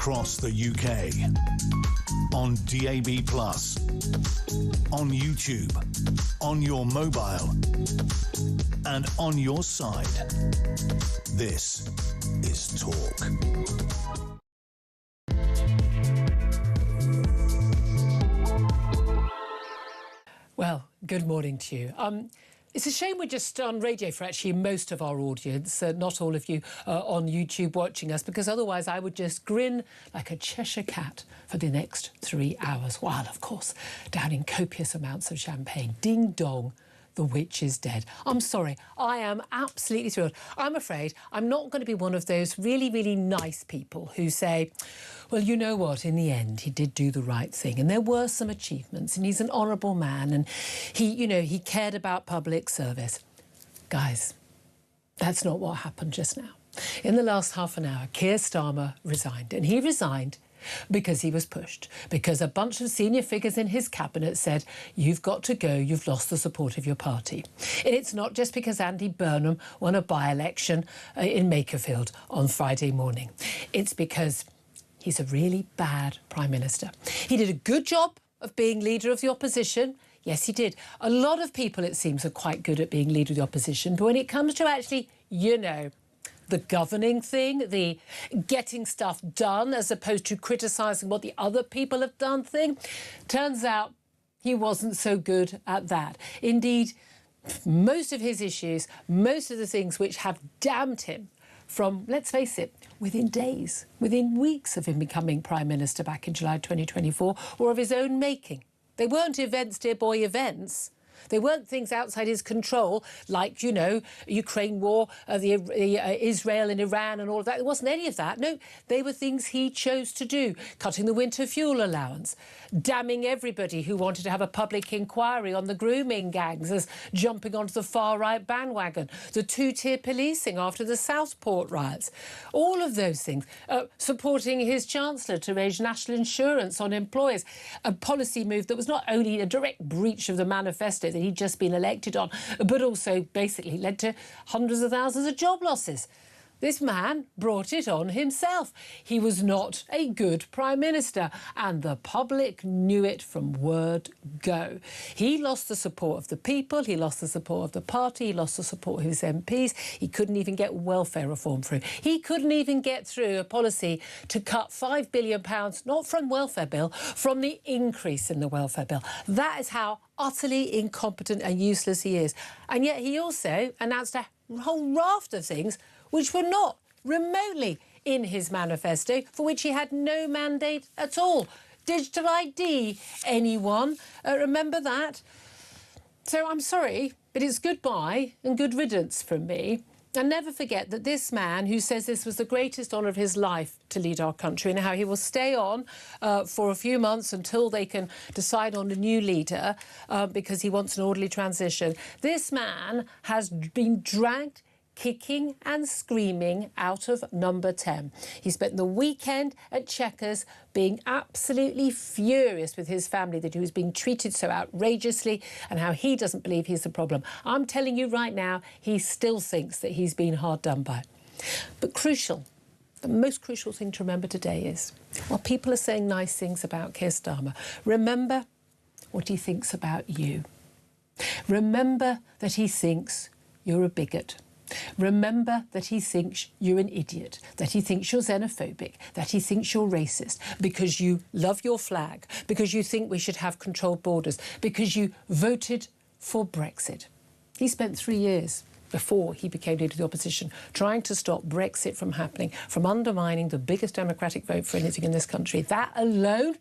across the UK. On DAB+, on YouTube, on your mobile, and on your side. This is Talk. Well, good morning to you. It's a shame we're just on radio for actually most of our audience, not all of you on YouTube watching us, because otherwise I would just grin like a Cheshire cat for the next 3 hours, while, of course, downing copious amounts of champagne. Ding dong, the witch is dead. I'm sorry, I am absolutely thrilled. I'm afraid I'm not going to be one of those really, really nice people who say, well, you know what, in the end, he did do the right thing and there were some achievements and he's an honourable man and he, you know, he cared about public service. Guys, that's not what happened just now. In the last half an hour, Keir Starmer resigned, and he resigned because he was pushed, because a bunch of senior figures in his cabinet said, you've got to go, you've lost the support of your party. And it's not just because Andy Burnham won a by-election in Makerfield on Friday morning. It's because he's a really bad Prime Minister. He did a good job of being leader of the opposition. Yes, he did. A lot of people, it seems, are quite good at being leader of the opposition. But when it comes to actually, you know, the governing thing, the getting stuff done as opposed to criticising what the other people have done thing, turns out he wasn't so good at that. Indeed, most of his issues, most of the things which have damned him from, let's face it, within days, within weeks of him becoming Prime Minister back in July 2024, were of his own making. They weren't events, dear boy, events. They weren't things outside his control, like, you know, Ukraine war, Israel and Iran and all of that. It wasn't any of that. No, they were things he chose to do. Cutting the winter fuel allowance, damning everybody who wanted to have a public inquiry on the grooming gangs as jumping onto the far-right bandwagon, the two-tier policing after the Southport riots. All of those things. Supporting his Chancellor to raise national insurance on employers, a policy move that was not only a direct breach of the manifesto that he'd just been elected on, but also basically led to hundreds of thousands of job losses. This man brought it on himself. He was not a good Prime Minister, and the public knew it from word go. He lost the support of the people, he lost the support of the party, he lost the support of his MPs. He couldn't even get welfare reform through. He couldn't even get through a policy to cut £5 billion, not from welfare bill, from the increase in the welfare bill. That is how utterly incompetent and useless he is. And yet he also announced a whole raft of things which were not remotely in his manifesto, for which he had no mandate at all. Digital ID, anyone? Remember that? So I'm sorry, but it's goodbye and good riddance from me. And never forget that this man, who says this was the greatest honour of his life to lead our country, and how he will stay on for a few months until they can decide on a new leader because he wants an orderly transition. This man has been dragged kicking and screaming out of number 10. He spent the weekend at Chequers being absolutely furious with his family that he was being treated so outrageously and how he doesn't believe he's the problem. I'm telling you right now, he still thinks that he's been hard done by. But crucial, the most crucial thing to remember today is, while people are saying nice things about Keir Starmer, remember what he thinks about you. Remember that he thinks you're a bigot. Remember that he thinks you're an idiot, that he thinks you're xenophobic, that he thinks you're racist, because you love your flag, because you think we should have controlled borders, because you voted for Brexit. He spent 3 years before he became leader of the opposition trying to stop Brexit from happening, from undermining the biggest democratic vote for anything in this country. That alone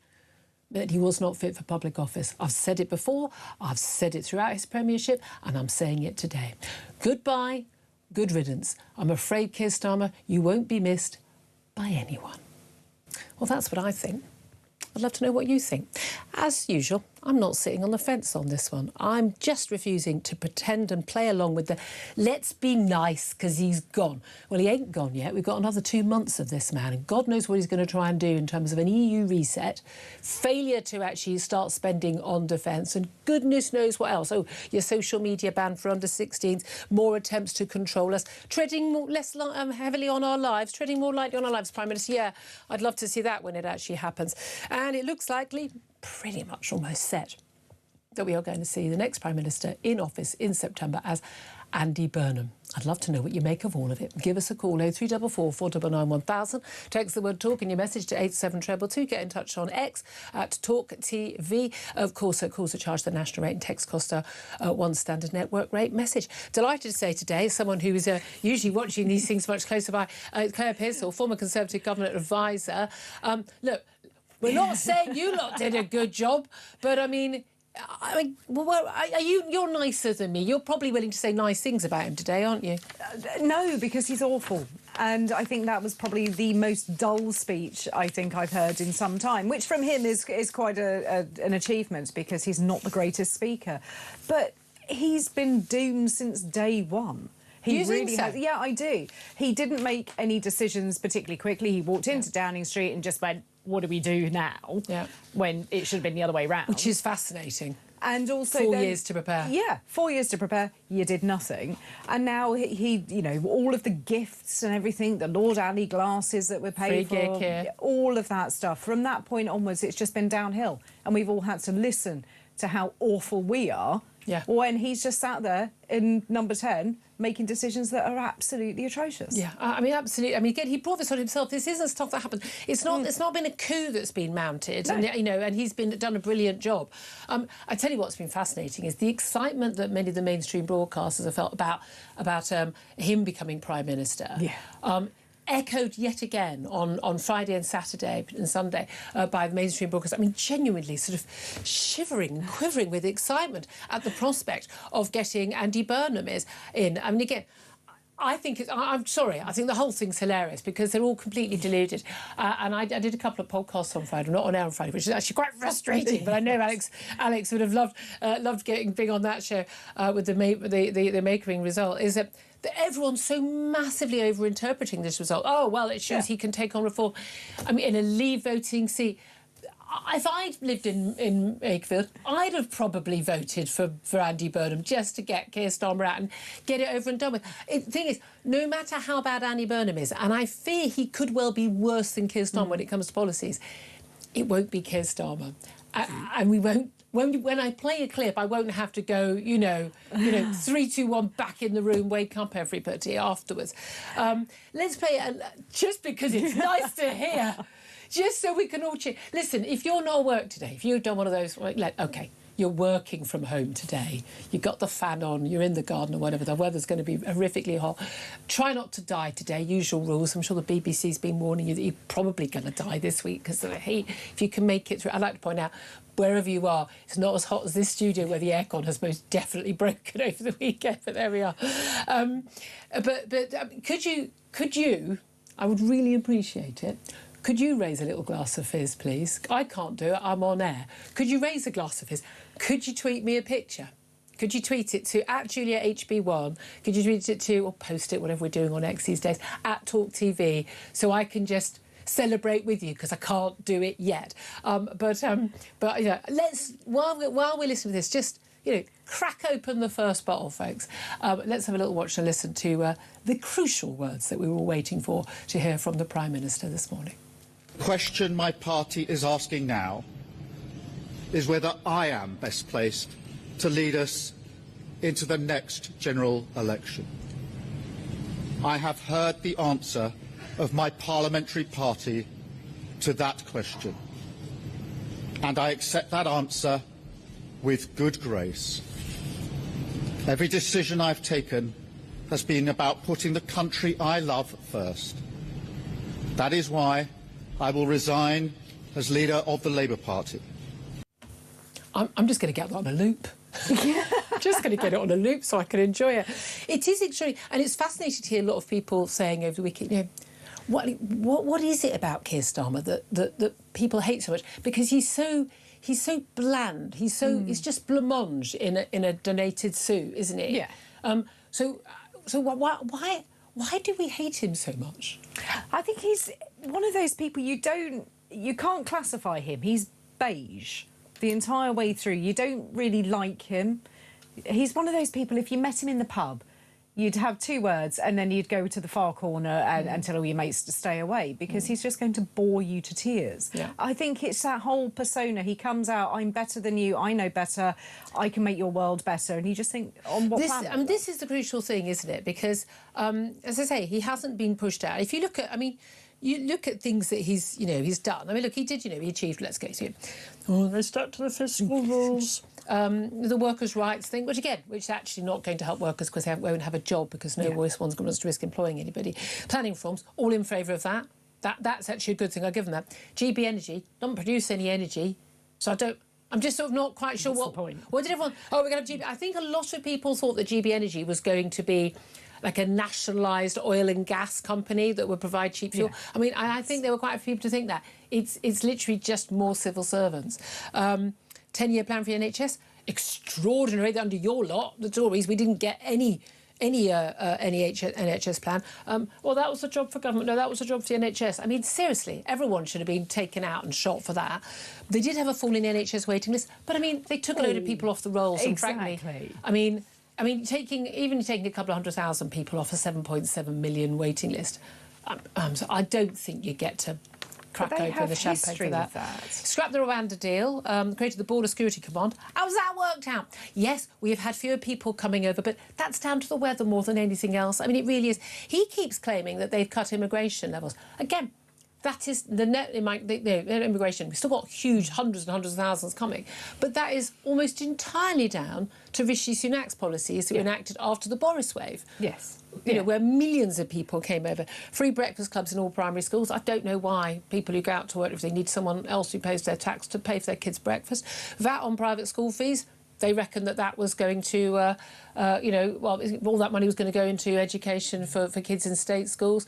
that he was not fit for public office. I've said it before, I've said it throughout his premiership, and I'm saying it today. Goodbye. Good riddance. I'm afraid, Keir Starmer, you won't be missed by anyone. Well, that's what I think. I'd love to know what you think. As usual, I'm not sitting on the fence on this one. I'm just refusing to pretend and play along with the let's be nice because he's gone. Well, he ain't gone yet. We've got another 2 months of this man, and God knows what he's going to try and do in terms of an EU reset, failure to actually start spending on defence, and goodness knows what else. Oh, your social media ban for under-16s, more attempts to control us, treading less heavily on our lives, treading more lightly on our lives, Prime Minister. Yeah, I'd love to see that when it actually happens. And it looks likely, pretty much almost set, that we are going to see the next Prime Minister in office in September as Andy Burnham. I'd love to know what you make of all of it. Give us a call, 0344 499 1000. Text the word talk in your message to 87222. Get in touch on X at talkTV. Of course, calls are charged the national rate and text cost one standard network rate message. Delighted to say today, someone who is usually watching these things much closer by, Claire Pearsall, former Conservative Government Advisor. Look, we're not saying you lot did a good job, but you're nicer than me. You're probably willing to say nice things about him today, aren't you? No, because he's awful. And I think that was probably the most dull speech I think I've heard in some time, which from him is quite an achievement because he's not the greatest speaker. But he's been doomed since day one. He really has. Yeah, I do. He didn't make any decisions particularly quickly. He walked into Downing Street and just went, what do we do now? Yeah. When it should have been the other way round. Which is fascinating. And also 4 years to prepare. Yeah, 4 years to prepare. You did nothing. And now he you know, all of the gifts and everything, the Lord Alley glasses that we're paid for, all of that stuff. From that point onwards, it's just been downhill. And we've all had to listen to how awful we are when he's just sat there in number 10 making decisions that are absolutely atrocious. Yeah, absolutely. Again, he brought this on himself. This isn't stuff that happened. It's not. It's not been a coup that's been mounted, and and he's done a brilliant job. I tell you what's been fascinating is the excitement that many of the mainstream broadcasters have felt about him becoming Prime Minister. Yeah. Echoed yet again on Friday and Saturday and Sunday by the mainstream broadcasters. Genuinely sort of shivering and quivering with excitement at the prospect of getting Andy Burnham in. Again, I think I'm sorry. I think the whole thing's hilarious because they're all completely deluded. And I did a couple of podcasts on Friday, not on air on Friday, which is actually quite frustrating. But I know Alex would have loved being on that show with the Makering result. Is that everyone's so massively over-interpreting this result. Oh well, it shows he can take on reform. In a Leave voting seat. If I'd lived in Wakefield, I'd have probably voted for Andy Burnham just to get Keir Starmer out and get it over and done with. The thing is, no matter how bad Andy Burnham is, and I fear he could well be worse than Keir Starmer when it comes to policies, it won't be Keir Starmer. And we won't. When I play a clip, I won't have to go, 3, 2, 1, back in the room, wake up everybody afterwards. Let's play it just because it's nice to hear. Just so we can all cheer. Listen, if you're not at work today, if you've done one of those, OK, you're working from home today, you've got the fan on, you're in the garden or whatever, the weather's going to be horrifically hot. Try not to die today, usual rules. I'm sure the BBC's been warning you that you're probably going to die this week because of the heat. If you can make it through, I'd like to point out, wherever you are, it's not as hot as this studio where the aircon has most definitely broken over the weekend, but there we are. Could you, I would really appreciate it, could you raise a little glass of fizz, please? I can't do it, I'm on air. Could you raise a glass of fizz? Could you tweet me a picture? Could you tweet it to @JuliaHB1? Could you tweet it to, or post it, whatever we're doing on X these days, @talkTV, so I can just celebrate with you, because I can't do it yet. Let's, while we're listening to this, just, crack open the first bottle, folks. Let's have a little watch and listen to the crucial words that we were waiting for to hear from the Prime Minister this morning. The question my party is asking now is whether I am best placed to lead us into the next general election. I have heard the answer of my parliamentary party to that question, and I accept that answer with good grace. Every decision I've taken has been about putting the country I love first. That is why I will resign as leader of the Labour Party. I'm just going to get that on a loop. Just going to get it on a loop so I can enjoy it. It is extraordinary, and it's fascinating to hear a lot of people saying over the weekend, what is it about Keir Starmer that people hate so much? Because he's he's so bland. He's he's just blancmange in a donated suit, isn't he? Yeah. So why do we hate him so much? I think he's one of those people you can't classify him. He's beige the entire way through. You don't really like him. He's one of those people, if you met him in the pub, you'd have 2 words and then you'd go to the far corner and tell all your mates to stay away, because he's just going to bore you to tears. Yeah. I think it's that whole persona. He comes out, I'm better than you, I know better, I can make your world better, and you just think, on what planet? This is the crucial thing, isn't it? Because, as I say, he hasn't been pushed out. If you look at, you look at things that he's done. Look, he did, he achieved, let's go through it. Oh, they stuck to the fiscal rules. The workers' rights thing, which is actually not going to help workers because they won't have a job, because no voice wants to risk employing anybody. Planning reforms, all in favour of that. That's actually a good thing, I'll give them that. GB Energy doesn't produce any energy, so I'm just sort of not quite sure What's the point? What did everyone... Oh, we're going to have GB... I think a lot of people thought that GB Energy was going to be like a nationalised oil and gas company that would provide cheap fuel. Yeah. I think there were quite a few people to think that. It's literally just more civil servants. 10-year plan for the NHS, extraordinary. Under your lot, the Tories, we didn't get any NHS plan. Well, that was a job for government. No, that was a job for the NHS. Seriously, everyone should have been taken out and shot for that. They did have a fall in the NHS waiting list, but they took a load of people off the rolls. Exactly. And frankly, taking a couple of 100,000 people off a 7.7 million waiting list, so I don't think you get to crack open the champagne for that. Scrap the Rwanda deal, created the Border Security Command. How's that worked out? Yes, we have had fewer people coming over, but that's down to the weather more than anything else. It really is. He keeps claiming that they've cut immigration levels. Again, that is the net immigration. We've still got huge hundreds and hundreds of thousands coming, but that is almost entirely down to Rishi Sunak's policies that were enacted after the Boris wave. Yes. Where millions of people came over. Free breakfast clubs in all primary schools. I don't know why people who go out to work, if they need someone else who pays their tax to pay for their kids' breakfast. VAT on private school fees. They reckon that was going to, all that money was going to go into education for kids in state schools.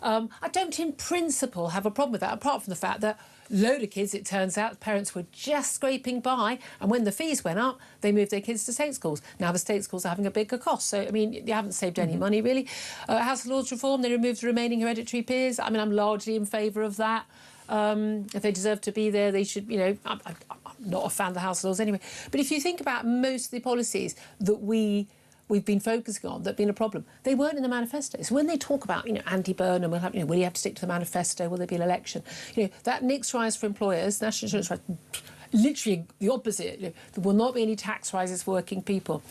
I don't, in principle, have a problem with that, apart from the fact that a load of kids, it turns out, parents were just scraping by, and when the fees went up, they moved their kids to state schools. Now the state schools are having a bigger cost, so, you haven't saved any money, really. House of Lords reform, they removed the remaining hereditary peers. I'm largely in favour of that. If they deserve to be there, they should, I'm not a fan of the House of Lords anyway. But if you think about most of the policies that we've been focusing on that have been a problem, they weren't in the manifesto. So when they talk about, anti-Burnham, will you have to stick to the manifesto? Will there be an election? That NICS rise for employers, national insurance rise, literally the opposite. There will not be any tax rises for working people.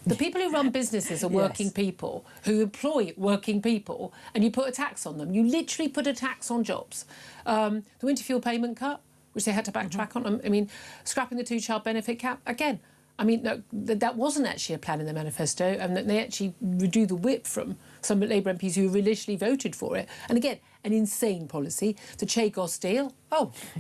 The people who run businesses are working people who employ working people, and you put a tax on them. You literally put a tax on jobs. The winter fuel payment cut, which they had to backtrack on. Scrapping the 2-child benefit cap, again. No, that wasn't actually a plan in the manifesto, and they actually withdrew the whip from some Labour MPs who initially voted for it. And again, an insane policy. The Chagos deal,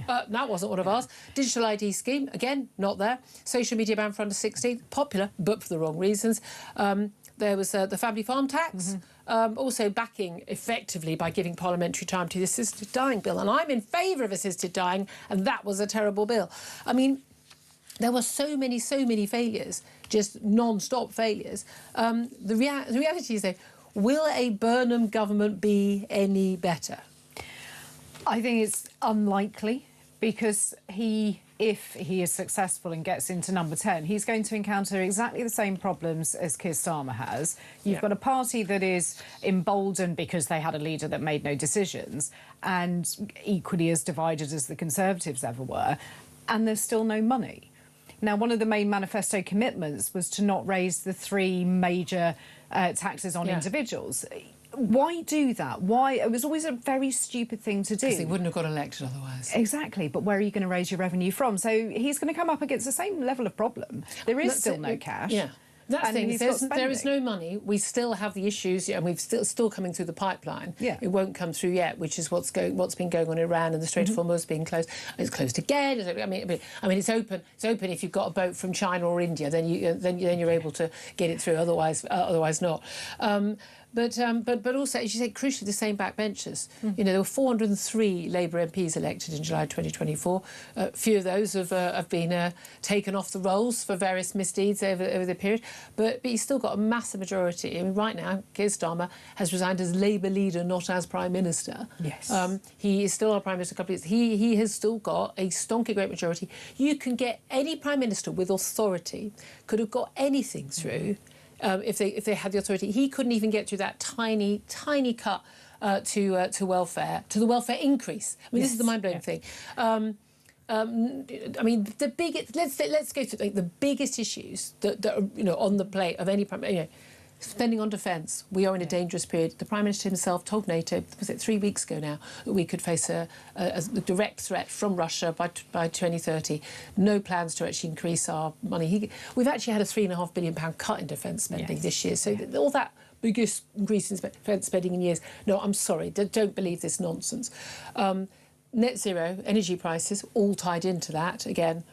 that wasn't one of ours. Digital ID scheme, again, not there. Social media ban for under 16, popular, but for the wrong reasons. There was the family farm tax, also backing effectively by giving parliamentary time to the assisted dying bill. And I'm in favour of assisted dying, and that was a terrible bill. There were so many failures, just non-stop failures. The reality is, though, will a Burnham government be any better? I think it's unlikely, because if he is successful and gets into number 10, he's going to encounter exactly the same problems as Keir Starmer has. You've got a party that is emboldened because they had a leader that made no decisions, and equally as divided as the Conservatives ever were, and there's still no money. Now, one of the main manifesto commitments was to not raise the 3 major taxes on individuals. Why do that? Why? It was always a very stupid thing to do. Because they wouldn't have got elected otherwise. Exactly, but where are you going to raise your revenue from? So he's going to come up against the same level of problem. There is still no cash. Yeah. That's the thing. There is no money. We still have the issues, and we've still coming through the pipeline. Yeah. It won't come through yet, which is what's been going on in Iran, and the Strait of Hormuz being closed. It's closed again. It's open. It's open if you've got a boat from China or India, then you're able to get it through. Otherwise not. But also, as you say, crucially, the same backbenchers. You know, there were 403 Labour MPs elected in July 2024. A few of those have been taken off the rolls for various misdeeds over the period. But you still got a massive majority. I mean, right now, Keir Starmer has resigned as Labour leader, not as Prime Minister. Yes. He is still our Prime Minister. He has still got a stonky great majority. You can get any Prime Minister with authority could have got anything through. If they had the authority. He couldn't even get through that tiny cut to welfare, to the welfare increase. I mean, this is the mind-blowing thing. I mean, the biggest. Let's go through the biggest issues that are on the plate of any prime. Spending on defence. We are in a dangerous period. The Prime Minister himself told NATO, was it 3 weeks ago now, that we could face a direct threat from Russia by 2030. No plans to actually increase our money. We've actually had a £3.5 billion cut in defence spending this year. So all that biggest increase in defence spending in years. No, I'm sorry. Don't believe this nonsense. Net zero, energy prices, all tied into that. Again,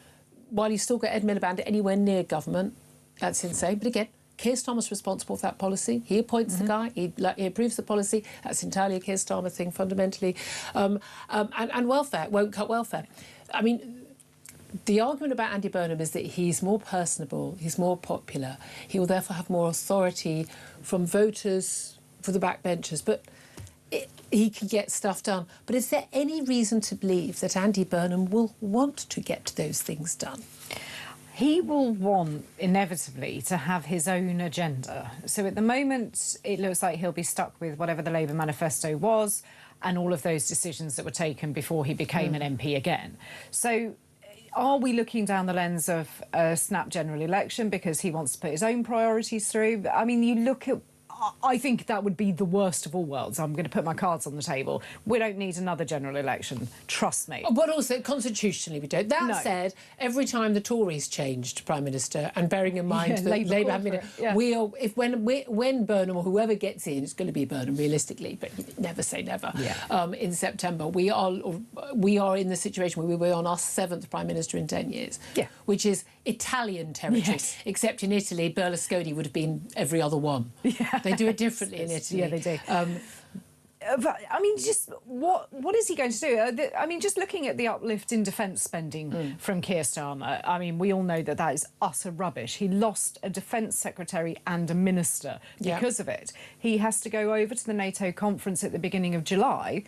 while you still got Ed Miliband anywhere near government, that's insane. But again, Keir Starmer's responsible for that policy. He appoints the guy. He approves the policy. That's entirely a Keir Starmer thing, fundamentally. And welfare, won't cut welfare. I mean, the argument about Andy Burnham is that he's more personable, he's more popular. He will therefore have more authority from voters for the backbenchers. But he can get stuff done. But is there any reason to believe that Andy Burnham will want to get those things done? He will want, inevitably, to have his own agenda. So at the moment, it looks like he'll be stuck with whatever the Labour manifesto was and all of those decisions that were taken before he became an MP again. So are we looking down the lens of a snap general election because he wants to put his own priorities through? I mean, you look at... I think that would be the worst of all worlds. I'm going to put my cards on the table. We don't need another general election. Trust me. But also, constitutionally, we don't. That said, every time the Tories changed Prime Minister, and bearing in mind that Labour have been... When Burnham or whoever gets in, it's going to be Burnham, realistically, but never say never. In September, we are in the situation where we were on our 7th Prime Minister in 10 years, which is Italian territory. Except in Italy, Berlusconi would have been every other one. They do it differently in Italy. Yeah, they do. But, I mean, just what is he going to do? I mean, just looking at the uplift in defence spending from Keir Starmer, I mean, we all know that that is utter rubbish. He lost a defence secretary and a minister because of it. He has to go over to the NATO conference at the beginning of July.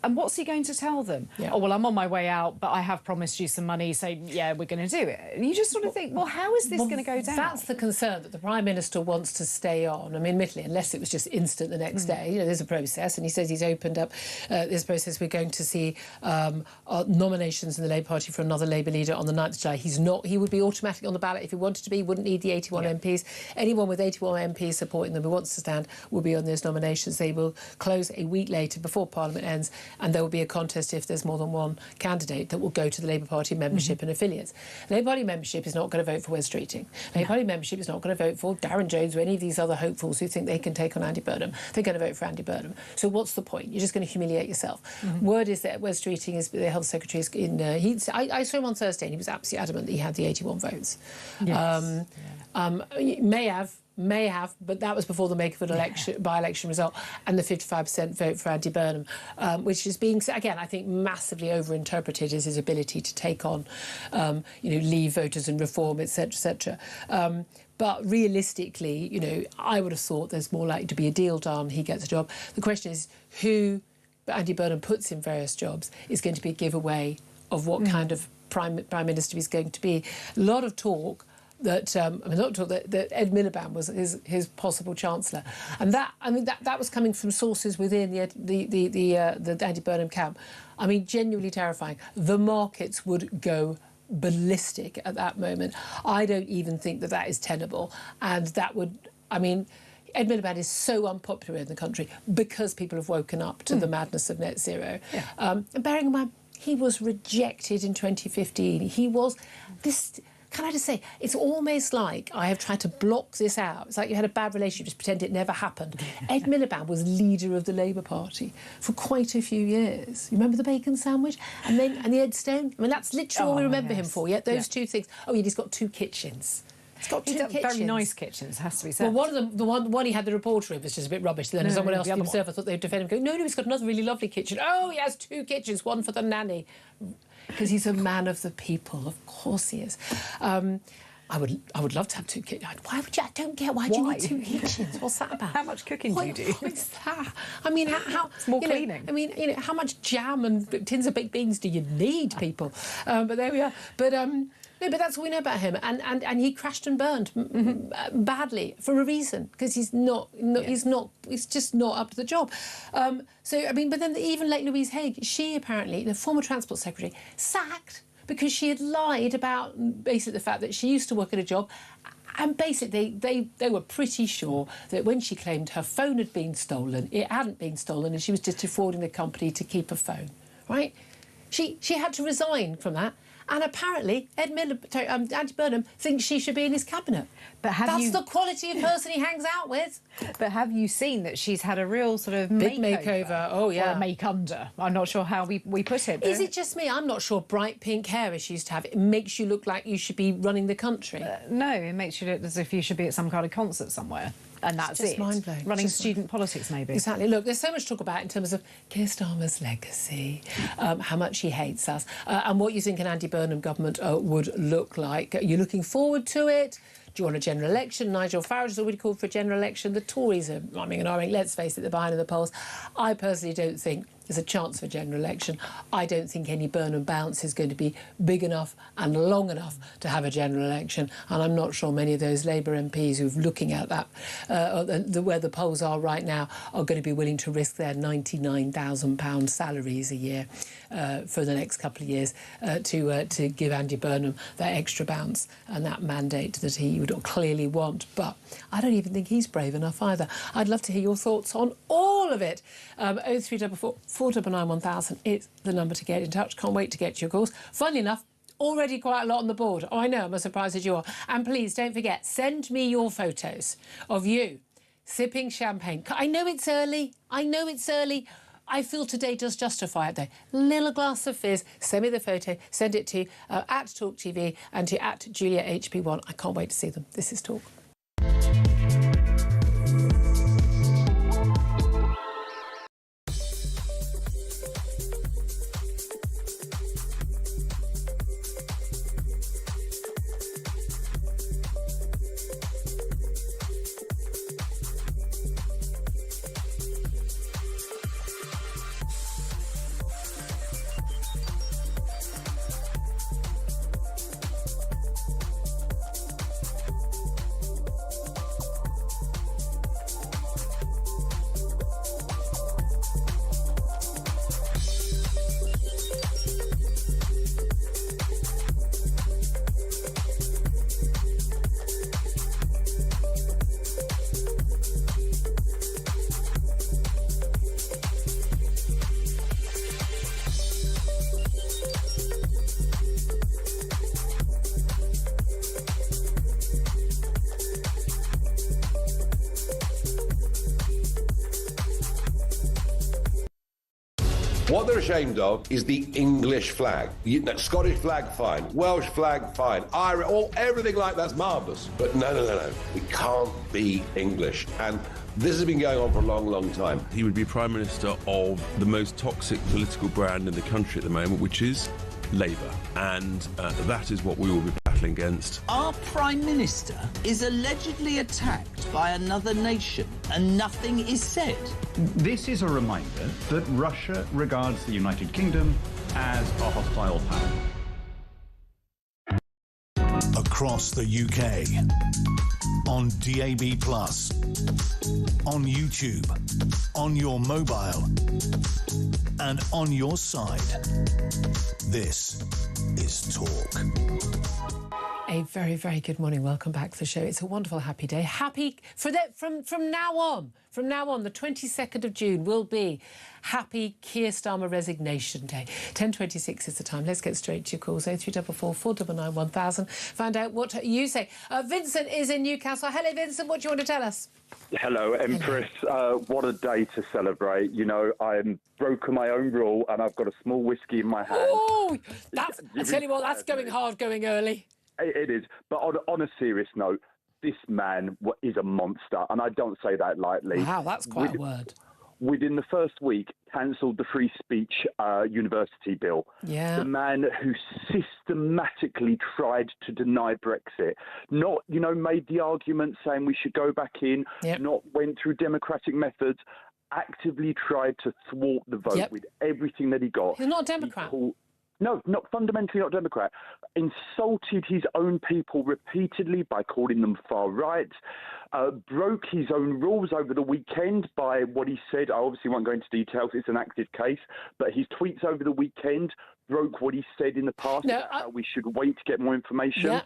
And what's he going to tell them? Oh, well, I'm on my way out, but I have promised you some money, so, yeah, we're going to do it. And you just sort of think, well, how is this going to go down? That's the concern, that the Prime Minister wants to stay on. I mean, admittedly, unless it was just instant the next day, there's a process, and he says he's opened up this process. We're going to see nominations in the Labour Party for another Labour leader on the 9th of July. He's not. He would be automatically on the ballot if he wanted to be, wouldn't need the 81 MPs. Anyone with 81 MPs supporting them who wants to stand will be on those nominations. They will close a week later, before Parliament ends, and there will be a contest if there's more than one candidate that will go to the Labour Party membership and affiliates. Labour Party membership is not going to vote for Wes Streeting. Labour Party membership is not going to vote for Darren Jones or any of these other hopefuls who think they can take on Andy Burnham. They're going to vote for Andy Burnham. So what's the point? You're just going to humiliate yourself. Word is that Wes Streeting is the Health Secretary. I saw him on Thursday and he was absolutely adamant that he had the 81 votes. May have, but that was before the make of an by-election result, and the 55% vote for Andy Burnham, which is being, again, I think, massively overinterpreted as his ability to take on, Leave voters and reform, etc., etc. But realistically, I would have thought there's more likely to be a deal done. He gets a job. The question is who Andy Burnham puts in various jobs is going to be a giveaway of what kind of Prime Minister he's going to be. A lot of talk that Ed Miliband was his possible chancellor, and that was coming from sources within the Andy Burnham camp. I mean, genuinely terrifying. The markets would go ballistic at that moment. I don't even think that is tenable, and that would. I mean, Ed Miliband is so unpopular in the country because people have woken up to the madness of net zero. And bearing in mind, he was rejected in 2015. He was this. Can I just say, it's almost like I have tried to block this out. It's like you had a bad relationship, just pretend it never happened. Ed Miliband was leader of the Labour Party for quite a few years. You remember the bacon sandwich? And the Ed Stone? I mean, that's literally all we remember him for, those two things. Oh, yeah, he's got 2 kitchens. It's got He's two got kitchens. very nice kitchens, has to be said. Well, one of them, the one he had the reporter in was just a bit rubbish. Then someone else the other himself, I thought they'd defend him. Go, no, he's got another really lovely kitchen. Oh, he has two kitchens, one for the nanny, because he's a man of the people. Of course he is. I would love to have two kitchens. Why would you? I don't get why do you need two kitchens? What's that about? How much cooking do you do? What's that? I mean, how it's more cleaning. How much jam and tins of baked beans do you need, people? But there we are. But no, but that's all we know about him. And he crashed and burned badly for a reason, because he's just not up to the job. So I mean, but then even like Louise Haigh, she apparently, the former Transport Secretary, sacked because she had lied about basically the fact that she used to work at a job, and basically they were pretty sure that when she claimed her phone had been stolen, it hadn't been stolen, and she was just defrauding the company to keep a phone, right? She had to resign from that. And apparently, Andy Burnham thinks she should be in his cabinet. But that's the quality of person he hangs out with. But have you seen that she's had a real sort of big makeover? Oh, yeah. Or a make-under. I'm not sure how we put it. Is it just me? I'm not sure bright pink hair, as she used to have, it makes you look like you should be running the country. No, it makes you look as if you should be at some kind of concert somewhere. And that's just it. mind-blowing. Running student politics, maybe. Exactly. Look, there's so much to talk about in terms of Keir Starmer's legacy, how much he hates us, and what you think an Andy Burnham government would look like. Are you looking forward to it? Do you want a general election? Nigel Farage has already called for a general election. The Tories are umming and ahhing. Let's face it, they're behind in the polls. I personally don't think there's a chance for a general election. I don't think any Burnham bounce is going to be big enough and long enough to have a general election. And I'm not sure many of those Labour MPs who're looking at that, where the polls are right now, are going to be willing to risk their £99,000 salaries a year for the next couple of years to give Andy Burnham that extra bounce and that mandate that he would clearly want. But I don't even think he's brave enough either. I'd love to hear your thoughts on all of it. 0344 499 1000 is the number to get in touch. Can't wait to get your calls. Funnily enough, already quite a lot on the board. Oh, I know, I'm as surprised as you are. And please don't forget, send me your photos of you sipping champagne. I know it's early. I feel today does justify it, though. Little glass of fizz, send me the photo, send it to at talkTV and to at Julia HP1. I can't wait to see them. This is Talk. What they're ashamed of is the English flag. Scottish flag, fine. Welsh flag, fine. Irish, everything like that's marvellous. But no. We can't be English. And this has been going on for a long, long time. He would be Prime Minister of the most toxic political brand in the country at the moment, which is Labour. And that is what we will be battling against. Our Prime Minister is allegedly attacked by another nation and nothing is said. This is a reminder that Russia regards the United Kingdom as a hostile power. Across the UK, on DAB+, on YouTube, on your mobile, and on your side. This is Talk. A very, very good morning. Welcome back to the show. It's a wonderful, happy day. Happy for that from now on. From now on, the 22nd of June will be Happy Keir Starmer Resignation Day. 10:26 is the time. Let's get straight to your calls. 0344 499 1000. Find out what you say. Vincent is in Newcastle. Hello, Vincent. What do you want to tell us? Hello, Empress. What a day to celebrate. You know, I'm broken my own rule and I've got a small whiskey in my hand. Oh, I tell you what, that's going hard, going early. It is. But on a serious note, this man is a monster, and I don't say that lightly. Wow, that's quite a word. Within the first week, cancelled the free speech university bill. Yeah. The man who systematically tried to deny Brexit, not, made the argument saying we should go back in, not went through democratic methods, actively tried to thwart the vote with everything that he got. He's not a Democrat. No, fundamentally not Democrat. Insulted his own people repeatedly by calling them far right. Broke his own rules over the weekend by what he said. I obviously won't go into details. It's an active case. But his tweets over the weekend broke what he said in the past about how we should wait to get more information. Yeah.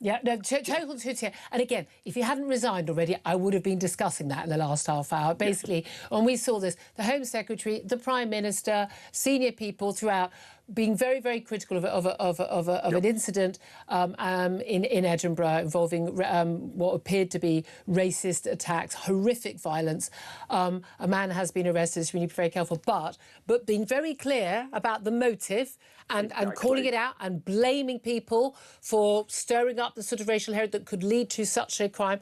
Yeah, no, total truth here. And again, if he hadn't resigned already, I would have been discussing that in the last half hour. Basically, when we saw this, the Home Secretary, the Prime Minister, senior people throughout being very, very critical of an incident in Edinburgh involving what appeared to be racist attacks, horrific violence. A man has been arrested, so we need to be very careful. But being very clear about the motive and calling it out and blaming people for stirring up the sort of racial hate that could lead to such a crime.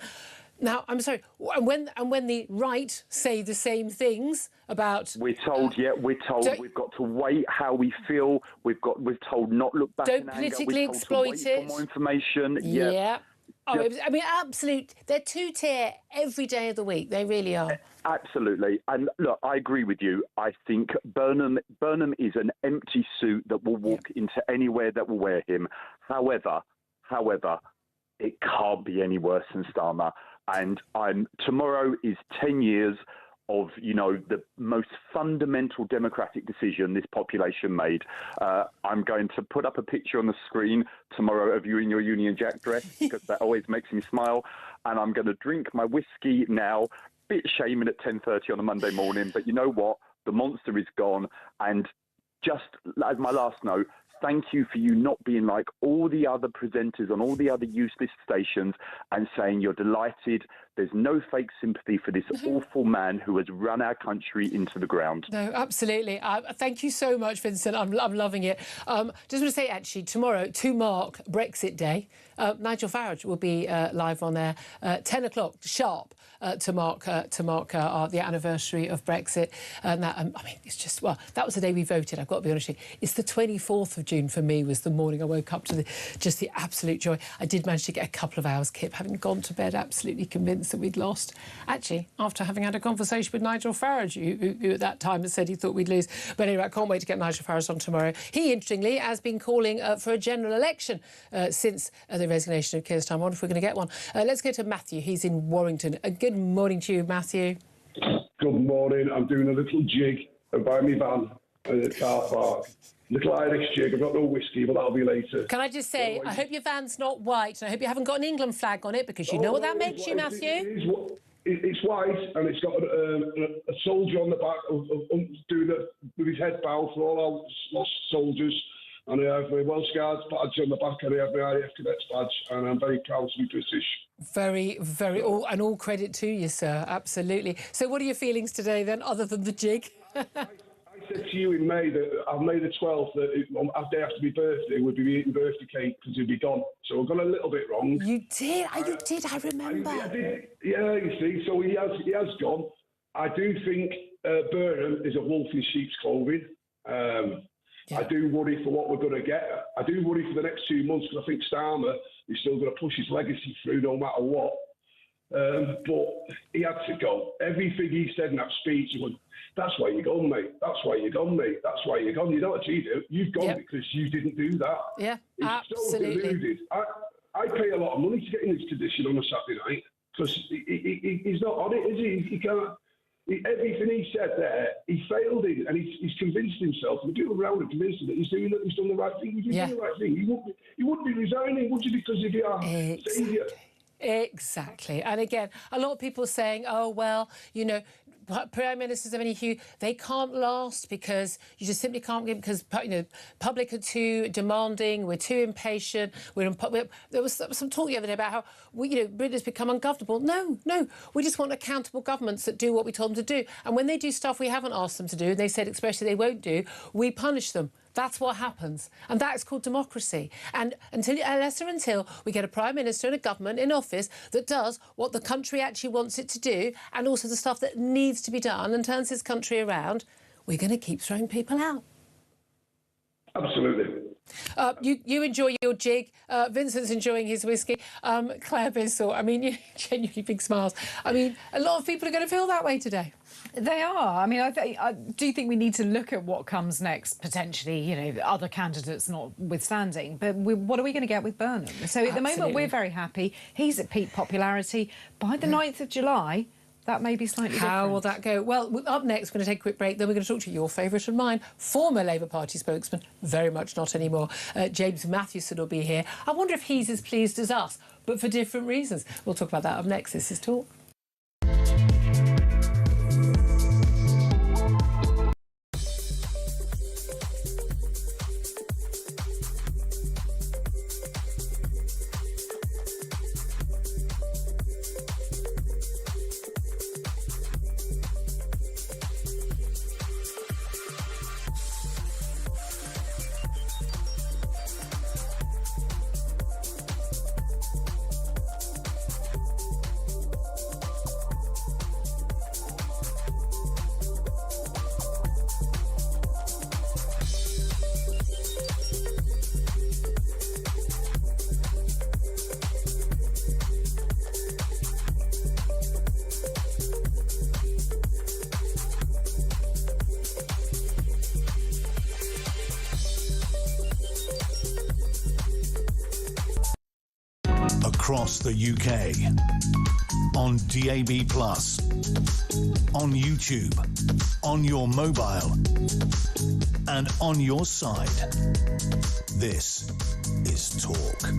Now, I'm sorry, and when the right say the same things about... We're told, we've got to wait how we feel. We're told not look back in anger. Don't politically exploit it. For more information. Yeah. Oh, I mean, absolute. They're two-tier every day of the week. They really are. Absolutely. And look, I agree with you. I think Burnham is an empty suit that will walk into anywhere that will wear him. However, it can't be any worse than Starmer. And tomorrow is 10 years of, the most fundamental democratic decision this population made. I'm going to put up a picture on the screen tomorrow of you in your Union Jack dress, because that always makes me smile. And I'm going to drink my whiskey now. Bit shaming at 10:30 on a Monday morning, but you know what? The monster is gone. And just as my last note, thank you for you not being like all the other presenters on all the other useless stations and saying you're delighted. There's no fake sympathy for this awful man who has run our country into the ground. No, absolutely. Thank you so much, Vincent. I'm loving it. Just want to say, actually, tomorrow, to mark Brexit Day, Nigel Farage will be live on there 10 o'clock sharp to mark the anniversary of Brexit. And that, I mean, it's just, well, that was the day we voted. I've got to be honest with you. It's the 24th of June for me was the morning I woke up to just the absolute joy. I did manage to get a couple of hours, Kip, having gone to bed absolutely convinced that we'd lost. Actually, after having had a conversation with Nigel Farage, who at that time had said he thought we'd lose. But anyway, I can't wait to get Nigel Farage on tomorrow. He, interestingly, has been calling for a general election since the resignation of Keir Starmer. I wonder if we're going to get one. Let's go to Matthew. He's in Warrington. Good morning to you, Matthew. Good morning. I'm doing a little jig by my van in the car park. Little Irish jig. I've got no whiskey, but that'll be later. Can I just say, I hope your van's not white, and I hope you haven't got an England flag on it, because you know what that makes you, Matthew. It's white, and it's got a soldier on the back with his head bowed for all our lost soldiers. And I have my Welsh Guards badge on the back, and I have my RAF Cadets badge, and I'm very proud to be British. Very, very, all credit to you, sir, absolutely. So what are your feelings today, then, other than the jig? I said to you in May that on May the 12th, that day after my birthday, we'd be eating birthday cake because he'd be gone. So I got a little bit wrong. You did, I remember. I did. Yeah, you see, so he has gone. I do think Burnham is a wolf in sheep's clothing. I do worry for what we're going to get. I do worry for the next 2 months, because I think Starmer is still going to push his legacy through no matter what. But he had to go. Everything he said in that speech, he went, that's why you're gone, mate. That's why you're gone, mate. That's why you're gone. You know what you do? You've gone because you didn't do that. Yeah, He's absolutely. So deluded. I pay a lot of money to get in this condition on a Saturday night, because he's not on it, is he? He can't. Everything he said there, he failed in, and he's convinced himself. We do around and convinced him that he's done the right thing. He's doing the right thing. He wouldn't be resigning, would you? Because of your saviour. Exactly. And again, a lot of people are saying, oh, well, you know, Prime Ministers of any hue, they can't last because you just simply can't get, because, you know, public are too demanding, we're too impatient, there was some talk the other day about how, Britain has become ungovernable. No, we just want accountable governments that do what we told them to do. And when they do stuff we haven't asked them to do, and they said especially they won't do, we punish them. That's what happens. And that's called democracy. And unless we get a Prime Minister and a government in office that does what the country actually wants it to do, and also the stuff that needs to be done and turns this country around, we're going to keep throwing people out. Absolutely. You enjoy your jig. Vincent's enjoying his whiskey. Claire Bissell, I mean, you genuinely big smiles. I mean, a lot of people are going to feel that way today. They are. I mean, I do think we need to look at what comes next, potentially, you know, other candidates notwithstanding. But what are we going to get with Burnham? So at the moment, we're very happy. He's at peak popularity. By the 9th of July, that may be slightly different. How will that go? Well, up next, we're going to take a quick break. Then we're going to talk to your favourite and mine, former Labour Party spokesman, very much not anymore, James Mathewson will be here. I wonder if he's as pleased as us, but for different reasons. We'll talk about that up next. This is Talk. Across the UK, on DAB+, on YouTube, on your mobile, and on your side. This is Talk.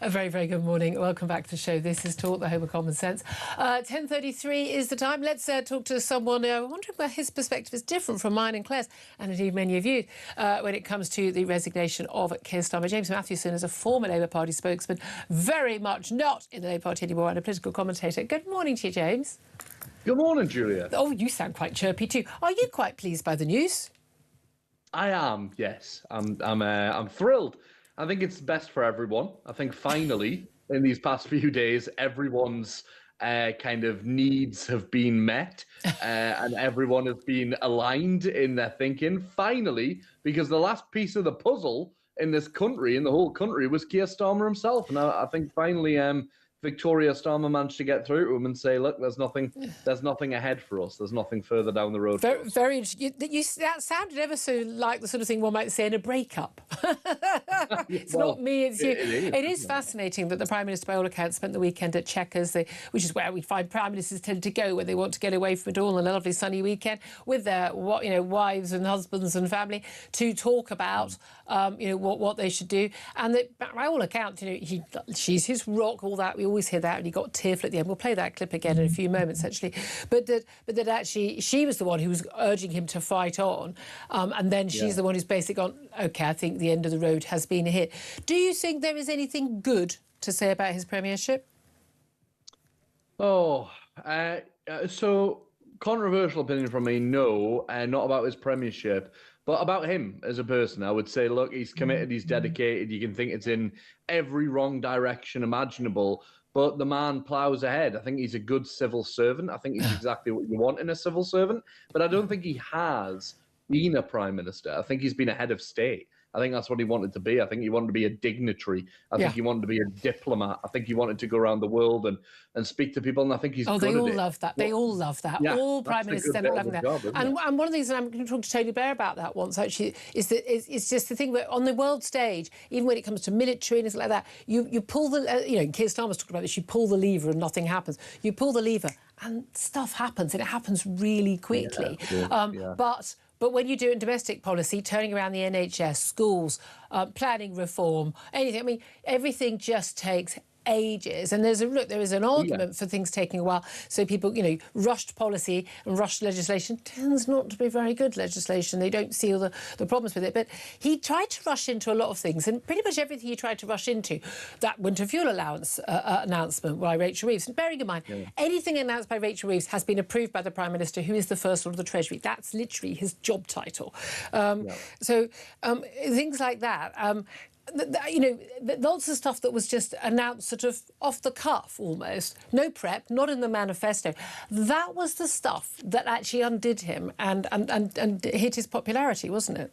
A very, very good morning. Welcome back to the show. This is Talk, the home of common sense. 10:33 is the time. Let's talk to someone. I wonder where his perspective is different from mine and Claire's, and indeed many of you, when it comes to the resignation of Keir Starmer. James Mathewson is a former Labour Party spokesman, very much not in the Labour Party anymore, and a political commentator. Good morning to you, James. Good morning, Julia. Oh, you sound quite chirpy too. Are you quite pleased by the news? I am, yes. I'm thrilled. I think it's best for everyone. I think finally, in these past few days, everyone's kind of needs have been met and everyone has been aligned in their thinking. Finally, because the last piece of the puzzle in this country, in the whole country, was Keir Starmer himself. And I think finally Victoria Starmer managed to get through to him and say, look, there's nothing ahead for us. There's nothing further down the road. Very interesting. That sounded ever so like the sort of thing one might say in a breakup. It's not me, it's you. It is fascinating that the Prime Minister, by all accounts, spent the weekend at Chequers, which is where we find Prime Ministers tend to go when they want to get away from it all on a lovely sunny weekend, with their wives and husbands and family, to talk about what they should do. And that, by all accounts, she's his rock, all that. We always hear that, and he got tearful at the end. We'll play that clip again in a few moments, actually. But that actually she was the one who was urging him to fight on, and then she's the one who's basically gone, OK, I think the end of the road has been hit. Do you think there is anything good to say about his premiership? So controversial opinion from me, no, not about his premiership. But about him as a person, I would say, look, he's committed, he's dedicated. You can think it's in every wrong direction imaginable, but the man ploughs ahead. I think he's a good civil servant. I think he's exactly what you want in a civil servant. But I don't think he has been a prime minister. I think he's been a head of state. I think that's what he wanted to be. I think he wanted to be a dignitary. I think he wanted to be a diplomat. I think he wanted to go around the world and speak to people, and I think he's good at it. They all love that. They all love that. Yeah, all Prime Ministers end up loving that. And one of the things, and I'm going to talk to Tony Blair about that once, actually, is that it's just the thing that on the world stage, even when it comes to military and things like that, you pull the, Keir Starmer's talked about this, you pull the lever and nothing happens. You pull the lever and stuff happens, and it happens really quickly. But when you do it in domestic policy, turning around the NHS, schools, planning reform, anything, I mean, everything just takes ages. And there is an argument for things taking a while. So people, rushed policy and rushed legislation tends not to be very good legislation. They don't see all the problems with it. But he tried to rush into a lot of things, and pretty much everything he tried to rush into, that winter fuel allowance announcement by Rachel Reeves. And bearing in mind, anything announced by Rachel Reeves has been approved by the Prime Minister, who is the First Lord of the Treasury. That's literally his job title. So things like that. Lots of stuff that was just announced sort of off the cuff almost. No prep, not in the manifesto. That was the stuff that actually undid him and hit his popularity, wasn't it?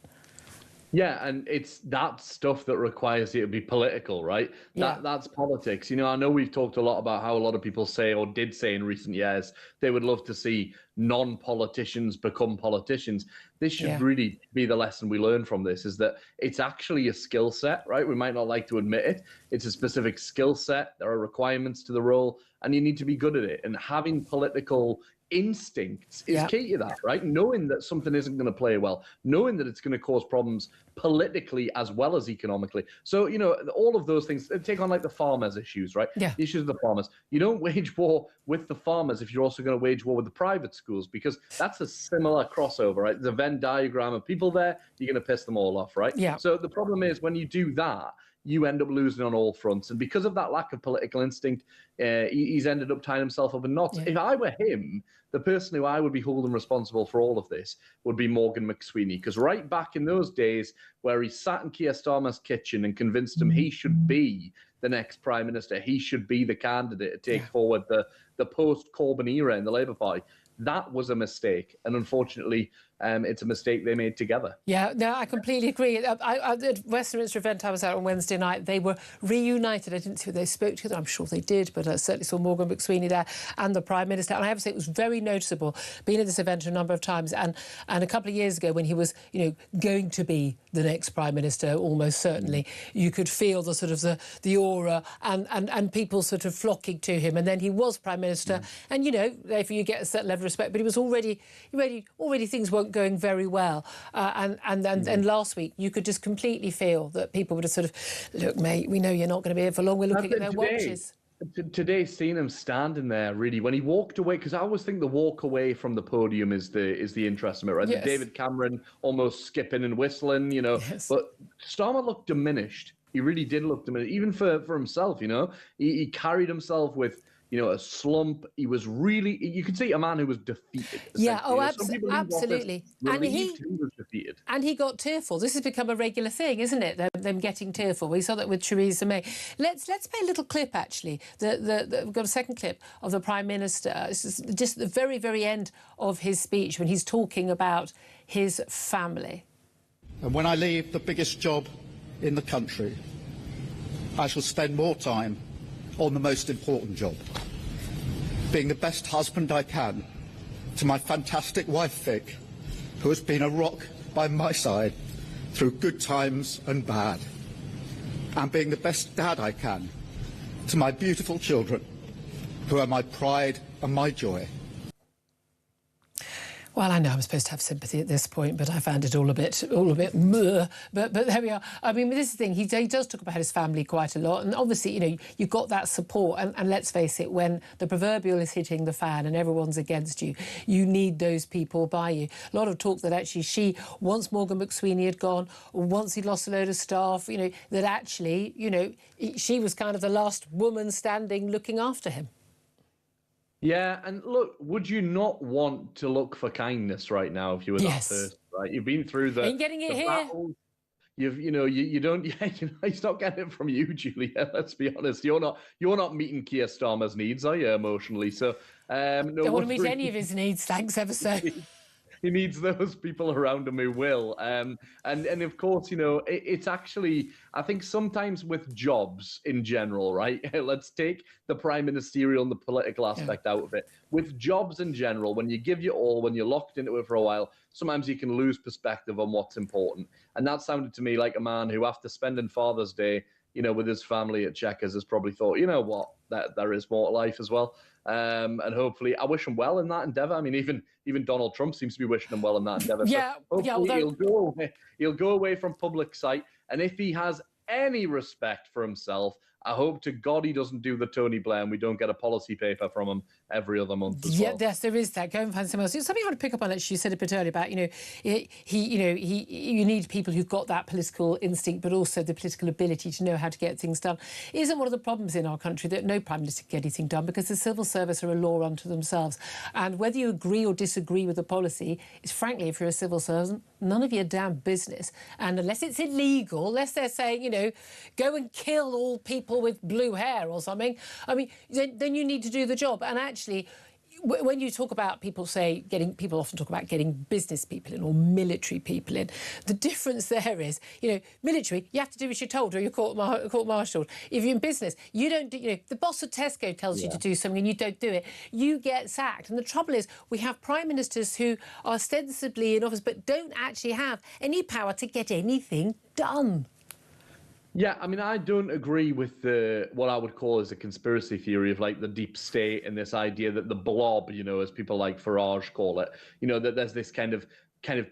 Yeah, and it's that stuff that requires you to be political, right? That's politics. I know we've talked a lot about how a lot of people say, or did say in recent years, they would love to see non-politicians become politicians. This should really be the lesson we learn from this, is that it's actually a skill set, right? We might not like to admit it. It's a specific skill set. There are requirements to the role, and you need to be good at it. And having political instincts is key to that, right? Knowing that something isn't going to play well, knowing that it's going to cause problems politically as well as economically. So, all of those things take on like the farmers' issues, right? The issues of the farmers. You don't wage war with the farmers if you're also going to wage war with the private schools, because that's a similar crossover, right? There's a Venn diagram of people there, you're going to piss them all off, right? So the problem is when you do that, you end up losing on all fronts. And because of that lack of political instinct, he's ended up tying himself up in knots. If I were him, the person who I would be holding responsible for all of this would be Morgan McSweeney. Because right back in those days where he sat in Keir Starmer's kitchen and convinced him he should be the next Prime Minister, he should be the candidate to take forward the post-Corbyn era in the Labour Party, that was a mistake. And unfortunately, it's a mistake they made together. Yeah, no, I completely agree. At the Westminster event I was at on Wednesday night, they were reunited. I didn't see whether they spoke together. I'm sure they did, but I certainly saw Morgan McSweeney there and the Prime Minister. And I have to say, it was very noticeable, being at this event a number of times. And a couple of years ago, when he was, going to be the next Prime Minister, almost certainly, you could feel the sort of the aura and people sort of flocking to him. And then he was Prime Minister. And, therefore you get a certain level of respect. But he was already things weren't going very well. And last week, you could just completely feel that people would have sort of, look, mate, we know you're not going to be here for long. We're looking at their watches. Today, seeing him standing there, really, when he walked away, because I always think the walk away from the podium is the interesting bit, right? Yes. David Cameron almost skipping and whistling, Yes. But Starmer looked diminished. He really did look diminished, even for himself, He carried himself with, a slump. He was really, you could see a man who was defeated. Yeah, absolutely. And he was defeated. And he got tearful. This has become a regular thing, isn't it? Them getting tearful. We saw that with Theresa May. Let's play a little clip, actually. We've got a second clip of the Prime Minister. This is just the very, very end of his speech when he's talking about his family. And when I leave the biggest job in the country, I shall spend more time on the most important job, being the best husband I can to my fantastic wife Vic, who has been a rock by my side through good times and bad, and being the best dad I can to my beautiful children, who are my pride and my joy. Well, I know I'm supposed to have sympathy at this point, but I found it all a bit meh. But there we are. I mean, this is the thing. He does talk about his family quite a lot, and obviously, you've got that support. And let's face it, when the proverbial is hitting the fan and everyone's against you, you need those people by you. A lot of talk that actually once Morgan McSweeney had gone, or once he'd lost a load of staff, that actually, she was kind of the last woman standing looking after him. Yeah, and look, would you not want to look for kindness right now if you were that person, right? You've been through the Ain't getting it here. battles. You don't. He's not getting it from you, Julia. Let's be honest. You're not meeting Keir Starmer's needs, are you, emotionally? So don't want to meet any of his needs. Thanks ever so. He needs those people around him who will. And of course, it's actually, I think sometimes with jobs in general, right? Let's take the prime ministerial and the political aspect out of it. With jobs in general, when you give your all, when you're locked into it for a while, sometimes you can lose perspective on what's important. And that sounded to me like a man who, after spending Father's Day, with his family at Chequers, has probably thought, you know what, that there is more to life as well. And hopefully, I wish him well in that endeavour. I mean, even Donald Trump seems to be wishing him well in that endeavour. He'll go away from public sight, and if he has any respect for himself, I hope to God he doesn't do the Tony Blair and we don't get a policy paper from him every other month as well. Yes, there is that. Go and find someone else. Something I want to pick up on, actually, you said a bit earlier about, you need people who've got that political instinct, but also the political ability to know how to get things done. Isn't one of the problems in our country that no Prime Minister can get anything done because the civil service are a law unto themselves? And whether you agree or disagree with the policy, is frankly, if you're a civil servant, none of your damn business. And unless it's illegal, unless they're saying, go and kill all people with blue hair or something, I mean, then you need to do the job. And actually, when you talk about people often talk about getting business people in or military people in. The difference there is, military, you have to do as you're told or you're court-martialed. If you're in business, you don't do, the boss of Tesco tells you to do something and you don't do it, you get sacked. And the trouble is, we have prime ministers who are ostensibly in office but don't actually have any power to get anything done. Yeah, I mean, I don't agree with what I would call as a conspiracy theory of like the deep state and this idea that the blob, as people like Farage call it, that there's this kind of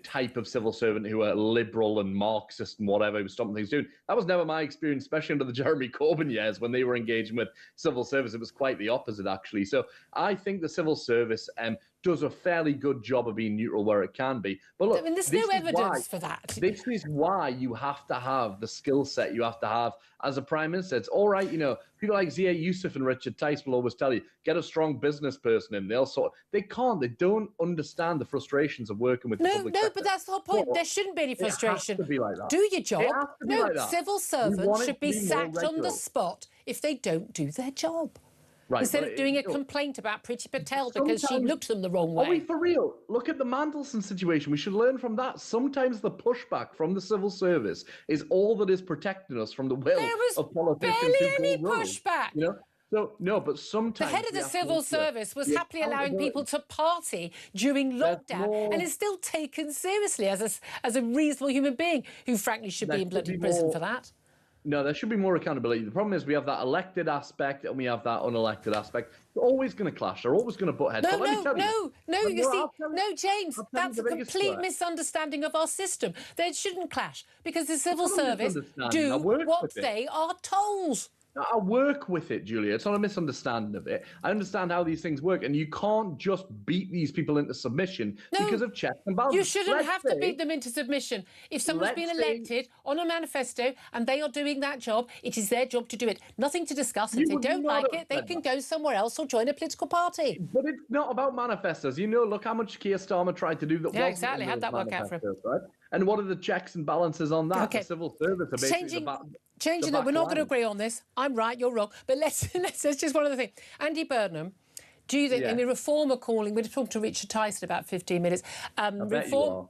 type of civil servant who are liberal and Marxist and whatever, who stopping things doing. That was never my experience, especially under the Jeremy Corbyn years when they were engaging with civil service. It was quite the opposite, actually. So I think the civil service does a fairly good job of being neutral where it can be. But look, there's no evidence for that. This is why you have to have the skill set you have to have as a prime minister. It's all right, people like Zia Youssef and Richard Tice will always tell you, get a strong business person in. They don't understand the frustrations of working with the public sector. But that's the whole point. There shouldn't be any frustration. It has to be like that. Do your job. It has to be like that. Civil servants should be sacked on the spot if they don't do their job. Right, instead of doing a complaint about Priti Patel because she looked them the wrong way. Are we for real? Look at the Mandelson situation. We should learn from that. Sometimes the pushback from the civil service is all that is protecting us from the will of politicians. There was barely any pushback. So, no, but sometimes... The head of the civil service was happily allowing people to party during lockdown and is still taken seriously as a reasonable human being who, frankly, should be in bloody prison for that. No, there should be more accountability. The problem is we have that elected aspect and we have that unelected aspect. They're always going to clash. They're always going to butt heads. No, James, that's a complete misunderstanding of our system. They shouldn't clash because the civil service do what they are told. I work with it, Julia. It's not a misunderstanding of it. I understand how these things work, and you can't just beat these people into submission because of checks and balances. You shouldn't have to beat them into submission. If someone's been elected on a manifesto and they are doing that job, it is their job to do it. Nothing to discuss. If they don't like it, they can go somewhere else or join a political party. But it's not about manifestos. Look how much Keir Starmer tried to do that. Yeah, exactly. How'd that work out for him? Right? And what are the checks and balances on that? Okay. The civil service are basically Changing that, we're not going to agree on this. I'm right, you're wrong. But let's just one other thing. Andy Burnham, do you think, Reform are calling, we're talking to Richard Tice in about 15 minutes. Reform,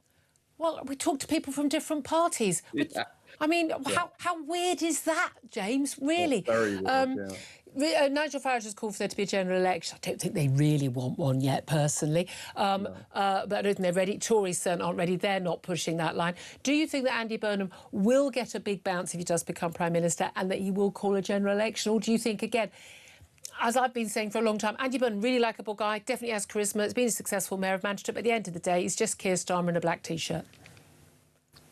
well, we talk to people from different parties. Yeah. I mean, how weird is that, James? Really? Very weird, Nigel Farage has called for there to be a general election. I don't think they really want one yet, personally. But I don't think they're ready. Tories certainly aren't ready. They're not pushing that line. Do you think that Andy Burnham will get a big bounce if he does become Prime Minister and that he will call a general election? Or do you think, again, as I've been saying for a long time, Andy Burnham, really likeable guy, definitely has charisma, has been a successful mayor of Manchester, but at the end of the day, he's just Keir Starmer in a black T-shirt.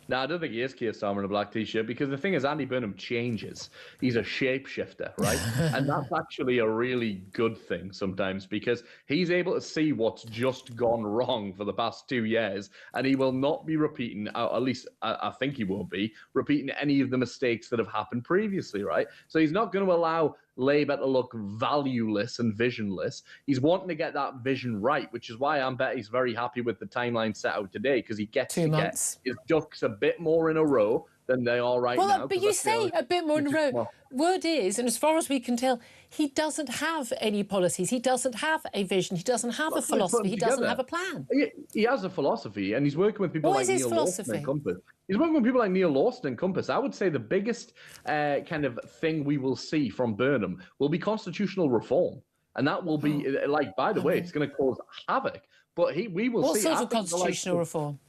No, I don't think he is Keir Starmer in a black T-shirt because the thing is Andy Burnham changes. He's a shapeshifter, right? And that's actually a really good thing sometimes because he's able to see what's just gone wrong for the past 2 years and he will not be repeating, at least I think he won't be, repeating any of the mistakes that have happened previously, right? So he's not going to allow Labour to look valueless and visionless. He's wanting to get that vision right, which is why I'm bet he's very happy with the timeline set out today because he gets to get his ducks a bit more in a row than they are right now. But you say a bit more in a row. Word is, and as far as we can tell, he doesn't have any policies. He doesn't have a vision. He doesn't have a philosophy. He doesn't have a plan. He has a philosophy, and he's working with people like Neil Lawson and Compass. He's working with people like Neil Lawson and Compass. I would say the biggest kind of thing we will see from Burnham will be constitutional reform. And that will be, by the way, it's going to cause havoc. But we will see... What sort of constitutional reform?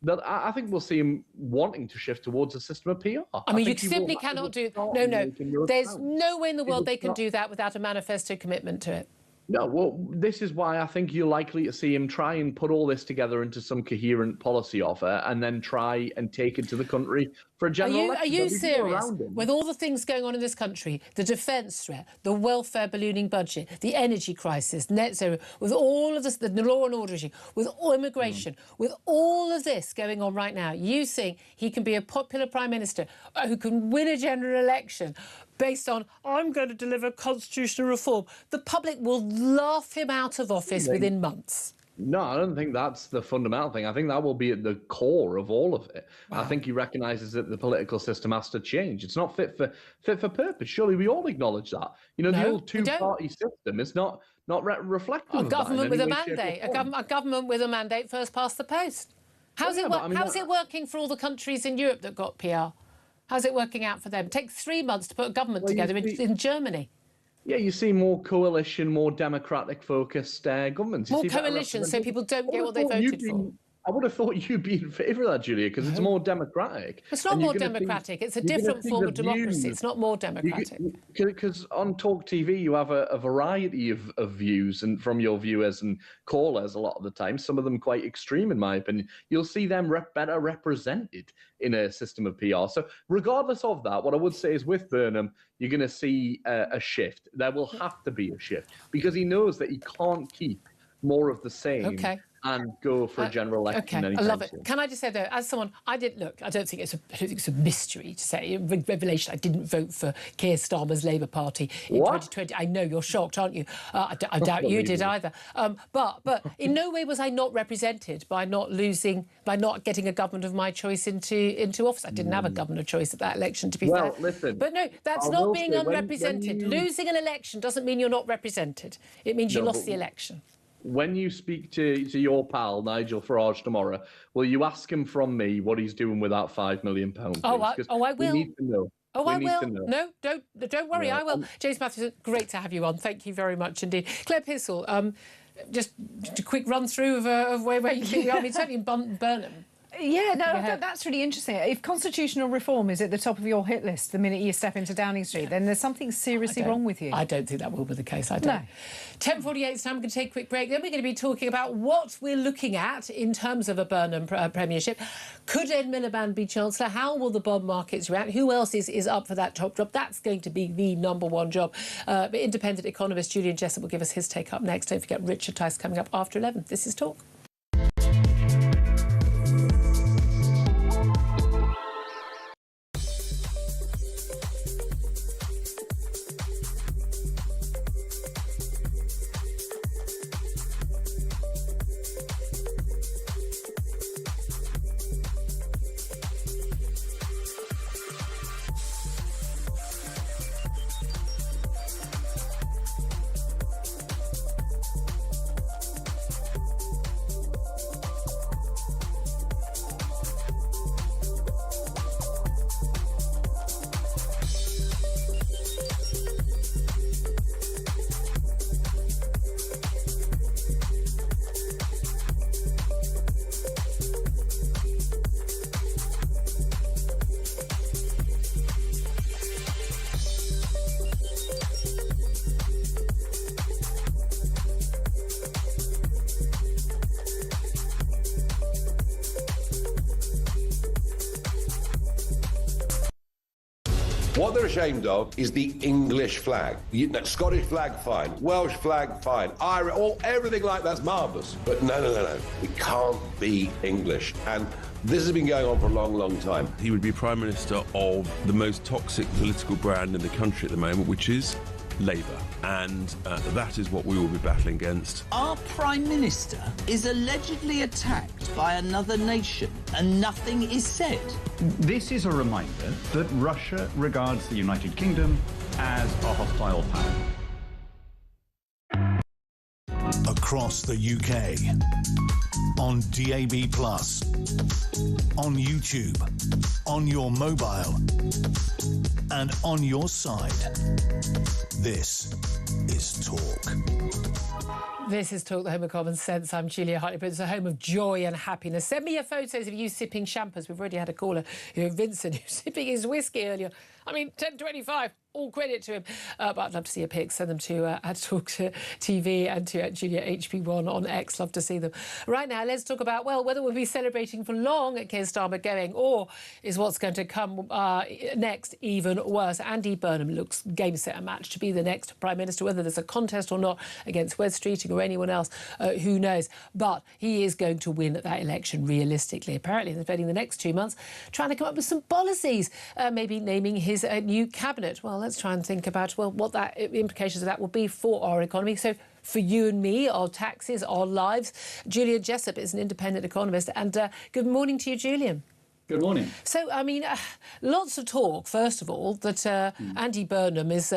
That I think we'll see him wanting to shift towards a system of PR. I mean, you simply cannot do... No. There's no way in the world they can do that without a manifesto commitment to it. No, well, this is why I think you're likely to see him try and put all this together into some coherent policy offer and then try and take it to the country for a general election. Are you serious? With all the things going on in this country, the defence threat, the welfare ballooning budget, the energy crisis, net zero, with all of this, the law and order issue, with immigration, with all of this going on right now, you think he can be a popular Prime Minister who can win a general election based on, I'm going to deliver constitutional reform? The public will laugh him out of office within months. No, I don't think that's the fundamental thing. I think that will be at the core of all of it. Wow. I think he recognises that the political system has to change. It's not fit for purpose. Surely we all acknowledge that. You know, the old two-party system is not reflective of government with a that in mandate. A government with a mandate first past the post. How's it working for all the countries in Europe that got PR? How's it working out for them? It takes 3 months to put a government together in Germany. Yeah, you see more coalition, more democratic-focused governments. More coalition, so people don't get what they voted for. I would have thought you'd be in favour of that, Julia, because it's more democratic. It's not more democratic. It's a different form of democracy. It's not more democratic. Because on talkTV, you have a variety of views and from your viewers and callers a lot of the time, some of them quite extreme, in my opinion. You'll see them better represented in a system of PR. So regardless of that, what I would say is with Burnham, you're going to see a shift. There will have to be a shift because he knows that he can't keep more of the same and go for a general election. I love it. Can I just say, though, as someone, I don't think it's a mystery to say, revelation, I didn't vote for Keir Starmer's Labour Party in 2020. I know, you're shocked, aren't you? I doubt you did either. But in no way was I not represented by not getting a government of my choice into office. I didn't have a government of choice at that election, to be fair. Listen, but no, that's not being unrepresented. Losing an election doesn't mean you're not represented. It means you lost the election. When you speak to your pal, Nigel Farage, tomorrow, will you ask him from me what he's doing with that £5 million? I will. We need to know. I will. No, don't worry, I will. James Matthews, great to have you on. Thank you very much indeed. Claire Pissell, just a quick run through of where you think we are. I mean, certainly in Burnham. Yeah, no, that's really interesting. If constitutional reform is at the top of your hit list the minute you step into Downing Street, then there's something seriously wrong with you. I don't think that will be the case. I don't. No. 10:48 time. We're going to take a quick break. Then we're going to be talking about what we're looking at in terms of a Burnham premiership. Could Ed Miliband be Chancellor? How will the bond markets react? Who else is up for that top job? That's going to be the #1 job. But independent economist Julian Jessup will give us his take up next. Don't forget Richard Tice coming up after 11. This is Talk. What they're ashamed of is the English flag. Scottish flag, fine. Welsh flag, fine. Irish, everything like that's marvellous. But no. We can't be English. And this has been going on for a long, long time. He would be Prime Minister of the most toxic political brand in the country at the moment, which is Labour. And that is what we will be battling against. Our Prime Minister is allegedly attacked by another nation and nothing is said. This is a reminder that Russia regards the United Kingdom as a hostile power. Across the UK, on DAB+, on YouTube, on your mobile, and on your side. This is Talk. This is Talk, the home of common sense. I'm Julia Hartley-Brewer. It's a home of joy and happiness. Send me your photos of you sipping champers. We've already had a caller, Vincent, who's sipping his whiskey earlier. I mean, 10:25. All credit to him. But I'd love to see a pic. Send them to talkTV and to Julia HP1 on X. Love to see them. Right now, let's talk about, well, whether we'll be celebrating for long at Keir Starmer going, or is what's going to come next even worse. Andy Burnham looks game, set and match to be the next Prime Minister. Whether there's a contest or not against Wes Streeting or anyone else, who knows. But he is going to win that election realistically. Apparently, they're spending the next 2 months trying to come up with some policies, maybe naming his new cabinet. Well, let's try and think about, well, what that implications of that will be for our economy. So for you and me, our taxes, our lives. Julian Jessup is an independent economist. And good morning to you, Julian. Good morning. So, I mean, lots of talk, first of all, that Andy Burnham is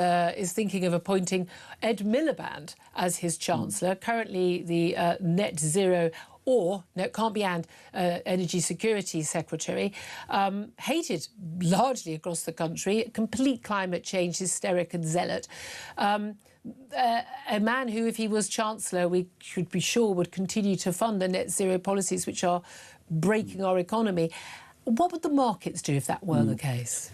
thinking of appointing Ed Miliband as his Chancellor. Currently, the net zero or, no, it can't be Energy Security Secretary, hated largely across the country, complete climate change hysteric and zealot. A man who, if he was Chancellor, we should be sure would continue to fund the net zero policies which are breaking our economy. What would the markets do if that were the case?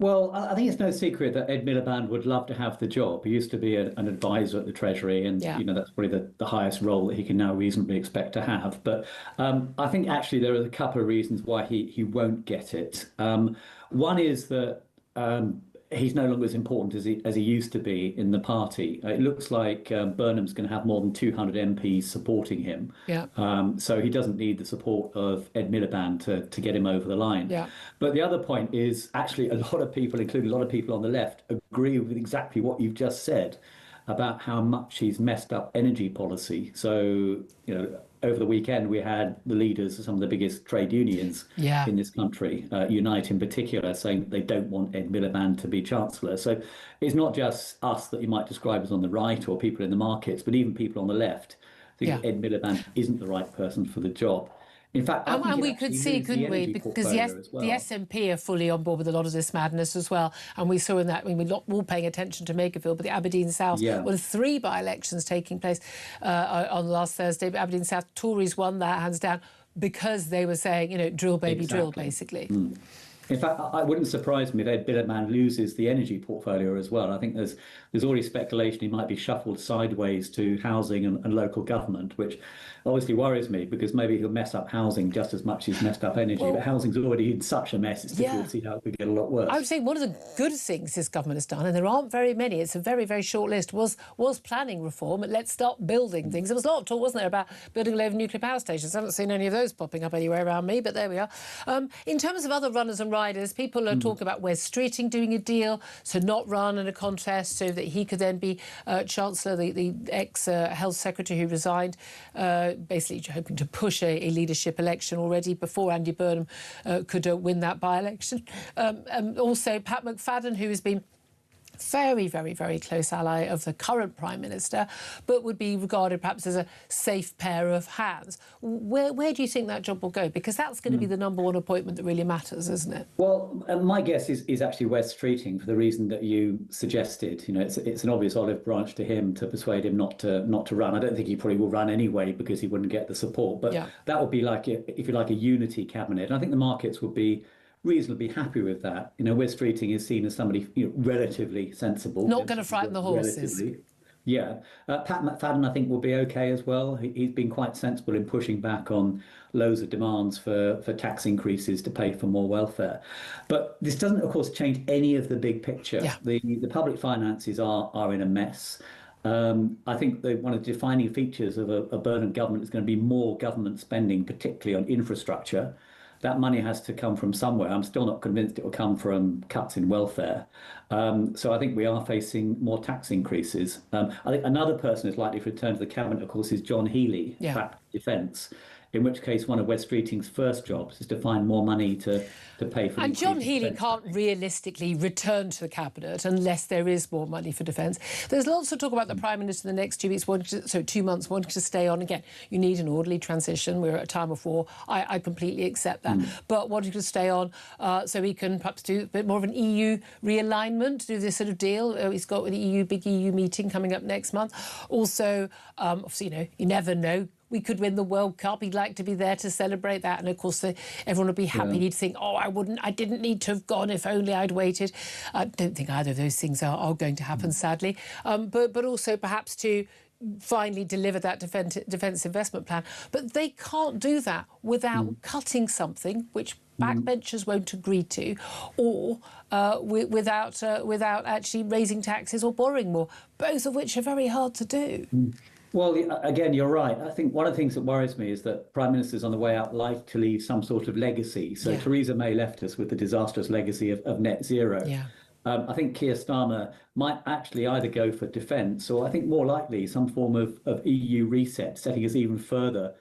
Well, I think it's no secret that Ed Miliband would love to have the job. He used to be an advisor at the Treasury, and you know, that's probably the highest role that he can now reasonably expect to have. But I think actually there are a couple of reasons why he won't get it. One is that he's no longer as important as he used to be in the party. It looks like Burnham's going to have more than 200 MPs supporting him. Yeah. So he doesn't need the support of Ed Miliband to get him over the line. Yeah. But the other point is actually a lot of people, including a lot of people on the left, agree with exactly what you've just said about how much he's messed up energy policy. So, you know, over the weekend, we had the leaders of some of the biggest trade unions in this country, Unite in particular, saying they don't want Ed Miliband to be Chancellor. So it's not just us that you might describe as on the right or people in the markets, but even people on the left think Ed Miliband isn't the right person for the job. In fact, and we could see, couldn't we? Because yes, the SNP are fully on board with a lot of this madness as well. And we saw in that, I mean, we're not all paying attention to Makerfield, but the Aberdeen South, well, 3 by-elections taking place on last Thursday. But Aberdeen South, Tories won that hands down because they were saying, you know, drill, baby, drill, basically. In fact, it wouldn't surprise me if Ed Miliband loses the energy portfolio as well. I think there's already speculation he might be shuffled sideways to housing and local government, which obviously worries me because maybe he'll mess up housing just as much as he's messed up energy. But housing's already in such a mess, it's difficult to see how it could get a lot worse. I would say one of the good things this government has done, and there aren't very many, it's a very, very short list, was planning reform. Let's start building things. There was a lot of talk, wasn't there, about building a load of nuclear power stations. I haven't seen any of those popping up anywhere around me, but there we are. In terms of other runners and riders, people are talking about Wes Streeting doing a deal to not run in a contest so that he could then be Chancellor, the ex-Health Secretary who resigned, basically hoping to push a leadership election already before Andy Burnham could win that by-election. Also, Pat McFadden, who has been very, very, very close ally of the current Prime Minister, but would be regarded perhaps as a safe pair of hands. Where do you think that job will go? Because that's going to be the #1 appointment that really matters, isn't it? Well, my guess is actually Wes Streeting for the reason that you suggested. You know, it's an obvious olive branch to him to persuade him not to run. I don't think he probably will run anyway because he wouldn't get the support. But that would be like, if you like, a unity cabinet. And I think the markets would be reasonably happy with that. You know, Wes Streeting is seen as somebody, you know, relatively sensible. Not going to frighten the horses. Pat McFadden, I think, will be okay as well. He's been quite sensible in pushing back on loads of demands for tax increases to pay for more welfare. But this doesn't, of course, change any of the big picture. The public finances are in a mess. I think one of the defining features of a Burnham government is going to be more government spending, particularly on infrastructure. That money has to come from somewhere. I'm still not convinced it will come from cuts in welfare. So I think we are facing more tax increases. I think another person who's likely to return to the cabinet, of course, is John Healey, back to defence. In which case, one of Wes Streeting's first jobs is to find more money to pay for. And John Healey can't realistically return to the cabinet unless there is more money for defence. There's lots of talk about the Prime Minister in the next 2 weeks, 2 months, wanting to stay on again. You need an orderly transition. We're at a time of war. I completely accept that. But wanting to stay on so he can perhaps do a bit more of an EU realignment, do this sort of deal. He's got an big EU meeting coming up next month. Also, obviously, you know, you never know. we could win the World Cup. He'd like to be there to celebrate that. And of course, everyone would be happy. Yeah. He'd think, oh, I didn't need to have gone if only I'd waited. I don't think either of those things are going to happen, sadly. But also perhaps to finally deliver that defence investment plan. But they can't do that without cutting something which backbenchers won't agree to, or without actually raising taxes or borrowing more, both of which are very hard to do. Well, again, you're right. I think one of the things that worries me is that prime ministers on the way out like to leave some sort of legacy. So Theresa May left us with the disastrous legacy of net zero. Yeah. I think Keir Starmer might actually either go for defence or I think more likely some form of EU reset, setting us even further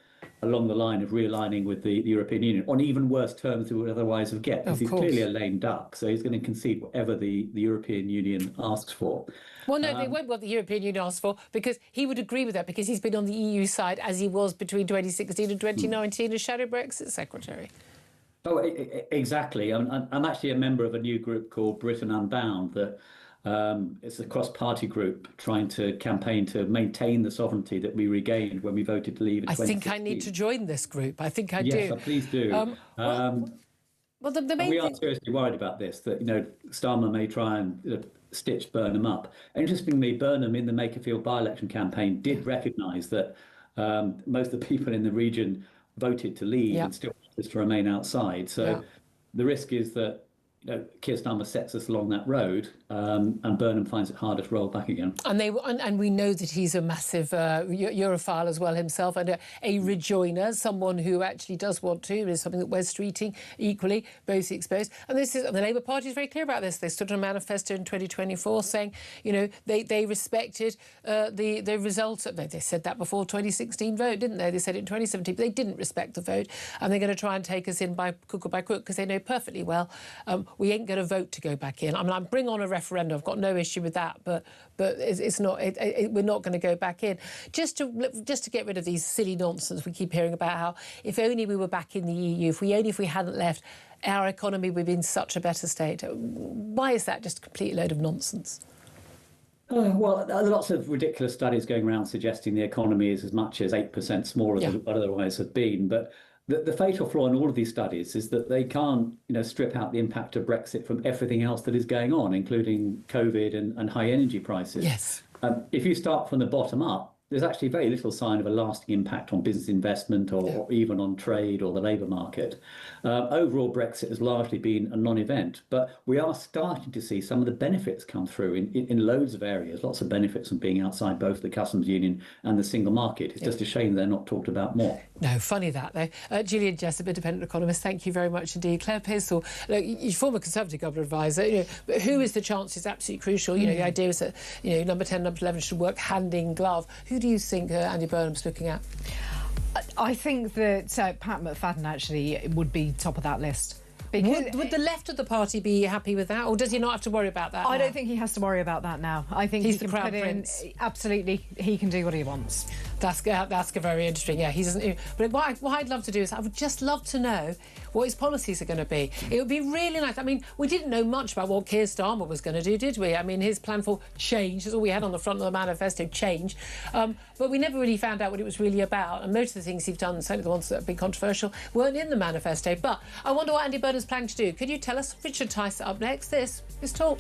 along the line of realigning with the European Union on even worse terms than we would otherwise have get. Because he's clearly a lame duck, so he's going to concede whatever the European Union asks for. Well, no, they won't what the European Union asks for, because he would agree with that, because he's been on the EU side as he was between 2016 and 2019 as Shadow Brexit Secretary. Oh, exactly. I'm actually a member of a new group called Britain Unbound that it's a cross-party group trying to campaign to maintain the sovereignty that we regained when we voted to leave in 2016. I think I need to join this group. I think I do. Yes, please do. Well, the main we are seriously worried about this, that, Starmer may try and stitch Burnham up. Interestingly, Burnham in the Makerfield by-election campaign did recognise that most of the people in the region voted to leave and still want us to remain outside. So the risk is that Keir Starmer sets us along that road, and Burnham finds it harder to roll back again. And we know that he's a massive Europhile as well himself, and a rejoiner, someone who actually does want to. Is something that Wes Streeting equally both exposed. And the Labour Party is very clear about this. They stood on a manifesto in 2024 saying, they respected the result. They said that before 2016 vote, didn't they? They said it in 2017, but they didn't respect the vote, and they're going to try and take us in by crook or by crook, because they know perfectly well we ain't going to vote to go back in. I mean, bring on a referendum. I've got no issue with that, but it's not. We're not going to go back in. Just to get rid of these silly nonsense we keep hearing about how if only we were back in the EU, if we hadn't left, our economy would be in such a better state. Why is that just a complete load of nonsense? Well, there are lots of ridiculous studies going around suggesting the economy is as much as 8% smaller than it would otherwise have been, but the fatal flaw in all of these studies is that they can't, strip out the impact of Brexit from everything else that is going on, including COVID and high energy prices. Yes. If you start from the bottom up, there's actually very little sign of a lasting impact on business investment or even on trade or the labour market. Overall, Brexit has largely been a non-event, but we are starting to see some of the benefits come through in loads of areas, lots of benefits from being outside both the customs union and the single market. It's just a shame they're not talked about more. No, funny that, though. Julian Jessup, independent economist, thank you very much indeed. Claire Pearsall, you're former Conservative government advisor, but who is the chance is absolutely crucial. The idea is that, number 10, number 11 should work hand in glove. Who do you think Andy Burnham's looking at? I think that Pat McFadden actually would be top of that list. Because would the left of the party be happy with that, or does he not have to worry about that? I don't think he has to worry about that now. I think he's the Crown Prince. Absolutely, he can do what he wants. That's very interesting. Yeah, he doesn't. But what I'd love to do is I would just love to know what his policies are going to be. It would be really nice. I mean, we didn't know much about what Keir Starmer was going to do, did we? I mean, his plan for change is all we had on the front of the manifesto, change. But we never really found out what it was really about. And most of the things he's done, certainly the ones that have been controversial, weren't in the manifesto. But I wonder what Andy Burnham's planning to do. Could you tell us? Richard Tice up next. This is Talk.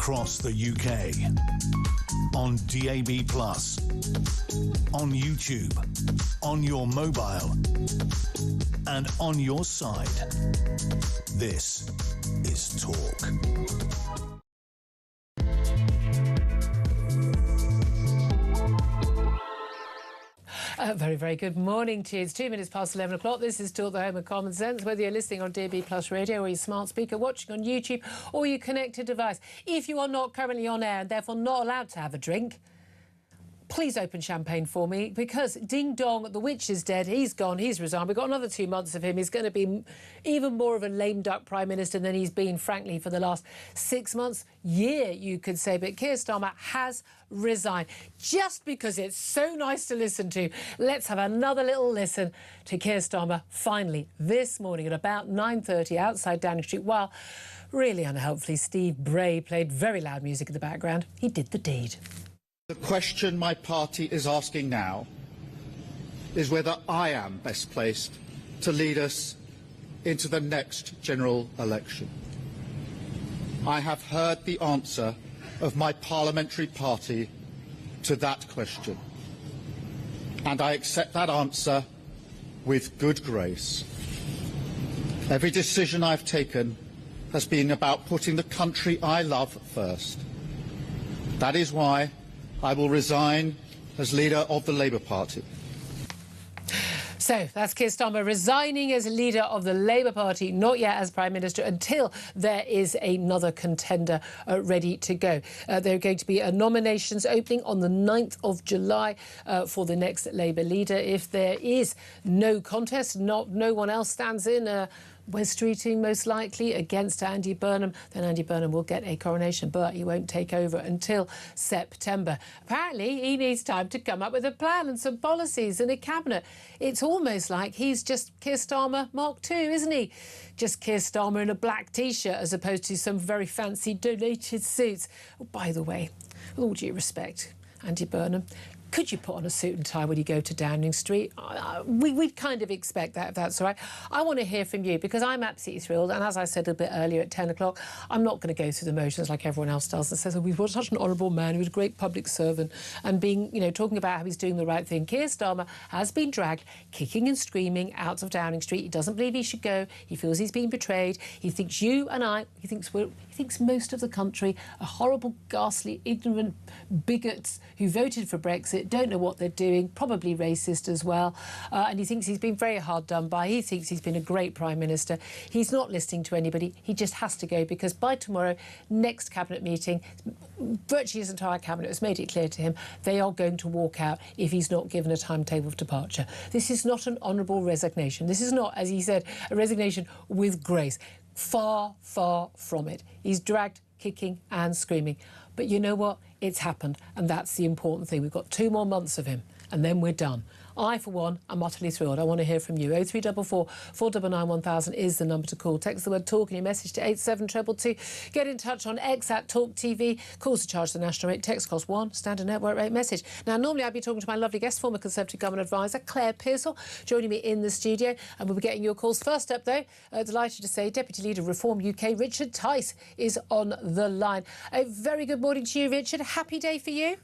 across the UK. On DAB+, on YouTube, on your mobile, and on your side. This is Talk. Very, very good morning to you. It's 2 minutes past 11 o'clock. This is Talk, the home of common sense, whether you're listening on DAB Plus Radio or your smart speaker, watching on YouTube or your connected device. If you are not currently on air and therefore not allowed to have a drink, please open champagne for me, because ding dong, the witch is dead. He's gone. He's resigned. We've got another 2 months of him. He's going to be even more of a lame duck prime minister than he's been, frankly, for the last 6 months, year, you could say. But Keir Starmer has resigned just because it's so nice to listen to. Let's have another little listen to Keir Starmer finally this morning at about 9:30 outside Downing Street, while really unhelpfully Steve Bray played very loud music in the background. He did the deed. The question my party is asking now is whether I am best placed to lead us into the next general election. I have heard the answer of my parliamentary party to that question, and I accept that answer with good grace. Every decision I've taken has been about putting the country I love first. That is why I will resign as leader of the Labour Party. So that's Keir Starmer resigning as leader of the Labour Party, not yet as Prime Minister, until there is another contender ready to go. There are going to be nominations opening on the 9th of July for the next Labour leader. If there is no contest, no one else stands in, Wes Streeting most likely against Andy Burnham, then Andy Burnham will get a coronation, but he won't take over until September. Apparently, he needs time to come up with a plan and some policies and a cabinet. It's almost like he's just Keir Starmer Mark II, isn't he? Just Keir Starmer in a black T-shirt as opposed to some very fancy donated suits. Oh, by the way, with all due respect, Andy Burnham, could you put on a suit and tie when you go to Downing Street? We'd kind of expect that, if that's all right. I want to hear from you, because I'm absolutely thrilled. And as I said a bit earlier at 10 o'clock, I'm not going to go through the motions like everyone else does and says, oh, we've got such an honourable man who was a great public servant and talking about how he's doing the right thing. Keir Starmer has been dragged kicking and screaming out of Downing Street. He doesn't believe he should go. He feels he's been betrayed. He thinks you and I, he thinks most of the country are horrible, ghastly, ignorant bigots who voted for Brexit, don't know what they're doing, probably racist as well. And he thinks he's been very hard done by. He thinks he's been a great Prime Minister. He's not listening to anybody. He just has to go, because by tomorrow, next Cabinet meeting, virtually his entire Cabinet has made it clear to him they are going to walk out if he's not given a timetable of departure. This is not an honourable resignation. This is not, as he said, a resignation with grace. Far, far from it. He's dragged kicking and screaming. But you know what? It's happened, and that's the important thing. We've got 2 more months of him, and then we're done. I, for one, am utterly thrilled. I want to hear from you. 0344 499 1000 is the number to call. Text the word TALK in your message to 87222. Get in touch on X at talkTV. Calls to charge the national rate. Text cost £1. Standard network rate message. Now, normally I'd be talking to my lovely guest, former Conservative Government Advisor, Claire Pearsall, joining me in the studio. And we'll be getting your calls. First up, though, delighted to say Deputy Leader of Reform UK, Richard Tice, is on the line. A very good morning to you, Richard. A happy day for you.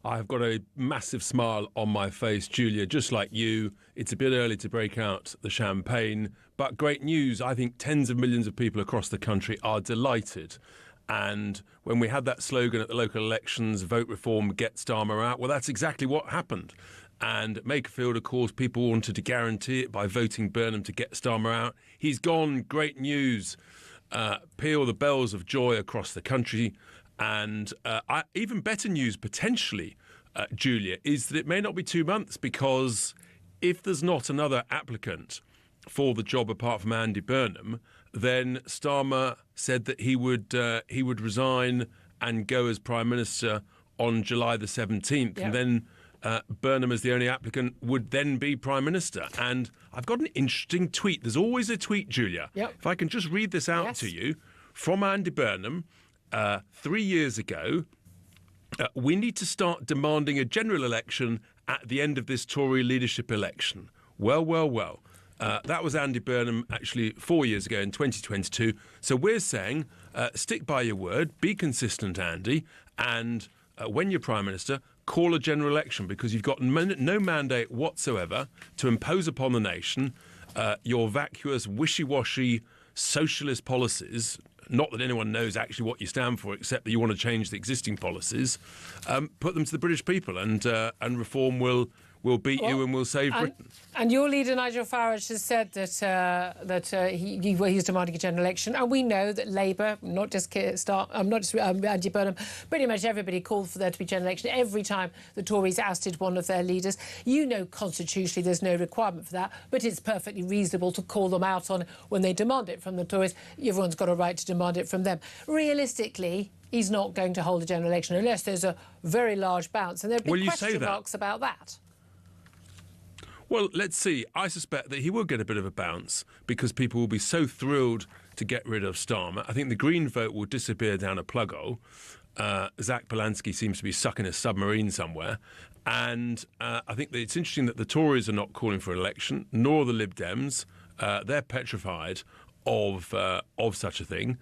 I've got a massive smile on my face, Julia, just like you. It's a bit early to break out the champagne, but great news. I think tens of millions of people across the country are delighted. And when we had that slogan at the local elections, vote reform, get Starmer out, well, that's exactly what happened. And at Makerfield, of course, people wanted to guarantee it by voting Burnham to get Starmer out. He's gone. Great news. Peal the bells of joy across the country. And even better news, potentially, Julia, is that it may not be 2 months, because if there's not another applicant for the job apart from Andy Burnham, then Starmer said that he would resign and go as Prime Minister on July the 17th. Yep. And then Burnham, as the only applicant, would then be Prime Minister. And I've got an interesting tweet. There's always a tweet, Julia. Yep. If I can just read this out to you from Andy Burnham. 3 years ago, we need to start demanding a general election at the end of this Tory leadership election. Well, well, well. That was Andy Burnham actually 4 years ago in 2022. So we're saying stick by your word, be consistent, Andy, and when you're Prime Minister, call a general election, because you've got no mandate whatsoever to impose upon the nation your vacuous, wishy-washy socialist policies. Not that anyone knows actually what you stand for, except that you want to change the existing policies. Put them to the British people, and reform will beat you and will save Britain. And your leader, Nigel Farage, has said that he's demanding a general election. And we know that Labour, not just Keir Starmer, not just Andy Burnham, pretty much everybody called for there to be a general election every time the Tories ousted one of their leaders. You know, constitutionally, there's no requirement for that, but it's perfectly reasonable to call them out on it when they demand it from the Tories. Everyone's got a right to demand it from them. Realistically, he's not going to hold a general election unless there's a very large bounce. And there have been question marks about that. Well, let's see. I suspect that he will get a bit of a bounce because people will be so thrilled to get rid of Starmer. I think the Green vote will disappear down a plug hole. Zach Polanski seems to be stuck in a submarine somewhere. And I think that it's interesting that the Tories are not calling for an election, nor the Lib Dems. They're petrified of such a thing.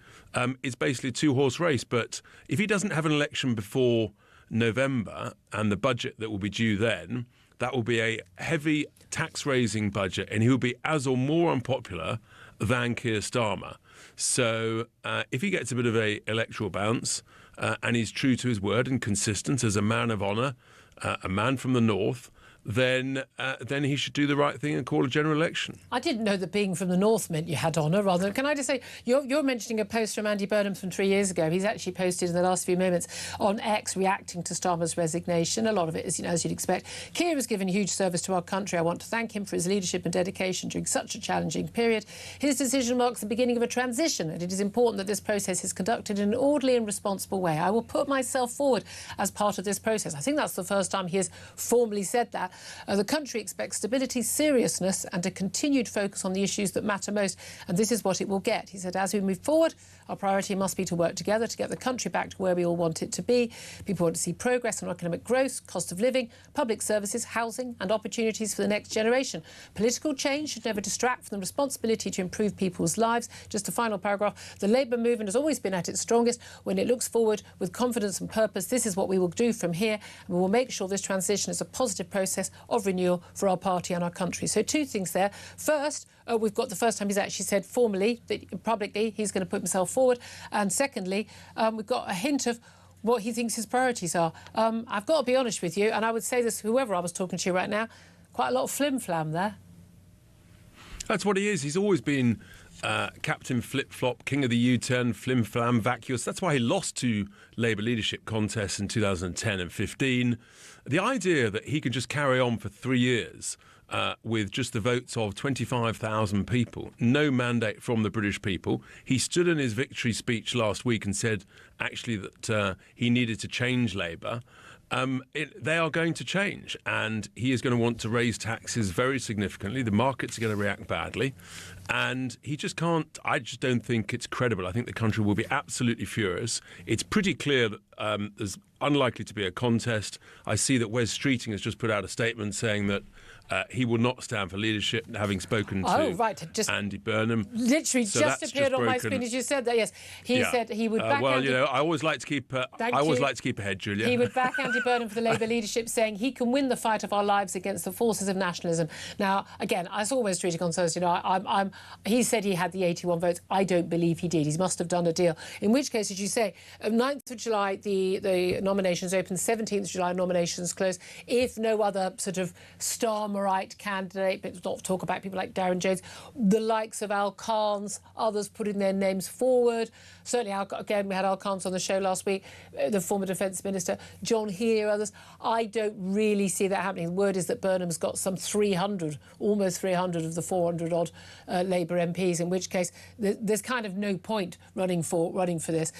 It's basically a two-horse race. But if he doesn't have an election before November and the budget that will be due then, that will be a heavy tax-raising budget, and he will be as or more unpopular than Keir Starmer. So if he gets a bit of a electoral bounce and he's true to his word and consistent as a man of honour, a man from the north, then he should do the right thing and call a general election. I didn't know that being from the north meant you had honour. Rather, can I just say, you're mentioning a post from Andy Burnham from 3 years ago. He's actually posted in the last few moments on X reacting to Starmer's resignation. A lot of it is, as you'd expect. Keir has given huge service to our country. I want to thank him for his leadership and dedication during such a challenging period. His decision marks the beginning of a transition, and it is important that this process is conducted in an orderly and responsible way. I will put myself forward as part of this process. I think that's the first time he has formally said that. The country expects stability, seriousness and a continued focus on the issues that matter most, and this is what it will get. He said, as we move forward, our priority must be to work together to get the country back to where we all want it to be. People want to see progress on economic growth, cost of living, public services, housing and opportunities for the next generation. Political change should never distract from the responsibility to improve people's lives. Just a final paragraph. The Labour movement has always been at its strongest when it looks forward with confidence and purpose. This is what we will do from here, and we will make sure this transition is a positive process of renewal for our party and our country. So two things there. First, we've got the first time he's actually said formally that publicly he's going to put himself forward. And secondly, we've got a hint of what he thinks his priorities are. I've got to be honest with you, and I would say this whoever I was talking to right now, quite a lot of flim-flam there. That's what he is. He's always been Captain Flip-Flop, King of the U-turn, flim-flam, vacuous. That's why he lost two Labour leadership contests in 2010 and 15. The idea that he could just carry on for 3 years with just the votes of 25,000 people, no mandate from the British people. He stood in his victory speech last week and said, actually, that he needed to change Labour. They are going to change, and he is going to want to raise taxes very significantly. The markets are going to react badly, and he just can't. I just don't think it's credible. I think the country will be absolutely furious. It's pretty clear that there's unlikely to be a contest. I see that Wes Streeting has just put out a statement saying that he will not stand for leadership, having spoken to Andy Burnham. Literally so just appeared on my screen as you said that. Yes, he said he would back. Well, I always like to keep. I always like to keep ahead, Julia. He would back Andy Burnham for the Labour leadership, saying he can win the fight of our lives against the forces of nationalism. Now, again, I saw Wes Streeting on Thursday. He said he had the 81 votes. I don't believe he did. He must have done a deal. In which case, as you say, 9th of July the nominations open. 17th of July nominations close. If no other sort of Starmerite candidate, but not talk about people like Darren Jones, the likes of Al Khan's, others putting their names forward. Certainly, again, we had Al Khan's on the show last week, the former Defence Minister, John Healey, others. I don't really see that happening. The word is that Burnham's got some 300, almost 300 of the 400-odd Labour MPs, in which case there's kind of no point running for this.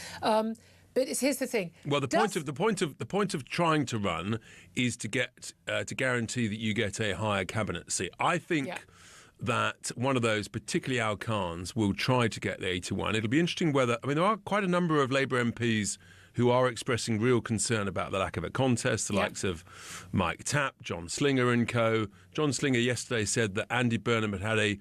But here's the thing. Well, the point of trying to run is to get to guarantee that you get a higher cabinet seat. I think that one of those, particularly Al Khan's, will try to get the 81. It'll be interesting whether. I mean, there are quite a number of Labour MPs who are expressing real concern about the lack of a contest, the likes of Mike Tapp, John Slinger and co. John Slinger yesterday said that Andy Burnham had a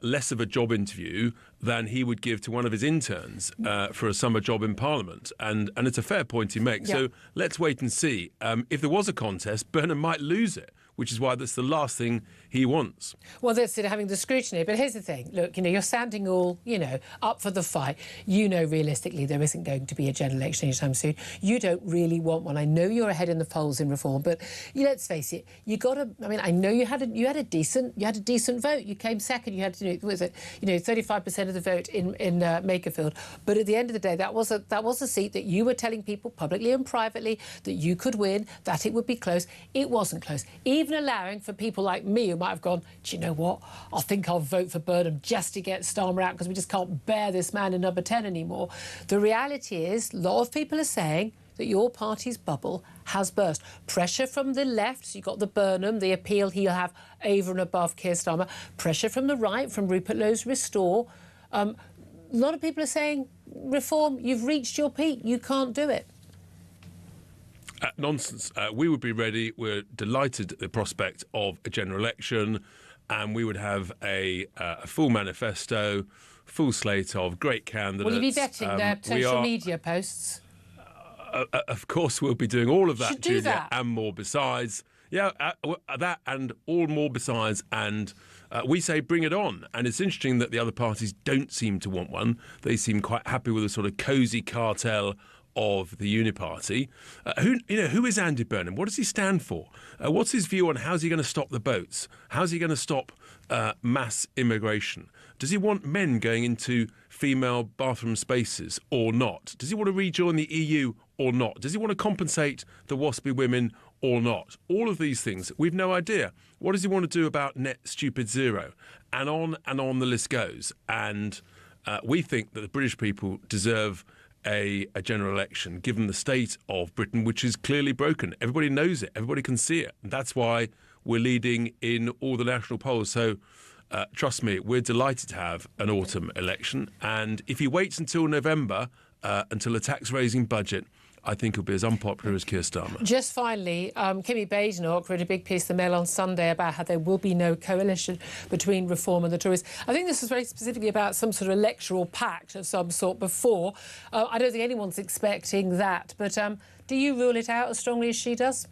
less of a job interview than he would give to one of his interns for a summer job in Parliament. And it's a fair point he makes. So let's wait and see. If there was a contest, Burnham might lose it, which is why that's the last thing he wants. Well, that's it, having the scrutiny. But here's the thing. Look, you're sounding all, up for the fight. Realistically, there isn't going to be a general election anytime soon. You don't really want one. I know you're ahead in the polls in reform, but let's face it, you got to. I mean, I know you had a decent vote. You came second. You had 35% of the vote in Makerfield. But at the end of the day, that was a seat that you were telling people publicly and privately that you could win, that it would be close. It wasn't close. Even allowing for people like me who might have gone, do you know what? I think I'll vote for Burnham just to get Starmer out because we just can't bear this man in number 10 anymore. The reality is, a lot of people are saying that your party's bubble has burst. Pressure from the left, so you've got the Burnham, the appeal he'll have over and above Keir Starmer. Pressure from the right, from Rupert Lowe's Restore. A lot of people are saying, reform, you've reached your peak, you can't do it. Nonsense. We would be ready. We're delighted at the prospect of a general election, and we would have a full manifesto, full slate of great candidates. Will you be vetting their social media posts? Of course, we'll be doing all of that, Julia, that. And more besides. Yeah, that and all more besides. And we say bring it on. And it's interesting that the other parties don't seem to want one. They seem quite happy with a sort of cosy cartel of the Uniparty. Who is Andy Burnham? What does he stand for? What's his view on how's he going to stop the boats? How's he going to stop mass immigration? Does he want men going into female bathroom spaces or not? Does he want to rejoin the EU or not? Does he want to compensate the waspy women or not? All of these things, we've no idea. What does he want to do about net stupid zero? And on the list goes. And we think that the British people deserve a general election, given the state of Britain, which is clearly broken. Everybody knows it. Everybody can see it. And that's why we're leading in all the national polls. So trust me, we're delighted to have an autumn election. And if he waits until November, until a tax-raising budget, I think he'll be as unpopular as Keir Starmer. Just finally, Kimmy Badenoch wrote a big piece in the Mail on Sunday about how there will be no coalition between Reform and the Tories. I think this was very specifically about some sort of electoral pact of some sort before. I don't think anyone's expecting that. But do you rule it out as strongly as she does?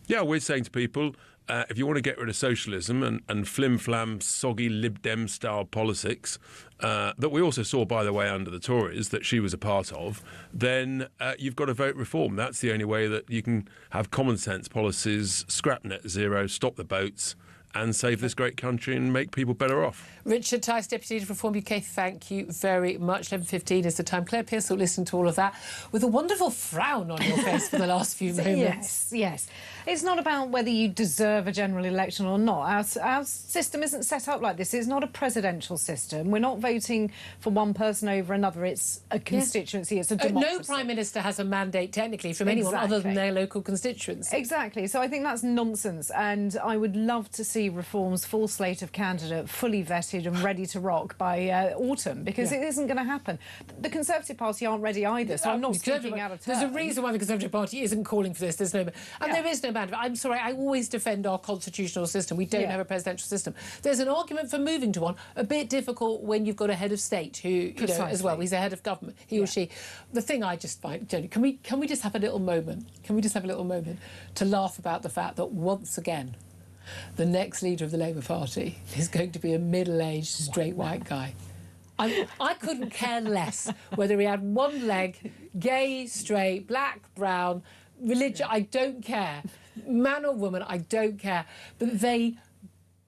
Yeah, we're saying to people, if you want to get rid of socialism and flim-flam, soggy Lib Dem-style politics, that we also saw, by the way, under the Tories, that she was a part of, then you've got to vote Reform. That's the only way that you can have common-sense policies, scrap net zero, stop the boats, and save this great country and make people better off. Richard Tice, Deputy Leader for Reform UK, thank you very much. 11:15 is the time. Claire Pearce will listen to all of that with a wonderful frown on your face for the last few moments. Yes. It's not about whether you deserve a general election or not. Our system isn't set up like this. It's not a presidential system. We're not voting for one person over another. It's a constituency. It's a democracy. No Prime Minister has a mandate, technically, from anyone other than their local constituency. Exactly. So I think that's nonsense. And I would love to see Reform's full slate of candidate fully vetted and ready to rock by autumn, because it isn't going to happen. The Conservative Party aren't ready either, so I'm not speaking out of turn. There's a reason why the Conservative Party isn't calling for this. There's no... And there is no mandate. I'm sorry, I always defend our constitutional system. We don't have a presidential system. There's an argument for moving to one. A bit difficult when you've got a head of state who, you know, as well. He's a head of government, he or she. The thing I just find, Jenny, can we just have a little moment? Can we just have a little moment to laugh about the fact that once again, the next leader of the Labour Party is going to be a middle-aged, straight white guy. I couldn't care less whether he had one leg, gay, straight, black, brown, religion, I don't care. Man or woman, I don't care. But they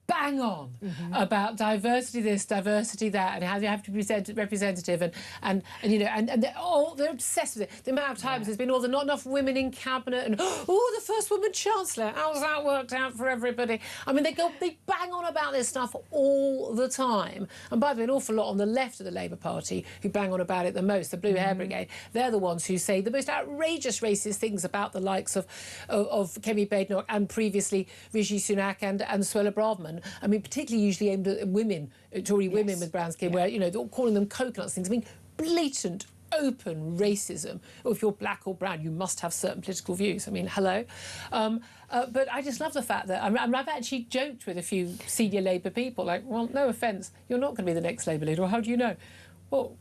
bang on about diversity this, diversity that, and how you have to be representative, and you know, and they're obsessed with it. The amount of times there's been all the not enough women in cabinet, and the first woman chancellor. How's that worked out for everybody? I mean, they bang on about this stuff all the time. And by the way, an awful lot on the left of the Labour Party who bang on about it the most, the Blue Hair Brigade. They're the ones who say the most outrageous racist things about the likes of Kemi Badenoch and previously Rishi Sunak and Suella Braverman. I mean, particularly usually aimed at women, Tory women with brown skin, where, you know, they're calling them coconuts things. I mean, blatant, open racism. Or if you're black or brown, you must have certain political views. I mean, hello. But I just love the fact that I've actually joked with a few senior Labour people, like, well, no offence, you're not going to be the next Labour leader. Well, how do you know? Well,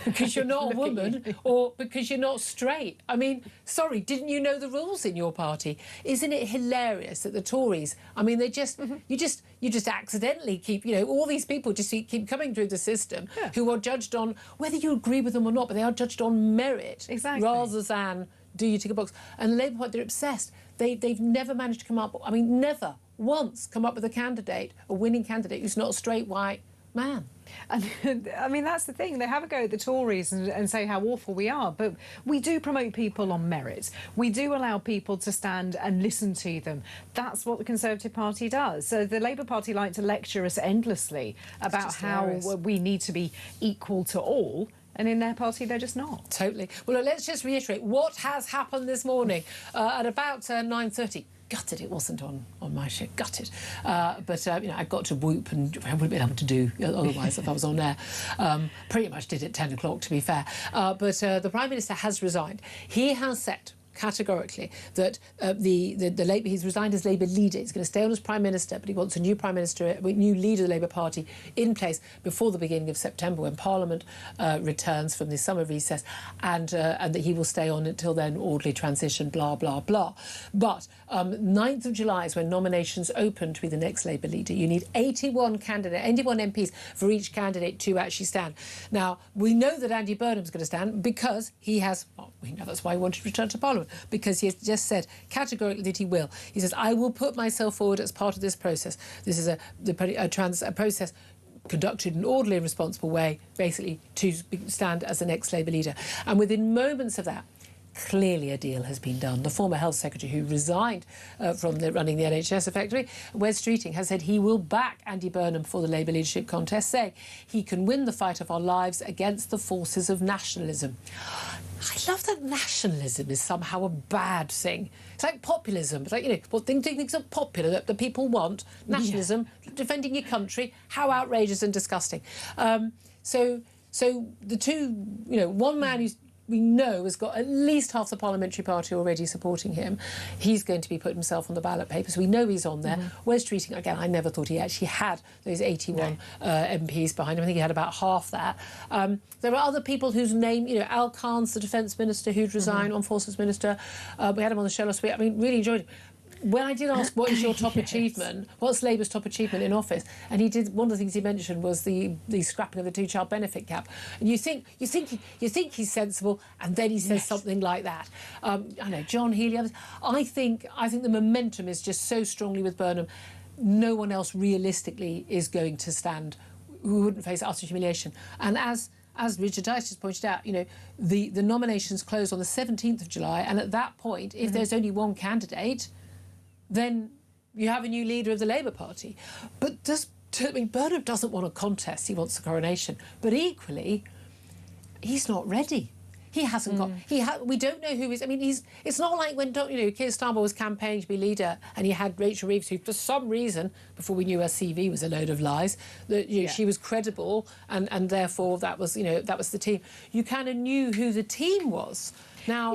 because you're not a woman or because you're not straight. I mean, sorry, didn't you know the rules in your party? Isn't it hilarious that the Tories, I mean, they just, you just accidentally keep, all these people just keep coming through the system who are judged on, whether you agree with them or not, but they are judged on merit rather than do you tick a box. And the Labour Party, they're obsessed. They've never managed to come up, I mean, never once come up with a winning candidate who's not a straight white man. And I mean, that's the thing. They have a go at the Tories and say how awful we are, but we do promote people on merit. We do allow people to stand and listen to them. That's what the Conservative Party does. So the Labour Party like to lecture us endlessly about how we need to be equal to all. And in their party, they're just not. Totally. Well, let's just reiterate what has happened this morning at about 9:30. Gutted it wasn't on my show. Gutted. But I got to whoop and I wouldn't be able to do otherwise if I was on air. Pretty much did at 10 o'clock, to be fair. But the Prime Minister has resigned. He has said categorically that he's resigned as Labour leader. He's going to stay on as Prime Minister, but he wants a new Prime Minister, a new leader of the Labour Party in place before the beginning of September when Parliament returns from the summer recess, and that he will stay on until then, orderly transition, blah, blah, blah. But 9th of July is when nominations open to be the next Labour leader. You need 81 MPs for each candidate to actually stand. Now, we know that Andy Burnham's going to stand because he has, we know that's why he wanted to return to Parliament, because he has just said categorically that he will. He says, I will put myself forward as part of this process. This is a process conducted in an orderly and responsible way, basically to stand as the next Labour leader. And within moments of that, clearly a deal has been done. The former Health Secretary who resigned from running the NHS effectively, Wes Streeting, has said he will back Andy Burnham for the Labour leadership contest, saying he can win the fight of our lives against the forces of nationalism. I love that nationalism is somehow a bad thing. It's like populism. It's like, what things are popular that the people want. Nationalism, defending your country, how outrageous and disgusting. So the two, one man who's we know has got at least half the parliamentary party already supporting him. He's going to be putting himself on the ballot paper, so we know he's on there. Wes Streeting, again, I never thought he actually had those 81 MPs behind him. I think he had about half that. There are other people whose name, Al Khan's the Defence Minister who'd resigned, Armed Forces Minister. We had him on the show last week. I mean, really enjoyed it. When I did ask what is your top achievement, what's Labour's top achievement in office, and one of the things he mentioned was the scrapping of the two-child benefit cap. And you think he's sensible, and then he says something like that. I know John Healey, others. I think the momentum is just so strongly with Burnham. No one else realistically is going to stand who wouldn't face utter humiliation. And as Richard Dice just pointed out, the nominations close on the 17th of July, and at that point, if there's only one candidate, then you have a new leader of the Labour Party. But Burnham doesn't want a contest, he wants the coronation. But equally, he's not ready. He hasn't got... we don't know who is... I mean, it's not like when Keir Starmer was campaigning to be leader and he had Rachel Reeves, who for some reason, before we knew her CV was a load of lies, that she was credible and therefore that was the team. You kind of knew who the team was. Now,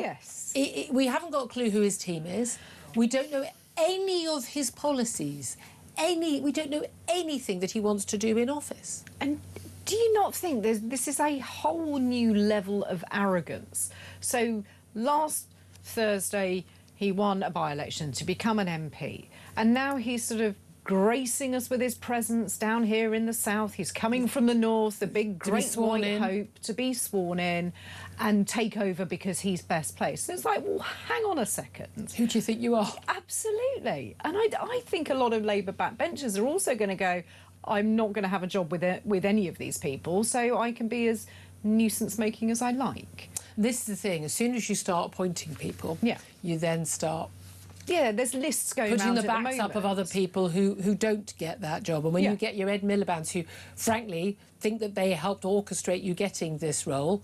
we haven't got a clue who his team is. We don't know any of his policies. We don't know anything that he wants to do in office. And do you not think this is a whole new level of arrogance? So last Thursday, he won a by-election to become an MP, and now he's sort of gracing us with his presence down here in the south. He's coming from the north, the big great white hope, to be sworn in and take over because he's best placed. So it's like, well, hang on a second. Who do you think you are? Absolutely. And I think a lot of Labour backbenchers are also going to go, I'm not going to have a job with any of these people, so I can be as nuisance-making as I like. This is the thing. As soon as you start appointing people, you then start... Yeah, there's lists going putting around the backs up of other people who don't get that job. And when you get your Ed Miliband's who, frankly, think that they helped orchestrate you getting this role,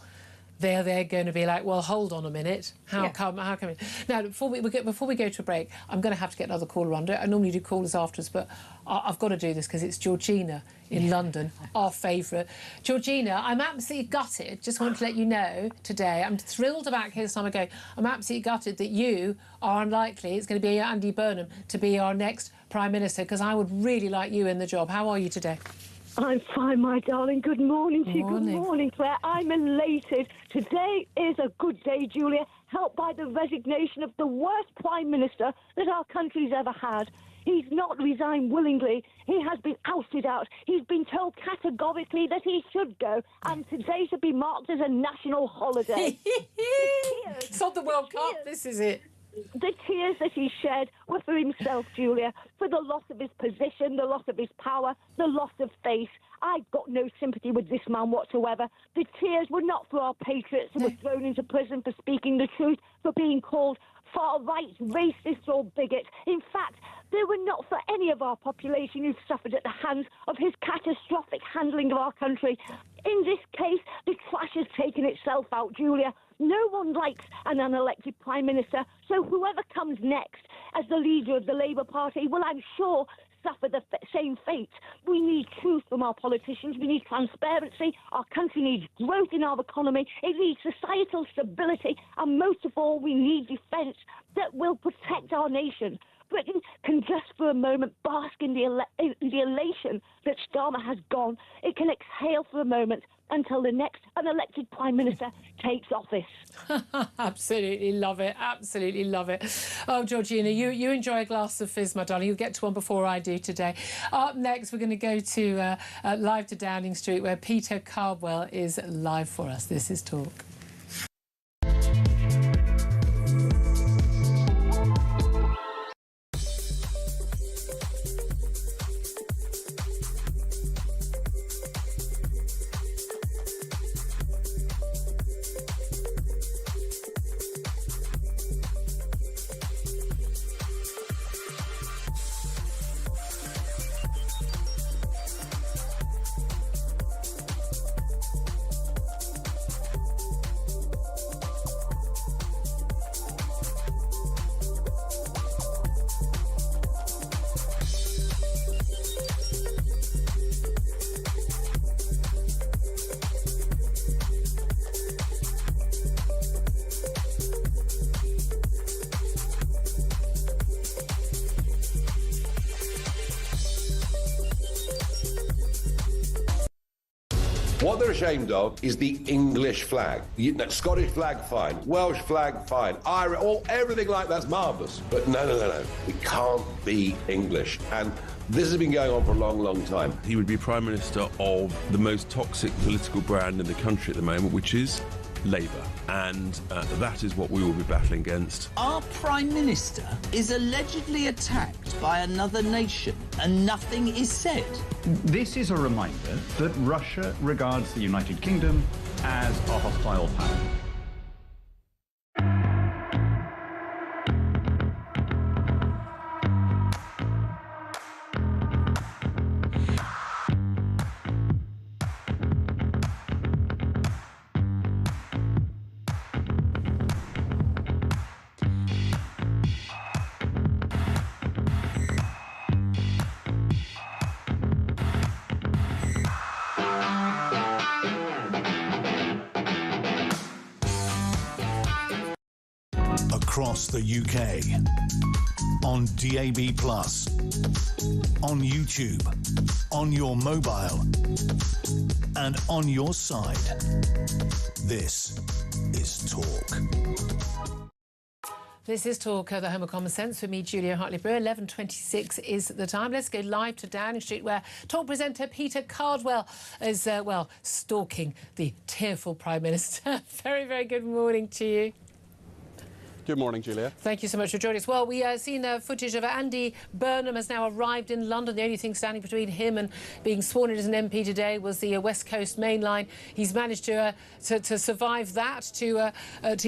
they're going to be like, well, hold on a minute. How come? Now, before we go to a break, I'm going to have to get another caller on. I normally do callers afterwards, but I've got to do this because it's Georgina in London, our favourite. Georgina, I'm absolutely gutted. Just want to let you know today, I'm thrilled about Keir Starmer going. I'm absolutely gutted that you are unlikely. It's going to be Andy Burnham to be our next Prime Minister, because I would really like you in the job. How are you today? I'm fine, my darling. Good morning to you. Good morning, Claire. I'm elated. Today is a good day, Julia, helped by the resignation of the worst Prime Minister that our country's ever had. He's not resigned willingly. He has been ousted out. He's been told categorically that he should go, and today should be marked as a national holiday. It's not the World Cup, this is it. The tears that he shed were for himself, Julia, for the loss of his position, the loss of his power, the loss of faith. I've got no sympathy with this man whatsoever. The tears were not for our patriots who were thrown into prison for speaking the truth, for being called far-right, racist or bigot. In fact, they were not for any of our population who've suffered at the hands of his catastrophic handling of our country. In this case, the trash has taken itself out, Julia. No one likes an unelected Prime Minister, so whoever comes next as the leader of the Labour Party will, I'm sure, suffer the same fate. We need truth from our politicians. We need transparency. Our country needs growth in our economy. It needs societal stability. And most of all, we need defence that will protect our nation. Britain can just for a moment bask in the elation that Starmer has gone. It can exhale for a moment until the next unelected Prime Minister takes office. Absolutely love it. Absolutely love it. Oh, Georgina, you enjoy a glass of fizz, my darling. You'll get to one before I do today. Up next, we're going to go to live to Downing Street, where Peter Cardwell is live for us. This is Talk. What they're ashamed of is the English flag. Scottish flag, fine. Welsh flag, fine. Irish, everything like that's marvellous. But no. We can't be English. And this has been going on for a long, long time. He would be Prime Minister of the most toxic political brand in the country at the moment, which is Labour. And that is what we will be battling against. Our Prime Minister is allegedly attacked by another nation and nothing is said. This is a reminder that Russia regards the United Kingdom as a hostile power. Across the UK, on DAB+, on YouTube, on your mobile, and on your side. This is Talk. This is Talk, the home of common sense, with me, Julia Hartley-Brewer. 11:26 is the time. Let's go live to Downing Street, where Talk presenter Peter Cardwell is, stalking the tearful Prime Minister. Very, very good morning to you. Good morning, Julia. Thank you so much for joining us. Well, we seen footage of Andy Burnham has now arrived in London. The only thing standing between him and being sworn in as an MP today was the West Coast main line. He's managed to survive that, to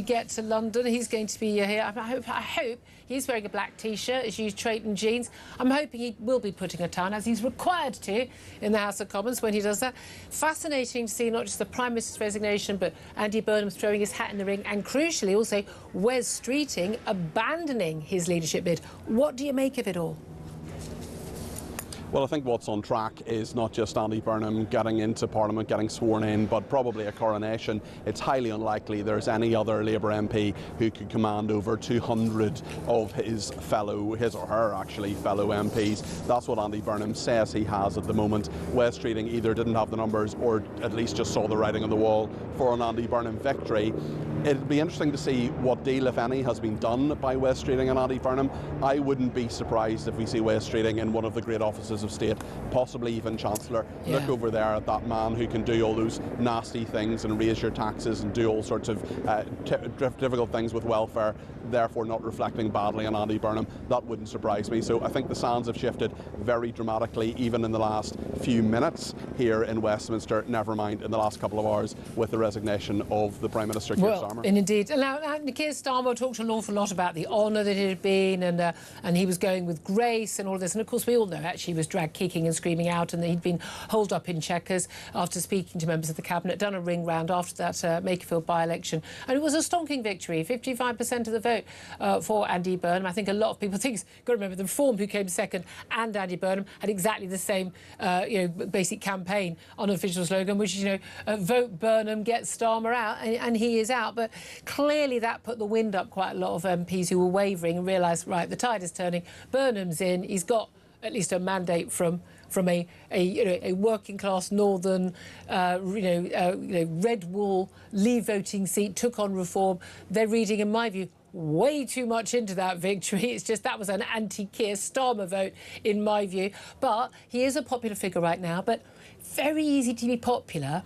get to London. He's going to be here. I hope he's wearing a black T-shirt, as used Trayton jeans. I'm hoping he will be putting a tie on, as he's required to in the House of Commons when he does that. Fascinating to see not just the Prime Minister's resignation, but Andy Burnham throwing his hat in the ring, and crucially also Wes Streeting abandoning his leadership bid. What do you make of it all? Well, I think what's on track is not just Andy Burnham getting into Parliament, getting sworn in, but probably a coronation. It's highly unlikely there's any other Labour MP who could command over 200 of his or her fellow MPs. That's what Andy Burnham says he has at the moment. Wes Streeting either didn't have the numbers or at least just saw the writing on the wall for an Andy Burnham victory. It'd be interesting to see what deal, if any, has been done by Wes Streeting and Andy Burnham. I wouldn't be surprised if we see Wes Streeting in one of the great offices of state, possibly even Chancellor. Yeah. Look over there at that man who can do all those nasty things and raise your taxes and do all sorts of difficult things with welfare, therefore not reflecting badly on Andy Burnham. That wouldn't surprise me. So I think the sands have shifted very dramatically, even in the last few minutes here in Westminster, never mind in the last couple of hours with the resignation of the Prime Minister, Keir Starmer. And indeed. Now, Keir Starmer talked an awful lot about the honour that it had been, and he was going with grace and all this. And of course, we all know actually he was dragged kicking and screaming out, and that he'd been holed up in Chequers after speaking to members of the Cabinet, done a ring round after that Makerfield by-election. And it was a stonking victory, 55% of the vote for Andy Burnham. I think a lot of people think, you've got to remember, the Reform, who came second, and Andy Burnham had exactly the same basic campaign unofficial slogan, which is, vote Burnham, get Starmer out, and he is out. But clearly that put the wind up quite a lot of MPs who were wavering and realised, right, the tide is turning. Burnham's in. He's got at least a mandate from a working class northern red wall Leave voting seat, took on Reform. They're reading, in my view, way too much into that victory. It's just that was an anti-Keir Starmer vote, in my view. But he is a popular figure right now, but very easy to be popular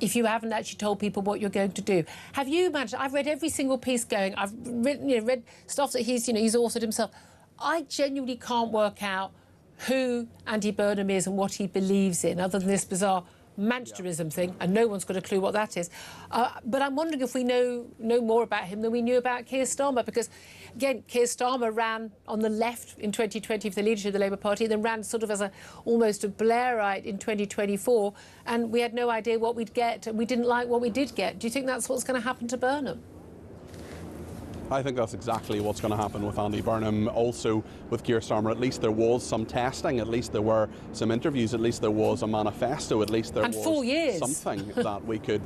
if you haven't actually told people what you're going to do. Have you managed? I've read every single piece going. I've read stuff that he's authored himself. I genuinely can't work out who Andy Burnham is and what he believes in, other than this bizarre Manchesterism thing, and no one's got a clue what that is. But I'm wondering if we know more about him than we knew about Keir Starmer, because, again, Keir Starmer ran on the left in 2020 for the leadership of the Labour Party, and then ran sort of as almost a Blairite in 2024, and we had no idea what we'd get, and we didn't like what we did get. Do you think that's what's going to happen to Burnham? I think that's exactly what's going to happen with Andy Burnham. Also with Keir Starmer, at least there was some testing, at least there were some interviews, at least there was a manifesto, at least there was 4 years. Something that we could...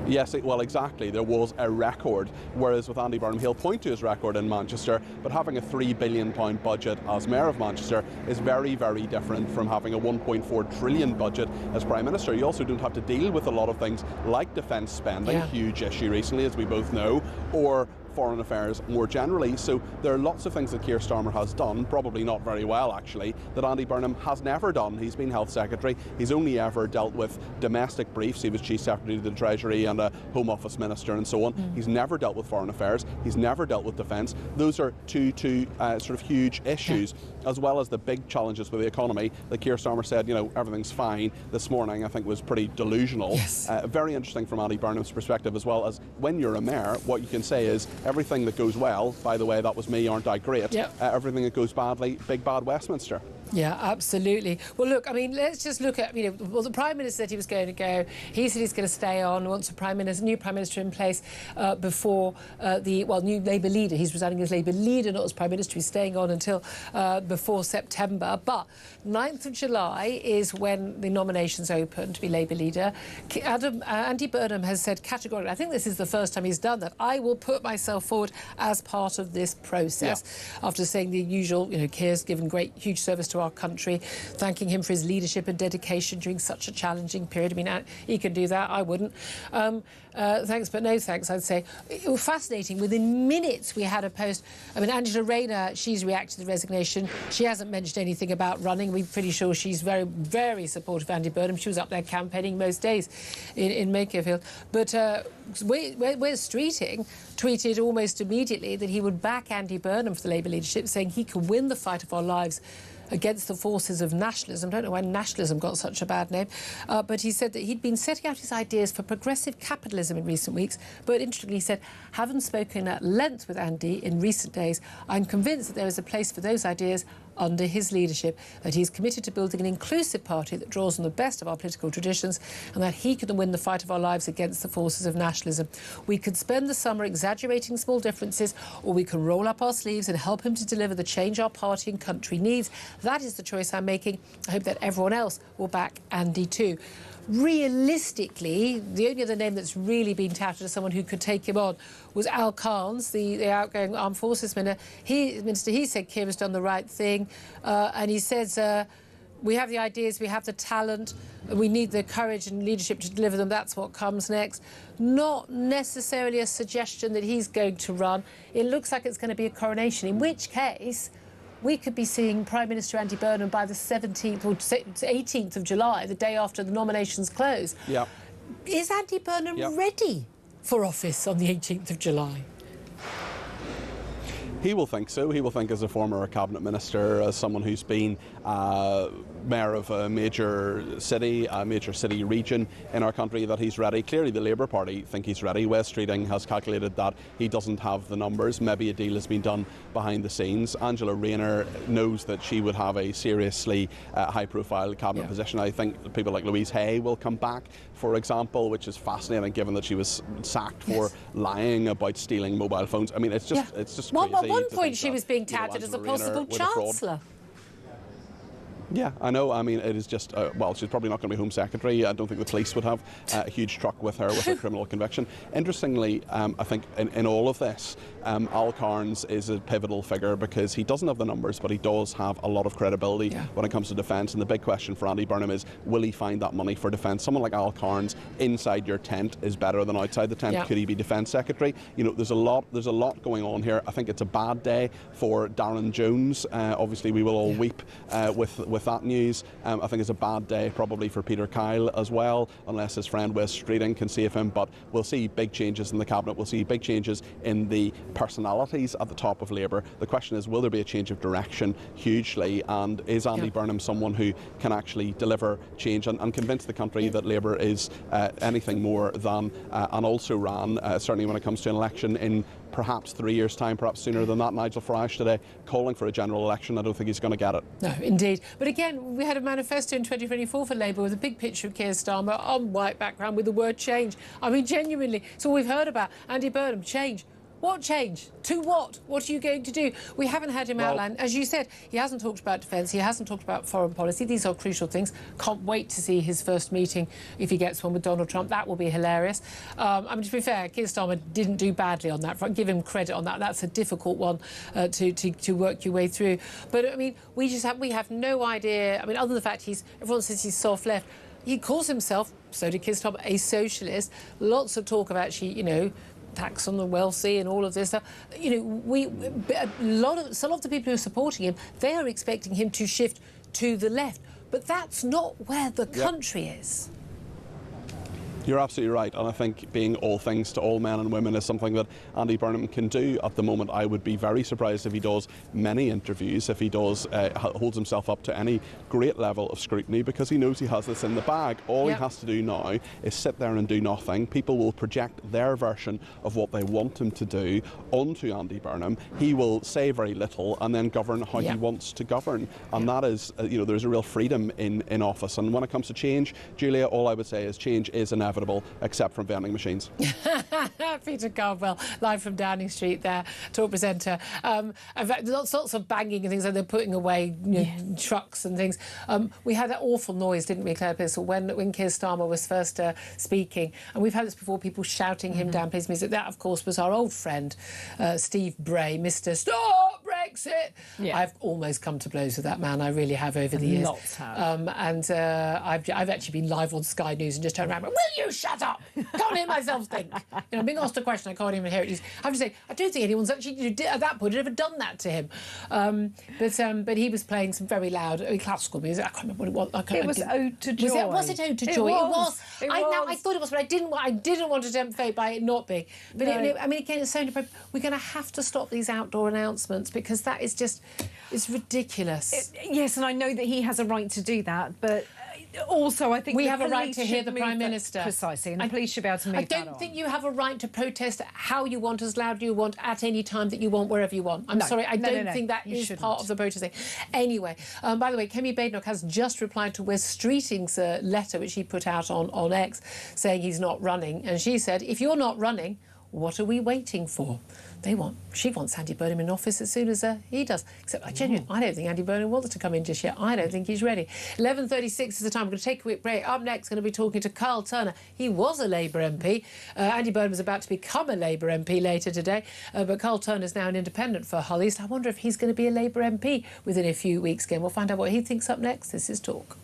Yes, well, exactly. There was a record, whereas with Andy Burnham, he'll point to his record in Manchester, but having a £3 billion budget as Mayor of Manchester is very, very different from having a £1.4 trillion budget as Prime Minister. You also don't have to deal with a lot of things like defence spending, huge issue recently, as we both know, or foreign affairs more generally. So there are lots of things that Keir Starmer has done, probably not very well actually, that Andy Burnham has never done. He's been Health Secretary. He's only ever dealt with domestic briefs. He was Chief Secretary to the Treasury and a Home Office Minister and so on. He's never dealt with foreign affairs. He's never dealt with defence. Those are two sort of huge issues, as well as the big challenges with the economy that Keir Starmer said, everything's fine. This morning, I think, was pretty delusional. Yes. Very interesting from Andy Burnham's perspective, as well as when you're a mayor, what you can say is everything that goes well, by the way, that was me, aren't I great? Everything that goes badly, big bad Westminster. Yeah, absolutely. Well, look, I mean, let's just look at, the Prime Minister said he was going to go. He said he's going to stay on, wants a new Prime Minister in place before new Labour leader. He's resigning as Labour leader, not as Prime Minister. He's staying on until before September. But 9th of July is when the nominations open to be Labour leader. Andy Burnham has said categorically, I think this is the first time he's done that, I will put myself forward as part of this process. After saying the usual, Keir's given huge service to to our country, thanking him for his leadership and dedication during such a challenging period. I mean, he can do that. I wouldn't. Thanks, but no thanks, I'd say. It was fascinating. Within minutes, we had a post. I mean, Angela Rayner, she's reacted to the resignation. She hasn't mentioned anything about running. We're pretty sure she's very, very supportive of Andy Burnham. She was up there campaigning most days in Makerfield. But Wes Streeting tweeted almost immediately that he would back Andy Burnham for the Labour leadership, saying he can win the fight of our lives against the forces of nationalism. I don't know why nationalism got such a bad name, but he said that he'd been setting out his ideas for progressive capitalism in recent weeks, but interestingly he said, having spoken at length with Andy in recent days, I'm convinced that there is a place for those ideas under his leadership, that he's committed to building an inclusive party that draws on the best of our political traditions, and that he can win the fight of our lives against the forces of nationalism. We could spend the summer exaggerating small differences, or we can roll up our sleeves and help him to deliver the change our party and country needs. That is the choice I'm making. I hope that everyone else will back Andy too. Realistically, the only other name that's really been touted as someone who could take him on was Al Carnes, the outgoing Armed Forces Minister. He said Keir has done the right thing, and he says we have the ideas, we have the talent, we need the courage and leadership to deliver them. That's what comes next. Not necessarily a suggestion that he's going to run. It looks like it's going to be a coronation, in which case we could be seeing Prime Minister Andy Burnham by the 17th or 18th of July, the day after the nominations close. Yeah. Is Andy Burnham ready for office on the 18th of July? He will think so. He will think, as a former cabinet minister, as someone who's been mayor of a major city region in our country, that he's ready. Clearly the Labour Party think he's ready. Wes Streeting has calculated that he doesn't have the numbers. Maybe a deal has been done behind the scenes. Angela Rayner knows that she would have a seriously high-profile cabinet position. I think people like Louise Hay will come back, for example, which is fascinating given that she was sacked for lying about stealing mobile phones. I mean, it's just crazy. At one point she was being touted as a possible chancellor. Yeah, I know. I mean, it is just, well, she's probably not going to be Home Secretary. I don't think the police would have a huge truck with her with a criminal conviction. Interestingly, I think in all of this, Al Carnes is a pivotal figure because he doesn't have the numbers, but he does have a lot of credibility when it comes to defence. And the big question for Andy Burnham is, will he find that money for defence? Someone like Al Carnes inside your tent is better than outside the tent. Yeah. Could he be Defence Secretary? You know, there's a lot going on here. I think it's a bad day for Darren Jones. Obviously, we will all weep with that news. I think it's a bad day probably for Peter Kyle as well, unless his friend Wes Streeting can save him. But we'll see big changes in the cabinet. We'll see big changes in the personalities at the top of Labour. The question is, will there be a change of direction hugely? And is Andy Burnham someone who can actually deliver change and convince the country that Labour is anything more than an also-ran, certainly when it comes to an election in perhaps 3 years' time, perhaps sooner than that. Nigel Farage today calling for a general election. I don't think he's going to get it. No, indeed. But again, we had a manifesto in 2024 for Labour with a big picture of Keir Starmer on white background with the word change. I mean, genuinely, it's all we've heard about. Andy Burnham, change. What change? To what? What are you going to do? We haven't had him outline. As you said, he hasn't talked about defence. He hasn't talked about foreign policy. These are crucial things. Can't wait to see his first meeting, if he gets one with Donald Trump. That will be hilarious. I mean, to be fair, Keir Starmer didn't do badly on that front. Give him credit on that. That's a difficult one to work your way through. But, I mean, we have no idea. I mean, other than the fact everyone says he's soft left. He calls himself, so did Keir Starmer, a socialist. Lots of talk of actually, you know, tax on the wealthy and all of this stuff. You know, a lot of the people who are supporting him, they are expecting him to shift to the left. But that's not where the country is. You're absolutely right, and I think being all things to all men and women is something that Andy Burnham can do at the moment. I would be very surprised if he does many interviews, if he does holds himself up to any great level of scrutiny, because he knows he has this in the bag. All he has to do now is sit there and do nothing. People will project their version of what they want him to do onto Andy Burnham. He will say very little and then govern how he wants to govern, and that is, you know, there's a real freedom in office. And when it comes to change, Julia, all I would say is change is inevitable, except from vending machines. Peter Cardwell, live from Downing Street there, talk presenter. In fact, lots of banging and things, like they're putting away trucks and things. We had that awful noise, didn't we, Claire Pistol, when Keir Starmer was first speaking. And we've had this before, people shouting him down, please music. That, of course, was our old friend, Steve Bray, Mr. Stop Brexit. Yeah. I've almost come to blows with that man. I really have over the years. Lots have. I've actually been live on Sky News and just turned around and went, will you shut up? Can't hear myself think. I'm being asked a question, I can't even hear it. I have to say, I don't think anyone's actually, at that point, had ever done that to him. But he was playing some very loud classical music. I can't remember what it was. It was Ode to Joy. Was it Ode to Joy? It was. I thought it was, but I didn't want to tempt fate by it not being. But No. again, it's so inappropriate. We're going to have to stop these outdoor announcements because that is just, it's ridiculous. Yes, and I know that he has a right to do that, but also I think we the have a right police to hear should the move Prime that- Minister. Precisely, and the police should be able to move I that don't on. think you have a right to protest how you want, as loud as you want, at any time that you want, wherever you want. I'm No. sorry, I No, don't no. think that You is shouldn't. part of the protesting. Anyway, by the way, Kemi Badenoch has just replied to Wes Streeting's letter, which he put out on X, saying he's not running. And she said, if you're not running, what are we waiting for? She wants Andy Burnham in office as soon as he does. Except I don't think Andy Burnham wants to come in just yet. I don't think he's ready. 11:36 is the time. We're going to take a quick break. Up next, going to be talking to Carl Turner. He was a Labour MP. Andy Burnham is about to become a Labour MP later today. But Carl Turner is now an independent for Hull East. I wonder if he's going to be a Labour MP within a few weeks again. We'll find out what he thinks up next. This is Talk.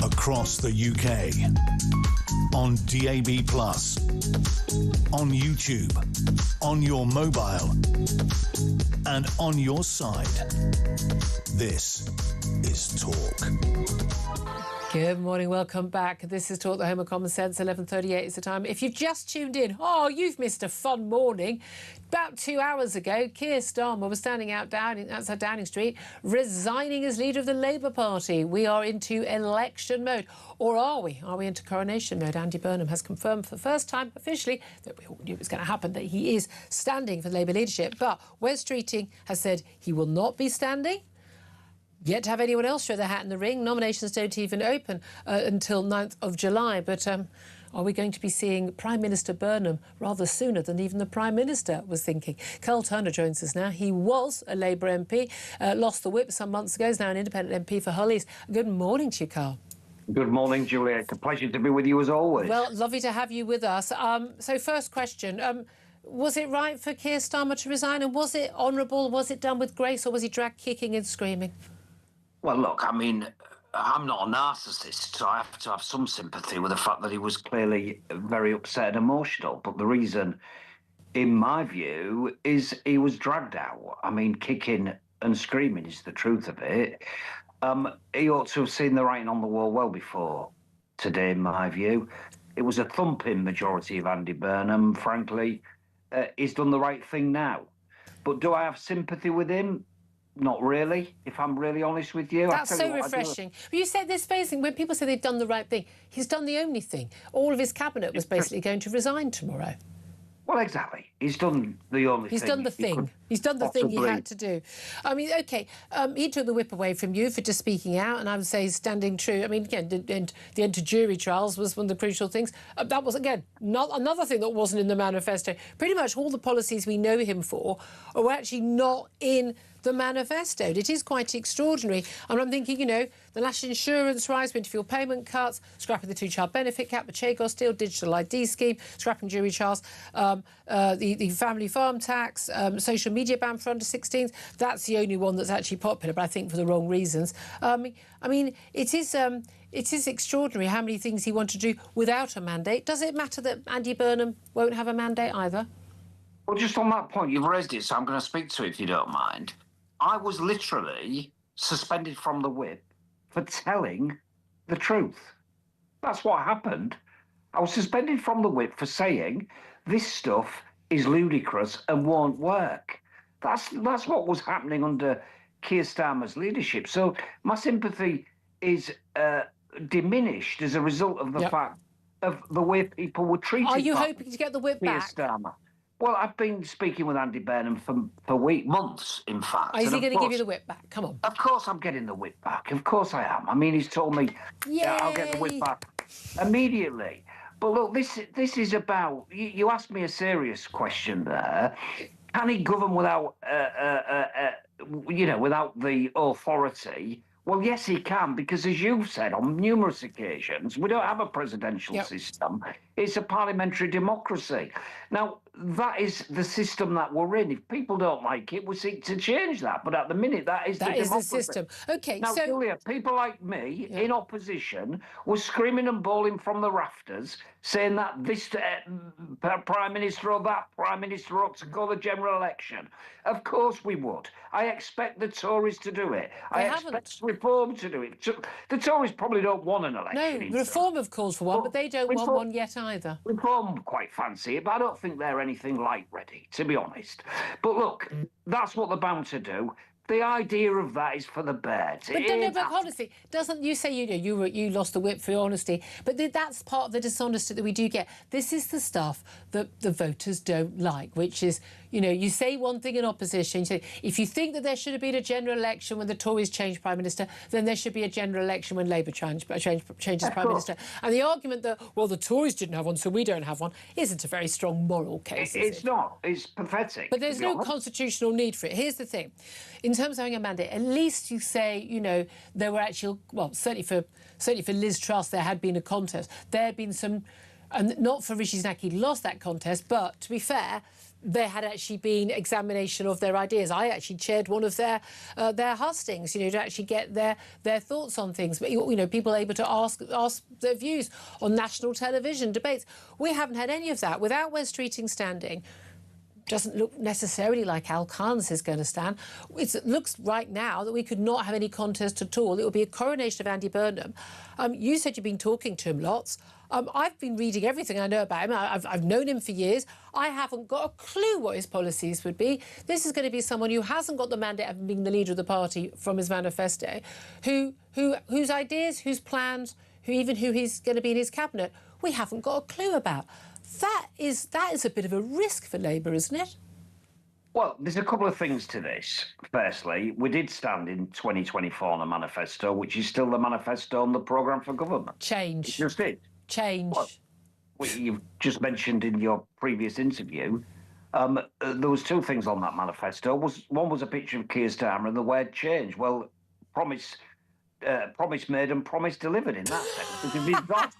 Across the UK, on DAB+, on YouTube, on your mobile, and on your side. This is Talk. Good morning, welcome back. This is Talk, the home of common sense. 11:38 is the time. If you've just tuned in, you've missed a fun morning. About 2 hours ago, Keir Starmer was standing outside Downing Street, resigning as leader of the Labour Party. We are into election mode. Or are we? Are we into coronation mode? Andy Burnham has confirmed for the first time officially that we all knew it was going to happen, that he is standing for Labour leadership. But Wes Streeting has said he will not be standing. Yet to have anyone else throw their hat in the ring. Nominations don't even open until 9th of July. But are we going to be seeing Prime Minister Burnham rather sooner than even the Prime Minister was thinking? Carl Turner joins us now. He was a Labour MP, lost the whip some months ago, is now an independent MP for Hull East. Good morning to you, Carl. Good morning, Julia. It's a pleasure to be with you as always. Well, lovely to have you with us. So first question, was it right for Keir Starmer to resign? And was it honourable? Was it done with grace? Or was he dragged kicking and screaming? Well, look, I mean, I'm not a narcissist, so I have to have some sympathy with the fact that he was clearly very upset and emotional. But the reason, in my view, is he was dragged out. I mean, kicking and screaming is the truth of it. He ought to have seen the writing on the wall well before today, in my view. It was a thumping majority of Andy Burnham, frankly. He's done the right thing now. But do I have sympathy with him? Not really, if I'm really honest with you. That's so refreshing. But you said this basically, when people say they've done the right thing, he's done the only thing. All of his cabinet was basically going to resign tomorrow. Well, exactly. He's done the only thing. He's done the thing. He's done the thing he had to do. I mean, OK, he took the whip away from you for just speaking out, and I would say he's standing true. I mean, again, the end to jury trials was one of the crucial things. That was, again, not another thing that wasn't in the manifesto. Pretty much all the policies we know him for are actually not in the manifesto. It is quite extraordinary. And I'm thinking, the national insurance rise, winter fuel payment cuts, scrapping the two-child benefit cap, the Chagos deal, digital ID scheme, scrapping jury trials, the family farm tax, social media ban for under-16s. That's the only one that's actually popular, but I think for the wrong reasons. I mean, it is it is extraordinary how many things he wanted to do without a mandate. Does it matter that Andy Burnham won't have a mandate either? Well, just on that point, you've raised it, so I'm going to speak to it if you don't mind. I was literally suspended from the whip for telling the truth. That's what happened. I was suspended from the whip for saying this stuff is ludicrous and won't work. That's what was happening under Keir Starmer's leadership. So my sympathy is diminished as a result of the fact of the way people were treated. Are you hoping to get the whip back? Keir Starmer. Well, I've been speaking with Andy Burnham for months, in fact. Is he going to give you the whip back? Come on. Of course I'm getting the whip back. Of course I am. I mean, he's told me I'll get the whip back immediately. But look, this is about... You asked me a serious question there. Can he govern without, without the authority? Well, yes, he can, because as you've said on numerous occasions, we don't have a presidential system. It's a parliamentary democracy. Now, that is the system that we're in. If people don't like it, we seek to change that. But at the minute, that is the system. Okay, now, so... Julia, people like me in opposition were screaming and bawling from the rafters, saying that this Prime Minister or that Prime Minister ought to call the general election. Of course we would. I expect the Tories to do it. I expect Reform to do it. The Tories probably don't want an election. No, Reform have called for one, but they don't want one yet either. Reform quite fancy it, but I don't think they're anything like ready, to be honest. But look, that's what they're bound to do. The idea of that is for the birds. But honestly, doesn't you say you lost the whip for your honesty? But that's part of the dishonesty that we do get. This is the stuff that the voters don't like, which is, you say one thing in opposition. You say, if you think that there should have been a general election when the Tories changed Prime Minister, then there should be a general election when Labour changes Prime Minister. And the argument that, well, the Tories didn't have one, so we don't have one, isn't a very strong moral case. It's not. It's pathetic. But there's no constitutional need for it. Here's the thing. In terms of having a mandate, at least you say, there were actual... Well, certainly for Liz Truss, there had been a contest. There had been some... And not for Rishi Sunak, he lost that contest, but to be fair, there had actually been examination of their ideas. I actually chaired one of their hustings, to actually get their thoughts on things. But, people able to ask their views on national television, debates. We haven't had any of that. Without Wes Streeting standing... doesn't look necessarily like Al Khan's is going to stand. It looks right now that we could not have any contest at all. It would be a coronation of Andy Burnham. You said you've been talking to him lots. I've been reading everything I know about him. I've known him for years. I haven't got a clue what his policies would be. This is going to be someone who hasn't got the mandate of being the leader of the party from his manifesto, whose ideas, whose plans, who he's going to be in his cabinet, we haven't got a clue about. That is a bit of a risk for Labour, isn't it? Well, there's a couple of things to this. Firstly, we did stand in 2024 on a manifesto, which is still the manifesto on the programme for government. Change. It just did. Change. Well, you've just mentioned in your previous interview, there was two things on that manifesto. One was a picture of Keir Starmer and the word change. Well, promise made and promise delivered in that sense. Because he's got,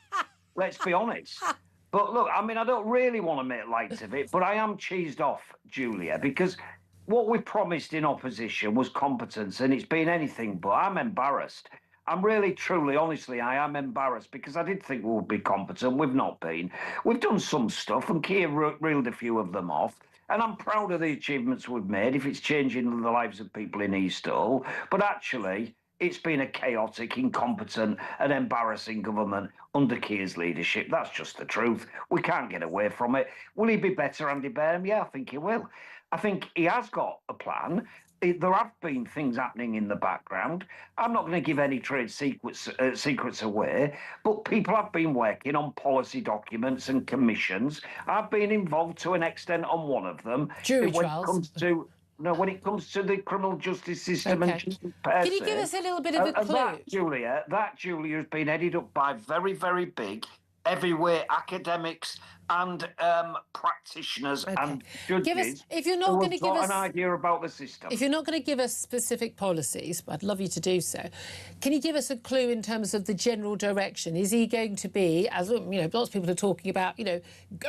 let's be honest. But look, I mean, I don't really want to make light of it, but I am cheesed off, Julia, because what we promised in opposition was competence, and it's been anything but. I'm embarrassed. I'm really, truly, honestly, I am embarrassed because I did think we would be competent. We've not been. We've done some stuff, and Keir reeled a few of them off, and I'm proud of the achievements we've made if it's changing the lives of people in Eastall. But actually... it's been a chaotic, incompetent and embarrassing government under Keir's leadership. That's just the truth. We can't get away from it. Will he be better, Andy Burnham? Yeah, I think he will. I think he has got a plan. There have been things happening in the background. I'm not going to give any trade secrets away, but people have been working on policy documents and commissions. I've been involved to an extent on one of them. Jury trials. When it comes to the criminal justice system and justice per Can you give us a little bit of a clue? That, Julia, has been headed up by very, very big, heavyweight academics and practitioners and judges if you're not going to give us an idea about the system. If you're not going to give us specific policies, I'd love you to do so. Can you give us a clue in terms of the general direction? Is he going to be, as lots of people are talking about, I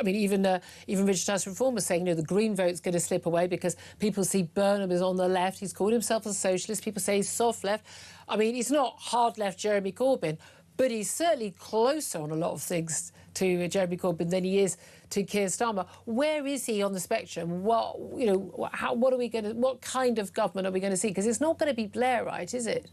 mean, even Richard Tice Reform was saying, the Green vote's going to slip away because people see Burnham is on the left. He's called himself a socialist. People say he's soft left. I mean, he's not hard left Jeremy Corbyn. but he's certainly closer on a lot of things to Jeremy Corbyn than he is to Keir Starmer. Where is he on the spectrum? What kind of government are we going to see? Because it's not going to be Blairite, is it?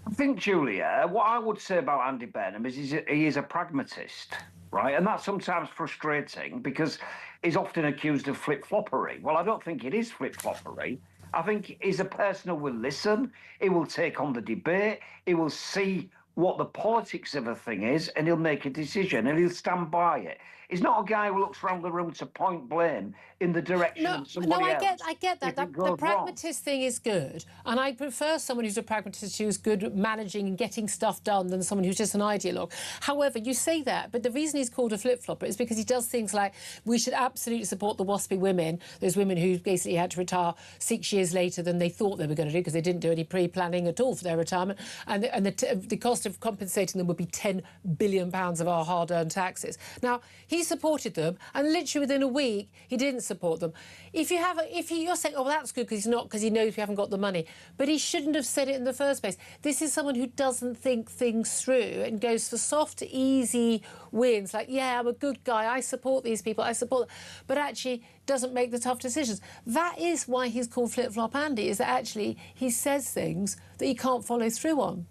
I think, Julia, what I would say about Andy Burnham is he is a pragmatist, right? And that's sometimes frustrating because he's often accused of flip-floppery. Well, I don't think it is flip-floppery. I think he's a person who will listen, he will take on the debate, he will see what the politics of a thing is, and he'll make a decision, and he'll stand by it. He's not a guy who looks around the room to point blame in the direction of somebody else. I get that. The pragmatist thing is good, and I prefer someone who's a pragmatist who's good at managing and getting stuff done than someone who's just an ideologue. However, you say that, but the reason he's called a flip-flopper is because he does things like we should absolutely support the WASPy women, those women who basically had to retire 6 years later than they thought they were going to do because they didn't do any pre-planning at all for their retirement, and the cost of compensating them would be £10 billion of our hard-earned taxes. Now, he supported them, and literally within a week, he didn't support them. You're saying, oh, well, that's good because he knows we haven't got the money. But he shouldn't have said it in the first place. This is someone who doesn't think things through and goes for soft, easy wins. Like, yeah, I'm a good guy. I support these people. But actually doesn't make the tough decisions. That is why he's called Flip-Flop Andy, is that actually he says things that he can't follow through on.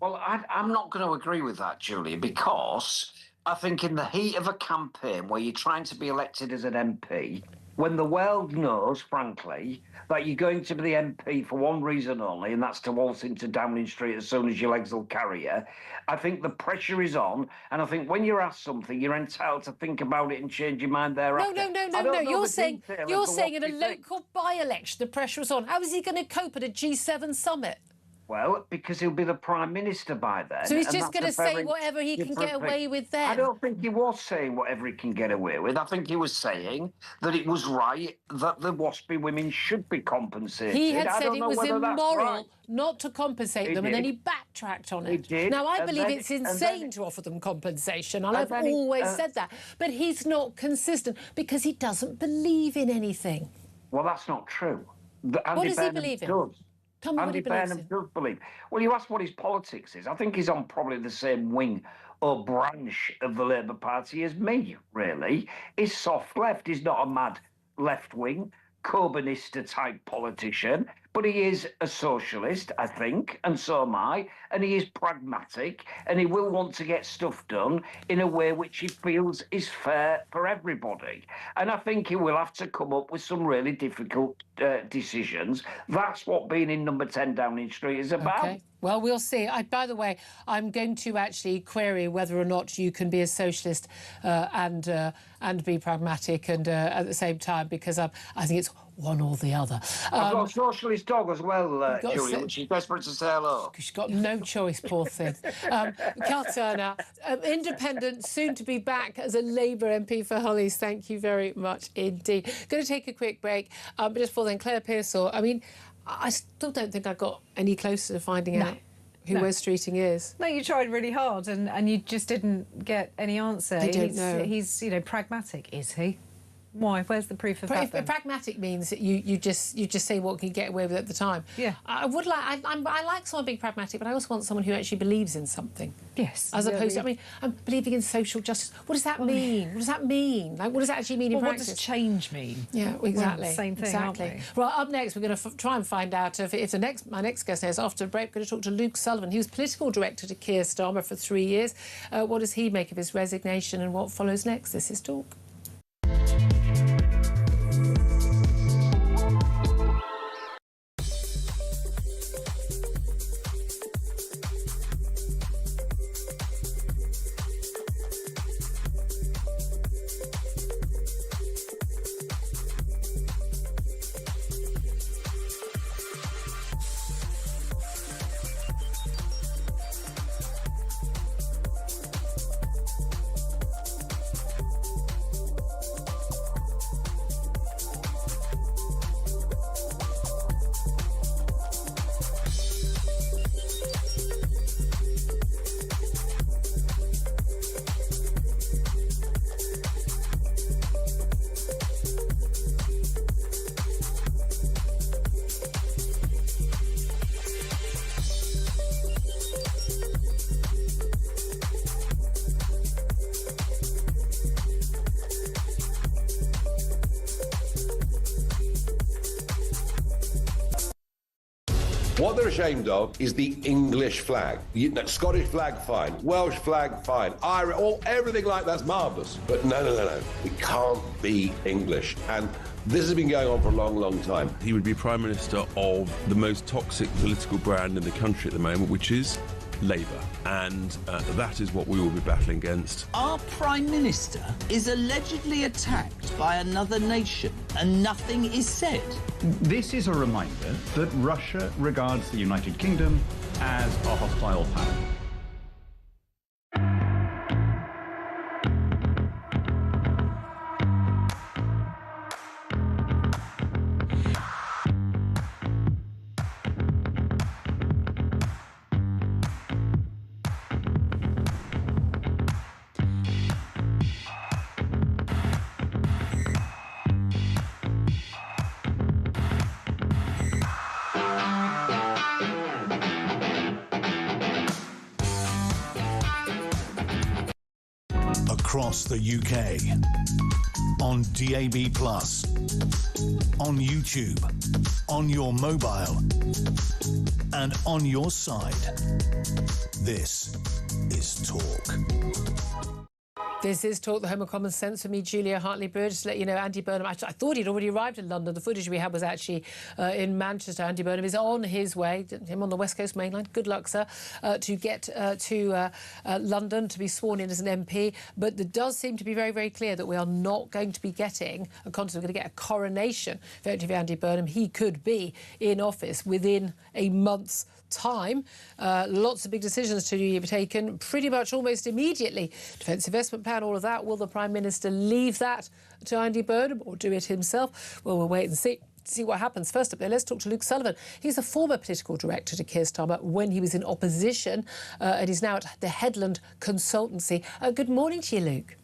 Well, I'm not going to agree with that, Julia, because I think in the heat of a campaign where you're trying to be elected as an MP, when the world knows, frankly, that you're going to be the MP for one reason only, and that's to waltz into Downing Street as soon as your legs will carry you, I think the pressure is on, and I think when you're asked something, you're entitled to think about it and change your mind thereafter. No. You're saying in a local by-election the pressure is on. How is he going to cope at a G7 summit? Well, because he'll be the Prime Minister by then. So he's just going to say whatever he can get away with then? I don't think he was saying whatever he can get away with. I think he was saying that it was right that the WASPy women should be compensated. He had said it was immoral not to compensate them, and then he backtracked on it. He did. Now, I believe it's insane to offer them compensation, and I've always said that. But he's not consistent because he doesn't believe in anything. Well, that's not true. What does he believe in? Andy Burnham does believe. Well, you ask what his politics is. I think he's on probably the same wing or branch of the Labour Party as me, really. He's soft left. He's not a mad left-wing, Corbynista type politician, but he is a socialist, I think, and so am I, and he is pragmatic, and he will want to get stuff done in a way which he feels is fair for everybody. And I think he will have to come up with some really difficult decisions. That's what being in number 10 Downing Street is about. Okay. Well, we'll see. By the way, I'm going to actually query whether or not you can be a socialist and be pragmatic and at the same time, because I think it's one or the other. I've got a socialist dog as well, Julia, which she's desperate to say hello. She's got no choice, poor thing. Carl Turner, independent, soon to be back as a Labour MP for Hollies. Thank you very much indeed. Going to take a quick break, but just before then, Claire Pearsall. I mean, I still don't think I got any closer to finding out who Wes Streeting is. No, you tried really hard and you just didn't get any answer. They don't know. He's, pragmatic, is he? Why? Where's the proof of that? Pragmatic means that you just say what can you get away with at the time. Yeah. I like someone being pragmatic, but I also want someone who actually believes in something. Yes. As opposed to, I'm believing in social justice. What does that mean? What does that mean? Like, what does that actually mean in practice? What does change mean? Yeah, exactly. Well, same thing, exactly. aren't we? Well, up next, we're going to try and find out if my next guest is after a break. We're going to talk to Luke Sullivan. He was political director to Keir Starmer for 3 years. What does he make of his resignation and what follows next? This is Talk. What they're ashamed of is the English flag. Scottish flag, fine. Welsh flag, fine. Irish, everything like that's marvellous. But no. We can't be English. And this has been going on for a long, long time. He would be Prime Minister of the most toxic political brand in the country at the moment, which is Labour. And that is what we will be battling against. Our Prime Minister is allegedly attacked by another nation and nothing is said. This is a reminder that Russia regards the United Kingdom as a hostile power. Across the UK, on DAB+, on YouTube, on your mobile, and on your side. This is Talk. This is Talk, the home of common sense, for me, Julia Hartley-Brewer. Just to let you know, Andy Burnham, I thought he'd already arrived in London. The footage we had was actually in Manchester. Andy Burnham is on his way, him on the West Coast Main Line. Good luck, sir, to get to London to be sworn in as an MP. But it does seem to be very, very clear that we are not going to be getting a contest. We're going to get a coronation, effectively, Andy Burnham. He could be in office within a month's time. Lots of big decisions to be taken pretty much almost immediately. Defence investment plan, all of that. Will the Prime Minister leave that to Andy Burnham or do it himself? Well, we'll wait and see what happens. First up there, let's talk to Luke Sullivan. He's a former political director to Keir Starmer when he was in opposition, and he's now at the Headland Consultancy. Good morning to you, Luke.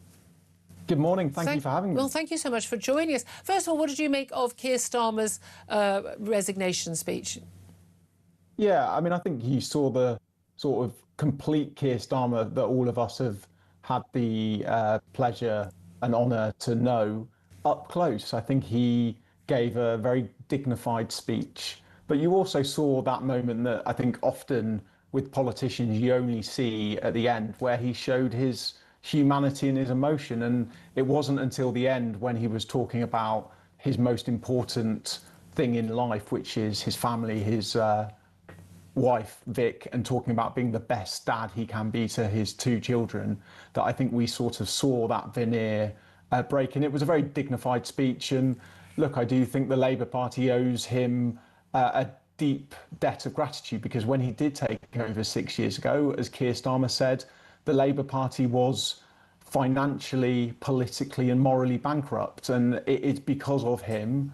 Good morning. Thank you for having me. Well, thank you so much for joining us. First of all, what did you make of Keir Starmer's resignation speech? Yeah, I mean, I think you saw the sort of complete Keir Starmer that all of us have had the pleasure and honour to know up close. I think he gave a very dignified speech. But you also saw that moment that I think often with politicians you only see at the end, where he showed his humanity and his emotion. And it wasn't until the end when he was talking about his most important thing in life, which is his family, his wife Vic, and talking about being the best dad he can be to his two children, that I think we sort of saw that veneer break. And it was a very dignified speech. And look, I do think the Labour Party owes him a deep debt of gratitude, because when he did take over 6 years ago, as Keir Starmer said, the Labour Party was financially, politically and morally bankrupt. And it is because of him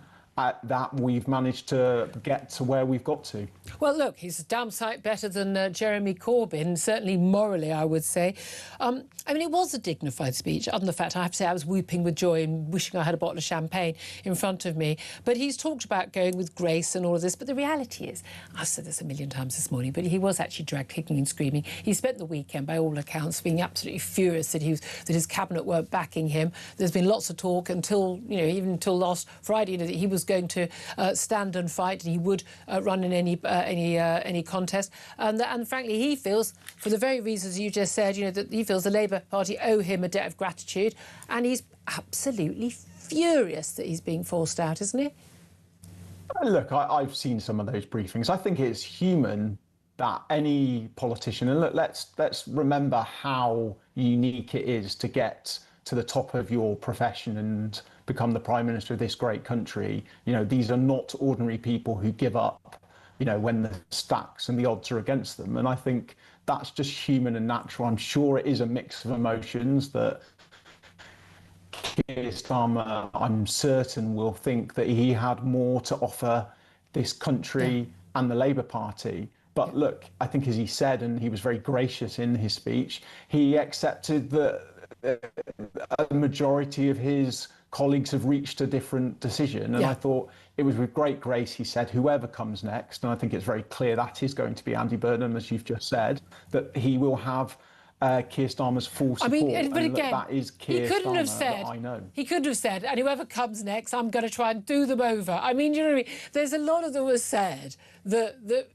that we've managed to get to where we've got to. Well, look, he's a damn sight better than Jeremy Corbyn, certainly morally, I would say. I mean, it was a dignified speech. Other than the fact, I have to say, I was whooping with joy and wishing I had a bottle of champagne in front of me. But he's talked about going with grace and all of this. But the reality is, I've said this a million times this morning, but he was actually dragged kicking and screaming. He spent the weekend, by all accounts, being absolutely furious that his cabinet weren't backing him. There's been lots of talk until, even until last Friday, that he was going to stand and fight, and he would run in any contest. And frankly, he feels, for the very reasons you just said, that he feels the Labour Party owe him a debt of gratitude, and he's absolutely furious that he's being forced out, isn't he? Look, I've seen some of those briefings. I think it's human that any politician, and look, let's remember how unique it is to get to the top of your profession and become the Prime Minister of this great country. These are not ordinary people who give up, when the stacks and the odds are against them. And I think that's just human and natural. I'm sure it is a mix of emotions that Keir Starmer, I'm certain, will think that he had more to offer this country and the Labour Party. But look, I think, as he said, and he was very gracious in his speech, he accepted that a majority of his colleagues have reached a different decision. And I thought it was with great grace he said, whoever comes next, and I think it's very clear that is going to be Andy Burnham, as you've just said, that he will have Keir Starmer's full support. I mean, but again, that is Keir Starmer that I know. He couldn't have said, and whoever comes next, I'm going to try and do them over. I mean, you know what I mean? There's a lot of them was said that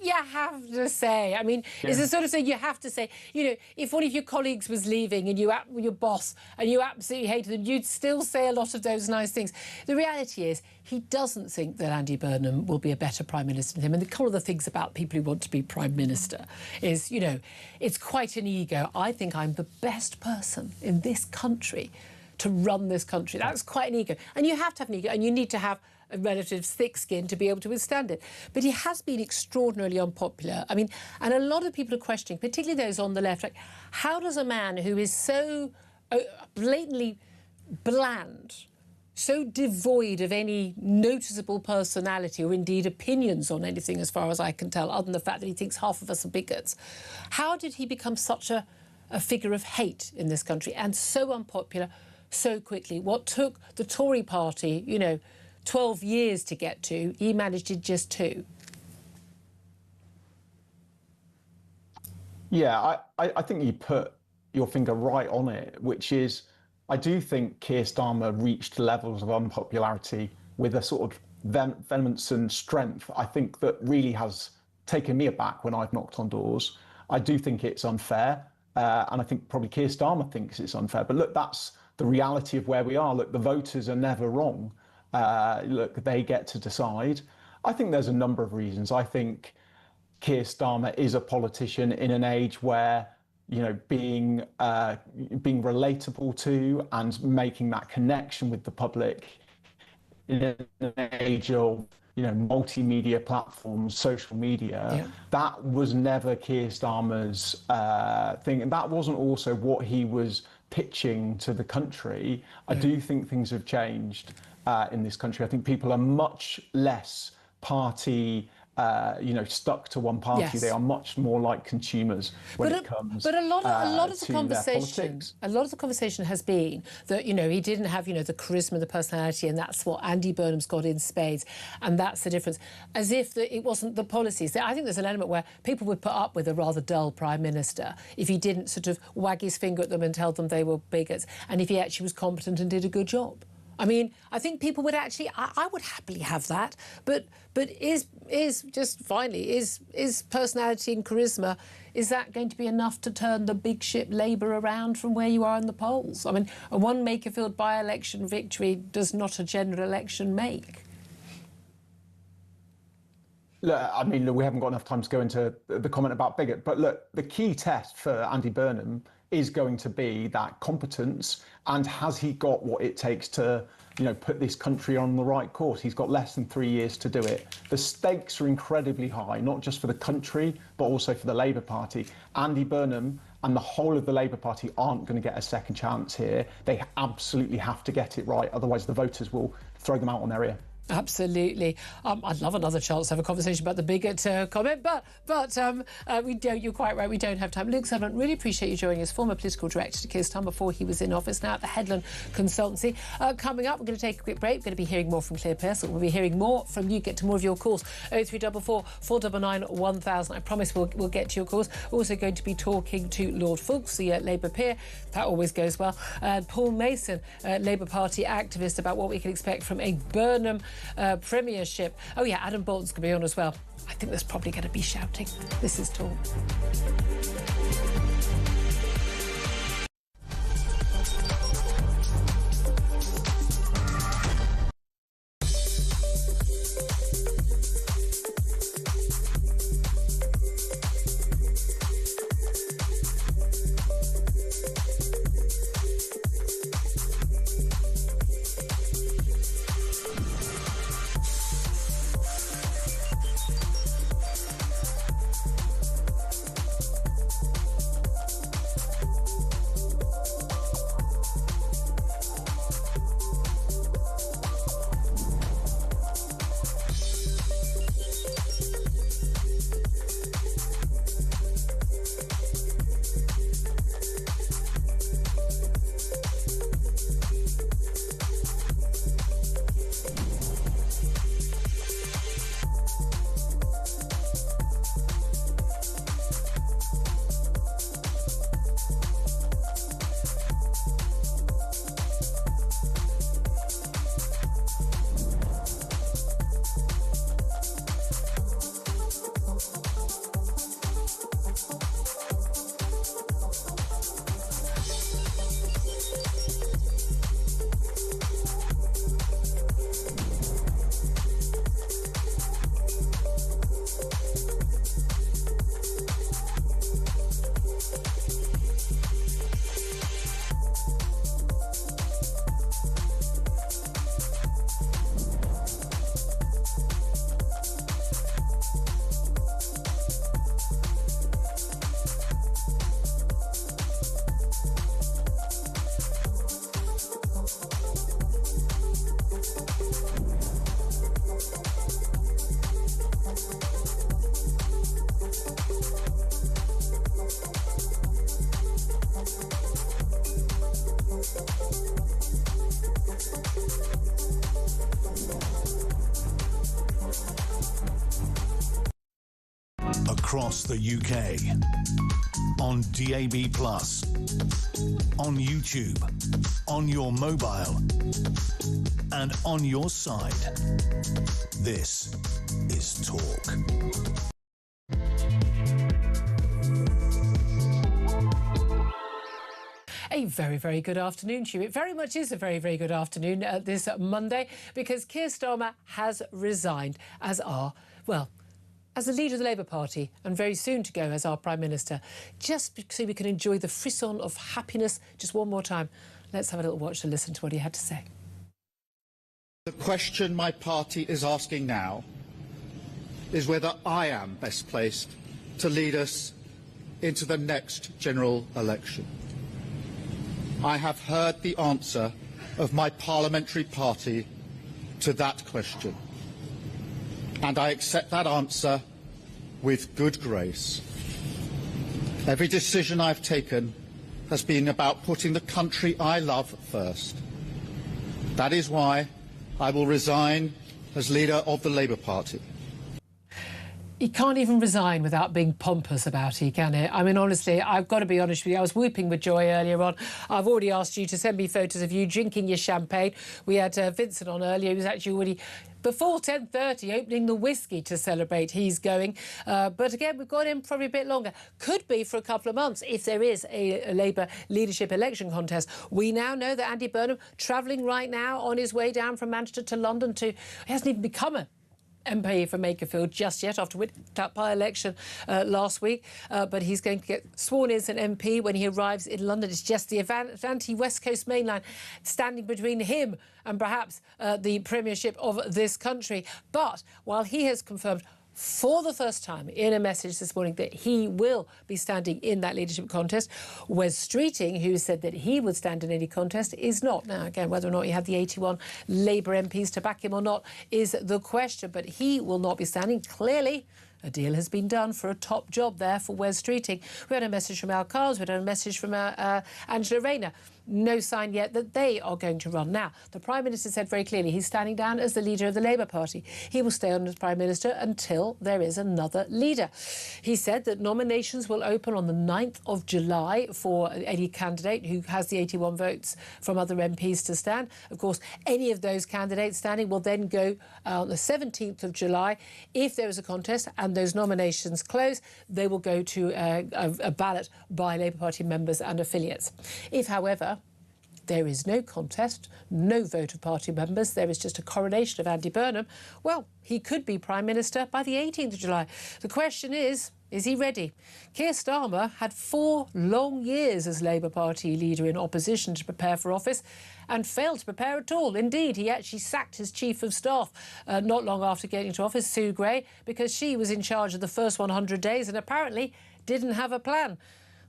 you have to say, I mean, it's the sort of thing you have to say, you know, if one of your colleagues was leaving and your boss and you absolutely hated them, you'd still say a lot of those nice things. The reality is he doesn't think that Andy Burnham will be a better Prime Minister than him. And the couple of the things about people who want to be Prime Minister is, you know, it's quite an ego. I think I'm the best person in this country to run this country. That's quite an ego. And you have to have an ego, and you need to have a relative thick skin to be able to withstand it. But he has been extraordinarily unpopular. I mean, and a lot of people are questioning, particularly those on the left, like, how does a man who is so blatantly bland, so devoid of any noticeable personality or indeed opinions on anything, as far as I can tell, other than the fact that he thinks half of us are bigots, how did he become such a figure of hate in this country and so unpopular so quickly? What took the Tory party, you know, 12 years to get to, he managed in just 2. Yeah, I think you put your finger right on it, which is, I do think Keir Starmer reached levels of unpopularity with a sort of vehemence and strength, I think, that really has taken me aback when I've knocked on doors. I do think it's unfair, and I think probably Keir Starmer thinks it's unfair. But look, that's the reality of where we are. Look, the voters are never wrong. Look, they get to decide. I think there's a number of reasons. I think Keir Starmer is a politician in an age where, you know, being relatable to and making that connection with the public in an age of, you know, multimedia platforms, social media, that was never Keir Starmer's thing. And that wasn't also what he was pitching to the country. I do think things have changed in this country. I think people are much less party, you know, stuck to one party. Yes. They are much more like consumers when it comes. But a lot of the conversation, has been that, you know, he didn't have, you know, the charisma, the personality, and that's what Andy Burnham's got in spades, and that's the difference. As if it wasn't the policies. I think there's an element where people would put up with a rather dull Prime Minister if he didn't sort of wag his finger at them and tell them they were bigots, and if he actually was competent and did a good job. I mean, I think people would actually, I would happily have that, but is personality and charisma, is that going to be enough to turn the big ship Labour around from where you are in the polls? I mean, a one Makerfield by-election victory does not a general election make. Look, I mean, look, we haven't got enough time to go into the comment about bigot, but look, the key test for Andy Burnham is going to be that competence, and has he got what it takes to, you know, put this country on the right course? He's got less than 3 years to do it. The stakes are incredibly high, not just for the country, but also for the Labour Party. Andy Burnham and the whole of the Labour Party aren't going to get a second chance here. They absolutely have to get it right, otherwise the voters will throw them out on their ear. Absolutely. I'd love another chance to have a conversation about the bigot comment, but we don't. You're quite right. We don't have time. Luke Sutherland, really appreciate you joining us. Former political director to Keir Starmer before he was in office, now at the Headland Consultancy. Coming up, we're going to take a quick break. We're going to be hearing more from Claire Pearce. We'll be hearing more from you. Get to more of your calls. 0344 499 1000. I promise we'll get to your calls. We're also going to be talking to Lord Foulkes, the Labour peer. That always goes well. And Paul Mason, Labour Party activist, about what we can expect from a Burnham premiership. Oh yeah, Adam Bolton's going to be on as well. I think there's probably going to be shouting. This is Talk. across the UK, on DAB+, on YouTube, on your mobile, and on your side. This is Talk. A very, very good afternoon to you. It very much is a very, very good afternoon this Monday, because Keir Starmer has resigned as the leader of the Labour Party, and very soon to go as our Prime Minister, just so we can enjoy the frisson of happiness just one more time. Let's have a little watch to listen to what he had to say. The question my party is asking now is whether I am best placed to lead us into the next general election. I have heard the answer of my parliamentary party to that question, and I accept that answer with good grace. Every decision I've taken has been about putting the country I love first. That is why I will resign as leader of the Labour Party. He can't even resign without being pompous about it, can he? I mean, honestly, I've got to be honest with you. I was weeping with joy earlier on. I've already asked you to send me photos of you drinking your champagne. We had Vincent on earlier. He was actually already, before 10:30, opening the whiskey to celebrate. He's going. But again, we've got him probably a bit longer. Could be for a couple of months if there is a Labour leadership election contest. We now know that Andy Burnham, travelling right now on his way down from Manchester to London he hasn't even become a MP for Makerfield just yet after winning that by-election last week, but he's going to get sworn in as an MP when he arrives in London. It's just the anti-West Coast main line standing between him and perhaps the premiership of this country. But while he has confirmed for the first time in a message this morning that he will be standing in that leadership contest, Wes Streeting, who said that he would stand in any contest, is not. Now, again, whether or not he had the 81 Labour MPs to back him or not is the question, but he will not be standing. Clearly, a deal has been done for a top job there for Wes Streeting. We had a message from Al Cars, we had a message from Angela Rayner. No sign yet that they are going to run. Now, the Prime Minister said very clearly he's standing down as the leader of the Labour Party. He will stay on as Prime Minister until there is another leader. He said that nominations will open on the 9th of July for any candidate who has the 81 votes from other MPs to stand. Of course, any of those candidates standing will then go on the 17th of July. If there is a contest and those nominations close, they will go to a ballot by Labour Party members and affiliates. If, however, there is no contest, no vote of party members, there is just a coronation of Andy Burnham, well, he could be Prime Minister by the 18th of July. The question is he ready? Keir Starmer had 4 long years as Labour Party leader in opposition to prepare for office and failed to prepare at all. Indeed, he actually sacked his Chief of Staff not long after getting into office, Sue Gray, because she was in charge of the first 100 days and apparently didn't have a plan.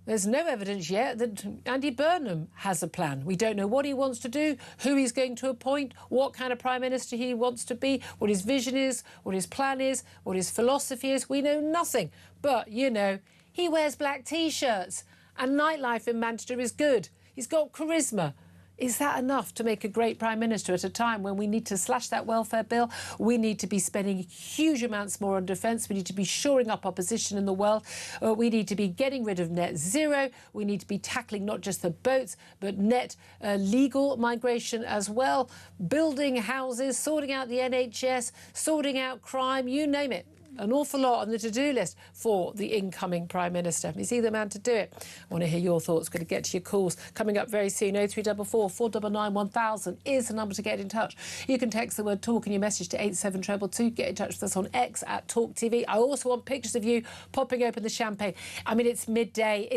There's no evidence yet that Andy Burnham has a plan. We don't know what he wants to do, who he's going to appoint, what kind of Prime Minister he wants to be, what his vision is, what his plan is, what his philosophy is. We know nothing. But, you know, he wears black T-shirts and nightlife in Manchester is good. He's got charisma. Is that enough to make a great Prime Minister at a time when we need to slash that welfare bill? We need to be spending huge amounts more on defence. We need to be shoring up our position in the world. We need to be getting rid of net zero. We need to be tackling not just the boats, but net legal migration as well. Building houses, sorting out the NHS, sorting out crime, you name it. An awful lot on the to-do list for the incoming Prime Minister. Is he the man to do it? I want to hear your thoughts. Going to get to your calls coming up very soon. 0344 499 1000 is the number to get in touch. You can text the word talk in your message to 87222. Get in touch with us on X at talkTV. I also want pictures of you popping open the champagne. I mean, it's midday.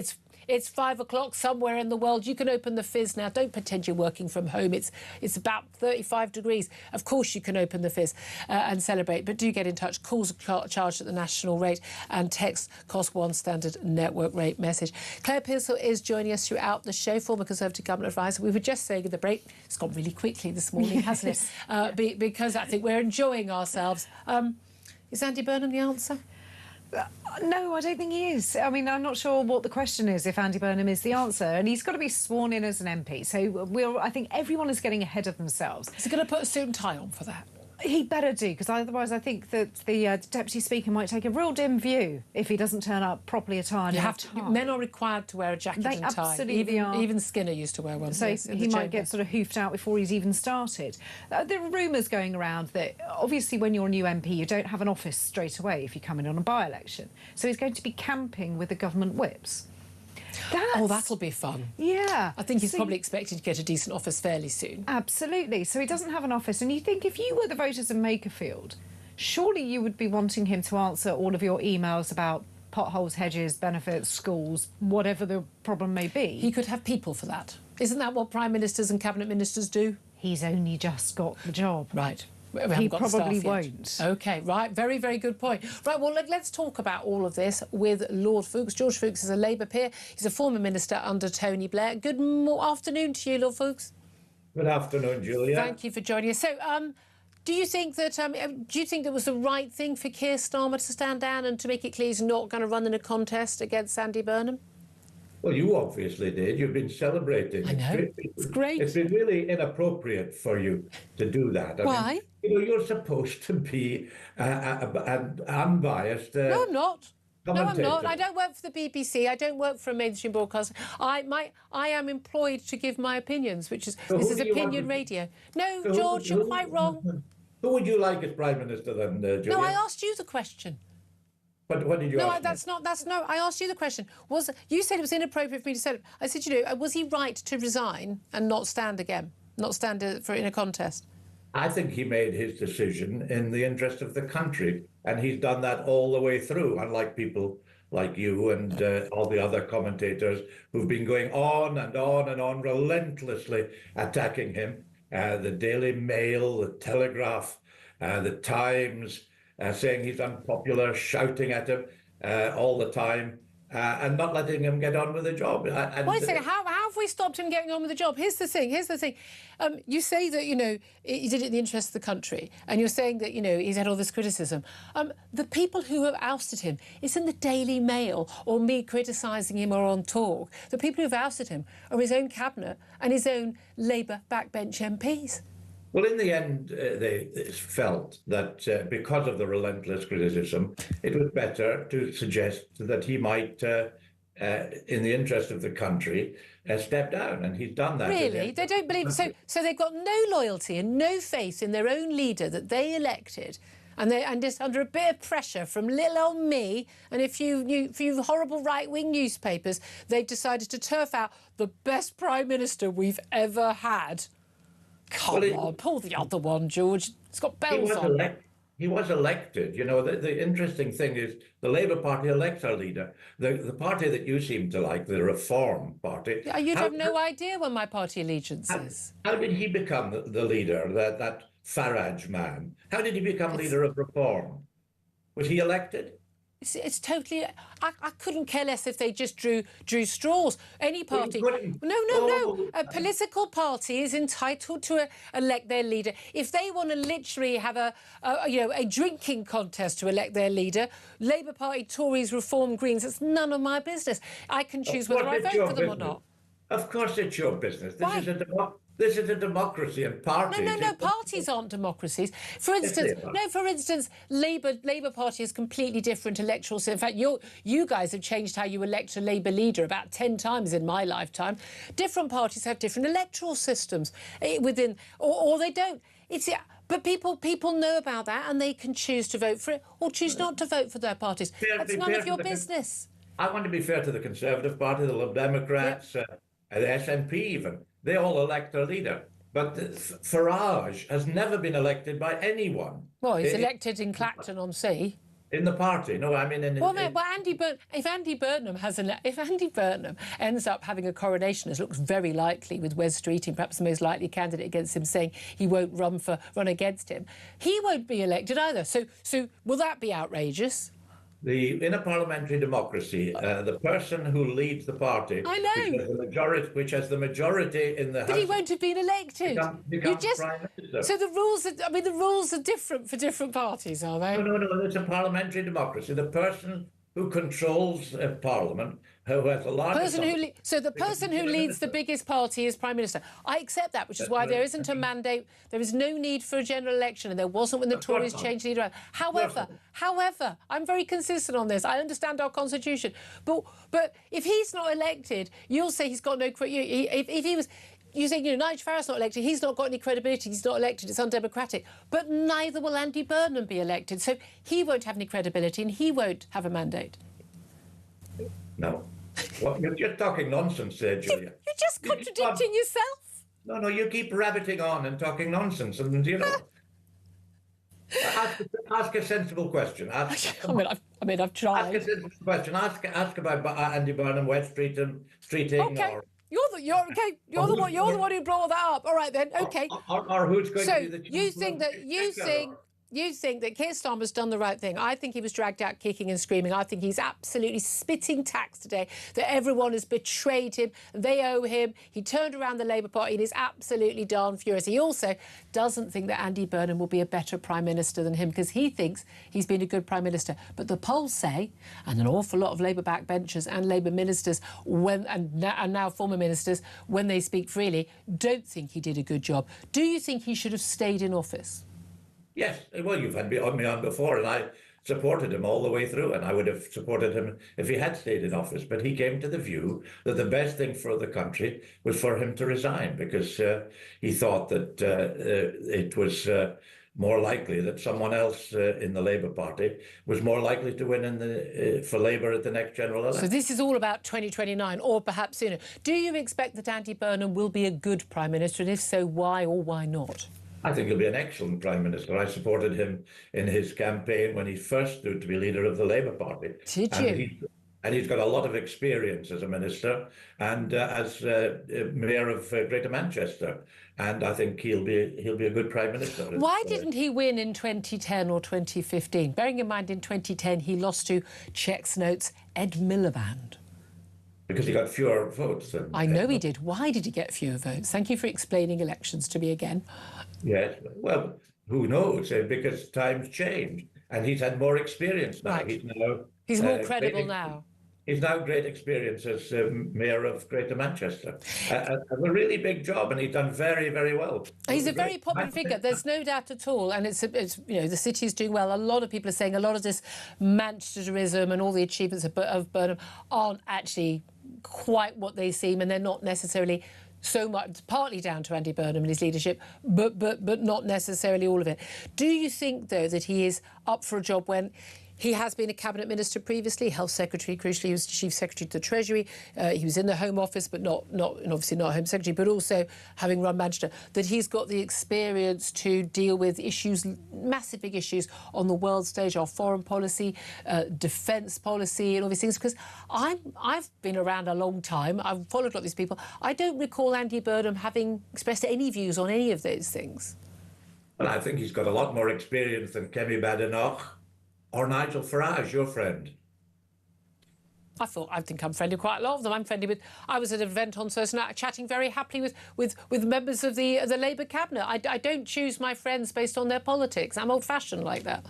It's 5 o'clock somewhere in the world. You can open the fizz now. Don't pretend you're working from home. It's about 35 degrees. Of course you can open the fizz and celebrate. But do get in touch. Calls are charged at the national rate and text cost 1 standard network rate message. Claire Pearsall is joining us throughout the show, former Conservative Government Advisor. We were just saying at the break, it's gone really quickly this morning, hasn't it? Because I think we're enjoying ourselves. Is Andy Burnham the answer? No, I don't think he is. I mean, I'm not sure what the question is if Andy Burnham is the answer. And he's got to be sworn in as an MP. So I think everyone is getting ahead of themselves. Is he going to put a suit and tie on for that? He better do, because otherwise I think that the Deputy Speaker might take a real dim view if he doesn't turn up properly attired. Men are required to wear a jacket and tie. Absolutely are. Even Skinner used to wear one. So yes, he might get sort of hoofed out before he's even started. There are rumours going around that obviously when you're a new MP you don't have an office straight away if you come in on a by-election. So he's going to be camping with the government whips. That'll be fun. Yeah. I think he's probably expected to get a decent office fairly soon. Absolutely. So he doesn't have an office. And you think if you were the voters of Makerfield, surely you would be wanting him to answer all of your emails about potholes, hedges, benefits, schools, whatever the problem may be. He could have people for that. Isn't that what Prime Ministers and Cabinet Ministers do? He's only just got the job. Right. He probably won't. OK, right. Very, very good point. Right, well, let's talk about all of this with Lord Foulkes. George Foulkes is a Labour peer. He's a former minister under Tony Blair. Good afternoon to you, Lord Foulkes. Good afternoon, Julia. Thank you for joining us. So, do you think that it was the right thing for Keir Starmer to stand down and to make it clear he's not going to run in a contest against Andy Burnham? Well, you obviously did. You've been celebrating. I know. It's great. It's been really inappropriate for you to do that. Why? You're supposed to be an unbiased. No, I'm not. Commentator. No, I'm not. I don't work for the BBC. I don't work for a mainstream broadcaster. I am employed to give my opinions, which is this is opinion radio. No, George, you're quite wrong. Who would you like as Prime Minister then, Julia? No, I asked you the question. What did you ask? No, I asked you the question. You said it was inappropriate for me to say it. I said, was he right to resign and not stand again, not stand in a contest? I think he made his decision in the interest of the country, and he's done that all the way through, unlike people like you and all the other commentators who've been going on and on and on, relentlessly attacking him. The Daily Mail, the Telegraph, the Times, saying he's unpopular, shouting at him all the time, and not letting him get on with the job. Wait a second, how have we stopped him getting on with the job? Here's the thing. You say that, he did it in the interest of the country, and you're saying that, he's had all this criticism. The people who have ousted him, it's in the Daily Mail or me criticising him or on Talk. The people who have ousted him are his own cabinet and his own Labour backbench MPs. Well, in the end, they felt that because of the relentless criticism, it was better to suggest that he might, in the interest of the country, step down, and he's done that. Really? They don't believe... So they've got no loyalty and no faith in their own leader that they elected, and just under a bit of pressure from little old me and a few horrible right-wing newspapers, they've decided to turf out the best Prime Minister we've ever had. Come on, pull the other one, George. It's got bells on. He was elected. The interesting thing is the Labour Party elects our leader. The party that you seem to like, the Reform Party. You'd have no idea what my party allegiance is. How did he become the leader, that Farage man? How did he become leader of Reform? Was he elected? It's totally... I couldn't care less if they just drew straws. Any party... No. A political party is entitled to elect their leader. If they want to literally have a drinking contest to elect their leader, Labour Party, Tories, Reform, Greens, it's none of my business. I can choose whether I vote for them or not. Of course it's your business. This is a democracy, and parties... No, parties aren't democracies. For instance, Labour Party is completely different electoral system. In fact, you guys have changed how you elect a Labour leader about 10 times in my lifetime. Different parties have different electoral systems within, or they don't. But people know about that, and they can choose to vote for it or choose not to vote for their parties. That's none of your business. I want to be fair to the Conservative Party, the Lib Democrats, the SNP even. They all elect their leader. But Farage has never been elected by anyone. Well, he's elected in Clacton-on-Sea. In the party? No, I mean... if Andy Burnham ends up having a coronation, as looks very likely, with Wes Streeting, perhaps the most likely candidate against him, saying he won't run against him, he won't be elected either. So will that be outrageous? In a parliamentary democracy, the person who leads the party, which has the majority in the House, but he won't have been elected. Becomes Prime Minister. So the rules are different for different parties, are they? No. It's a parliamentary democracy. The person who controls Parliament, who has the largest... So the person who leads the biggest party is Prime Minister. I accept that, which is why there isn't a mandate. There is no need for a general election, and there wasn't when the Tories changed leader. However, I'm very consistent on this. I understand our constitution, but if he's not elected, you'll say he's got no. If he was. You say, Nigel Farage's not elected, he's not got any credibility, he's not elected, it's undemocratic. But neither will Andy Burnham be elected, so he won't have any credibility and he won't have a mandate. No. Well, you're just talking nonsense there, Julia. You're just contradicting yourself. No, you keep rabbiting on and talking nonsense, and ask a sensible question. I've tried. Ask a sensible question. Ask about Andy Burnham, West Streeting, okay. You're the one who brought that up. All right then, okay. Or who's going to do the... You think that Keir Starmer's done the right thing. I think he was dragged out kicking and screaming. I think he's absolutely spitting tax today, that everyone has betrayed him. They owe him. He turned around the Labour Party and is absolutely darn furious. He also doesn't think that Andy Burnham will be a better Prime Minister than him because he thinks he's been a good Prime Minister. But the polls say, and an awful lot of Labour backbenchers and Labour ministers, and now former ministers, when they speak freely, don't think he did a good job. Do you think he should have stayed in office? Yes, well, you've had me on before, and I supported him all the way through, and I would have supported him if he had stayed in office. But he came to the view that the best thing for the country was for him to resign because he thought that it was more likely that someone else in the Labour Party was more likely to win for Labour at the next general election. So this is all about 2029, or perhaps sooner. Do you expect that Andy Burnham will be a good Prime Minister, and if so, why or why not? I think he'll be an excellent Prime Minister. I supported him in his campaign when he first stood to be leader of the Labour Party. Did you? And he's got a lot of experience as a minister and as mayor of Greater Manchester. And I think he'll be a good Prime Minister. Why didn't he win in 2010 or 2015? Bearing in mind in 2010 he lost to Check's Notes Ed Miliband. Because he got fewer votes. I know he did. Why did he get fewer votes? Thank you for explaining elections to me again. Yes, well, who knows? Because times change, and he's had more experience now. Right. He's more credible now. He's now great experience as mayor of Greater Manchester. A really big job, and he's done very, very well. He's a very popular figure. There's no doubt at all, and it's the city's doing well. A lot of people are saying a lot of this Manchesterism and all the achievements of Burnham aren't actually quite what they seem, and they're not necessarily so much, partly down to Andy Burnham and his leadership, but not necessarily all of it. Do you think, though, that he is up for a job when he has been a cabinet minister previously, health secretary, crucially, he was chief secretary to the Treasury. He was in the Home Office, but obviously not Home Secretary, but also having run Manchester, that he's got the experience to deal with issues, massive big issues on the world stage, our foreign policy, defence policy and all these things. Because I've been around a long time. I've followed a lot of these people. I don't recall Andy Burnham having expressed any views on any of those things. Well, I think he's got a lot more experience than Kemi Badenoch or Nigel Farage, your friend. I think I'm friendly with quite a lot of them. I'm friendly with... I was at an event on Thursday night chatting very happily with members of the Labour cabinet. I don't choose my friends based on their politics. I'm old-fashioned like that.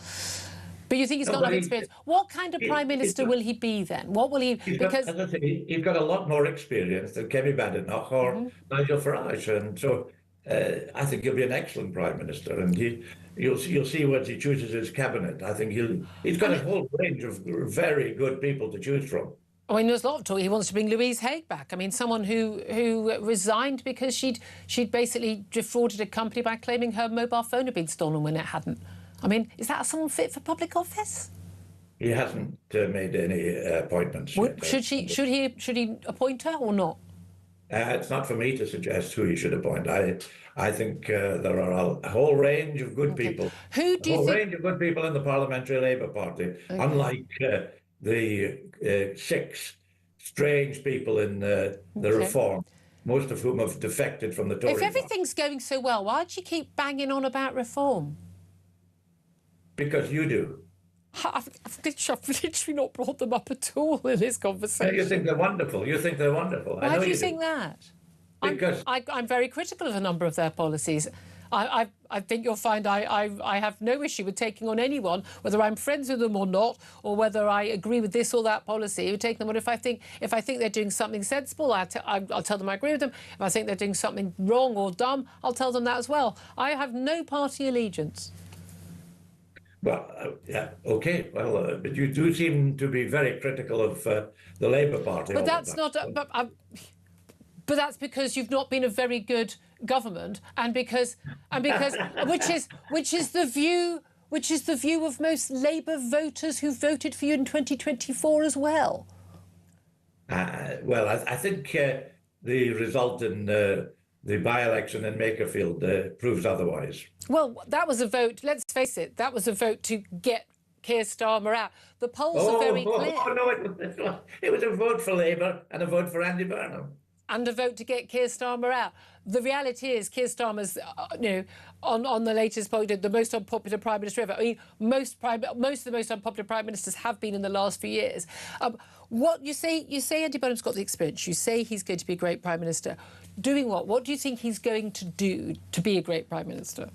But you think he's got enough experience. What kind of Prime Minister will he be then? What will he... Because he's got a lot more experience than Kemi Badenoch or Nigel Farage. And so I think he'll be an excellent Prime Minister. And you'll see once he chooses his cabinet. I think he's got a whole range of very good people to choose from. I mean, there's a lot of talk. He wants to bring Louise Haigh back. I mean, someone who resigned because she'd basically defrauded a company by claiming her mobile phone had been stolen when it hadn't. I mean, is that someone fit for public office? He hasn't made any appointments. Should he appoint her or not? It's not for me to suggest who he should appoint. I think there are a whole range of good people. Who do you think? A whole range of good people in the Parliamentary Labour Party, unlike the 6 strange people in the Reform, most of whom have defected from the Tory If everything's going so well, why do you keep banging on about Reform? Because you do. I've literally not brought them up at all in this conversation. You think they're wonderful. Why do you think that? Because I'm very critical of a number of their policies. I think you'll find I have no issue with taking on anyone, whether I'm friends with them or not, or whether I agree with this or that policy. Take them on if I think they're doing something sensible, I'll tell them I agree with them. If I think they're doing something wrong or dumb, I'll tell them that as well. I have no party allegiance. Well, yeah, okay. Well, but you do seem to be very critical of the Labour Party. But that's not. But that's because you've not been a very good government, and because which is the view of most Labour voters who voted for you in 2024 as well. Well, I think the result in the by-election in Makerfield proves otherwise. Well, that was a vote. Let's face it, that was a vote to get Keir Starmer out. The polls are very clear. Oh no, it was a vote for Labour and a vote for Andy Burnham. And a vote to get Keir Starmer out. The reality is Keir Starmer's, on the latest poll, the most unpopular Prime Minister ever. I mean, most of the most unpopular Prime Ministers have been in the last few years. What you say Andy Burnham's got the experience. You say he's going to be a great Prime Minister. Doing what? What do you think he's going to do to be a great Prime Minister?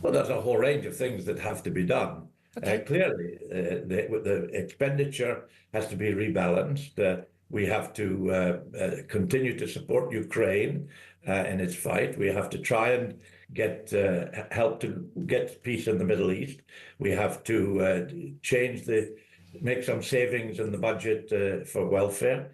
Well, there's a whole range of things that have to be done. Okay. Clearly, the expenditure has to be rebalanced. We have to continue to support Ukraine in its fight. We have to try and get help to get peace in the Middle East. We have to make some savings in the budget for welfare.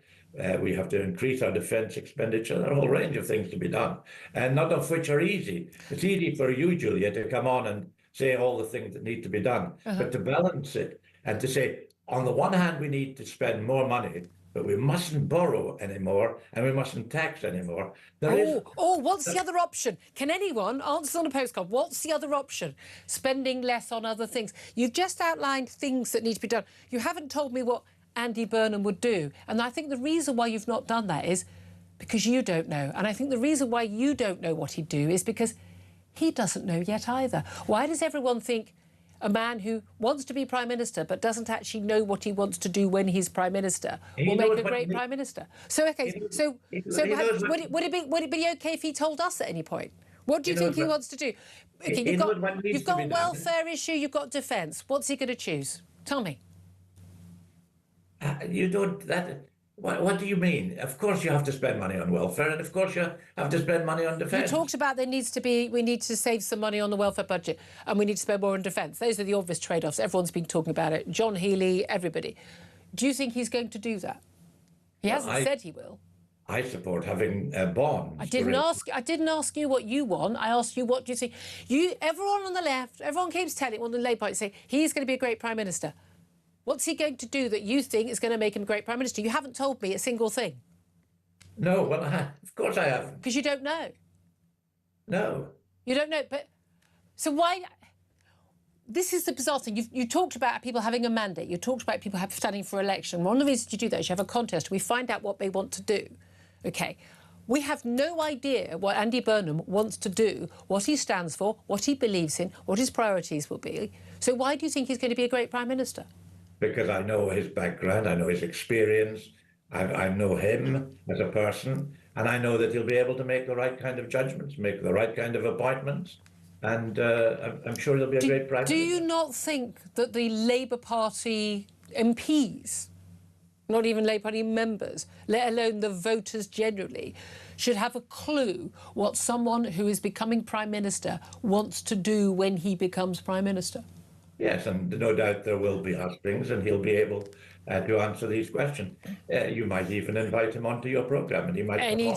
We have to increase our defence expenditure. There are a whole range of things to be done, and none of which are easy. It's easy for you, Julia, to come on and say all the things that need to be done, but to balance it and to say, on the one hand, we need to spend more money, but we mustn't borrow anymore and we mustn't tax anymore. What's the other option? Can anyone answer on a postcard? What's the other option? Spending less on other things. You've just outlined things that need to be done. You haven't told me what Andy Burnham would do. And I think the reason why you've not done that is because you don't know. And I think the reason why you don't know what he'd do is because he doesn't know yet either. Why does everyone think a man who wants to be Prime Minister but doesn't actually know what he wants to do when he's Prime Minister will make a great Prime Minister? So, okay, would it be okay if he told us at any point? What do you think he wants to do? Okay, you've got welfare issue, you've got defence. What's he going to choose? Tell me. What do you mean? Of course you have to spend money on welfare, and of course you have to spend money on defence. You talked about we need to save some money on the welfare budget, and we need to spend more on defence. Those are the obvious trade-offs. Everyone's been talking about it. John Healey, everybody. Do you think he's going to do that? He hasn't said he will. I support having bonds. I didn't ask you what you want. I asked you what do you think. Everyone on the left, everyone keeps telling on the Labour Party, say he's going to be a great Prime Minister. What's he going to do that you think is going to make him a great Prime Minister? You haven't told me a single thing. No, well, of course I haven't. Because you don't know. No. You don't know, but... So why... This is the bizarre thing. You talked about people having a mandate. You talked about people standing for election. One of the reasons you do that is you have a contest. We find out what they want to do. OK. We have no idea what Andy Burnham wants to do, what he stands for, what he believes in, what his priorities will be. So why do you think he's going to be a great Prime Minister? Because I know his background, I know his experience, I know him as a person, and I know that he'll be able to make the right kind of judgments, make the right kind of appointments, and I'm sure he'll be a great Prime Minister. Do you not think that the Labour Party MPs, not even Labour Party members, let alone the voters generally, should have a clue what someone who is becoming Prime Minister wants to do when he becomes Prime Minister? Yes, and no doubt there will be hustings, and he'll be able to answer these questions. You might even invite him onto your programme, and he might Any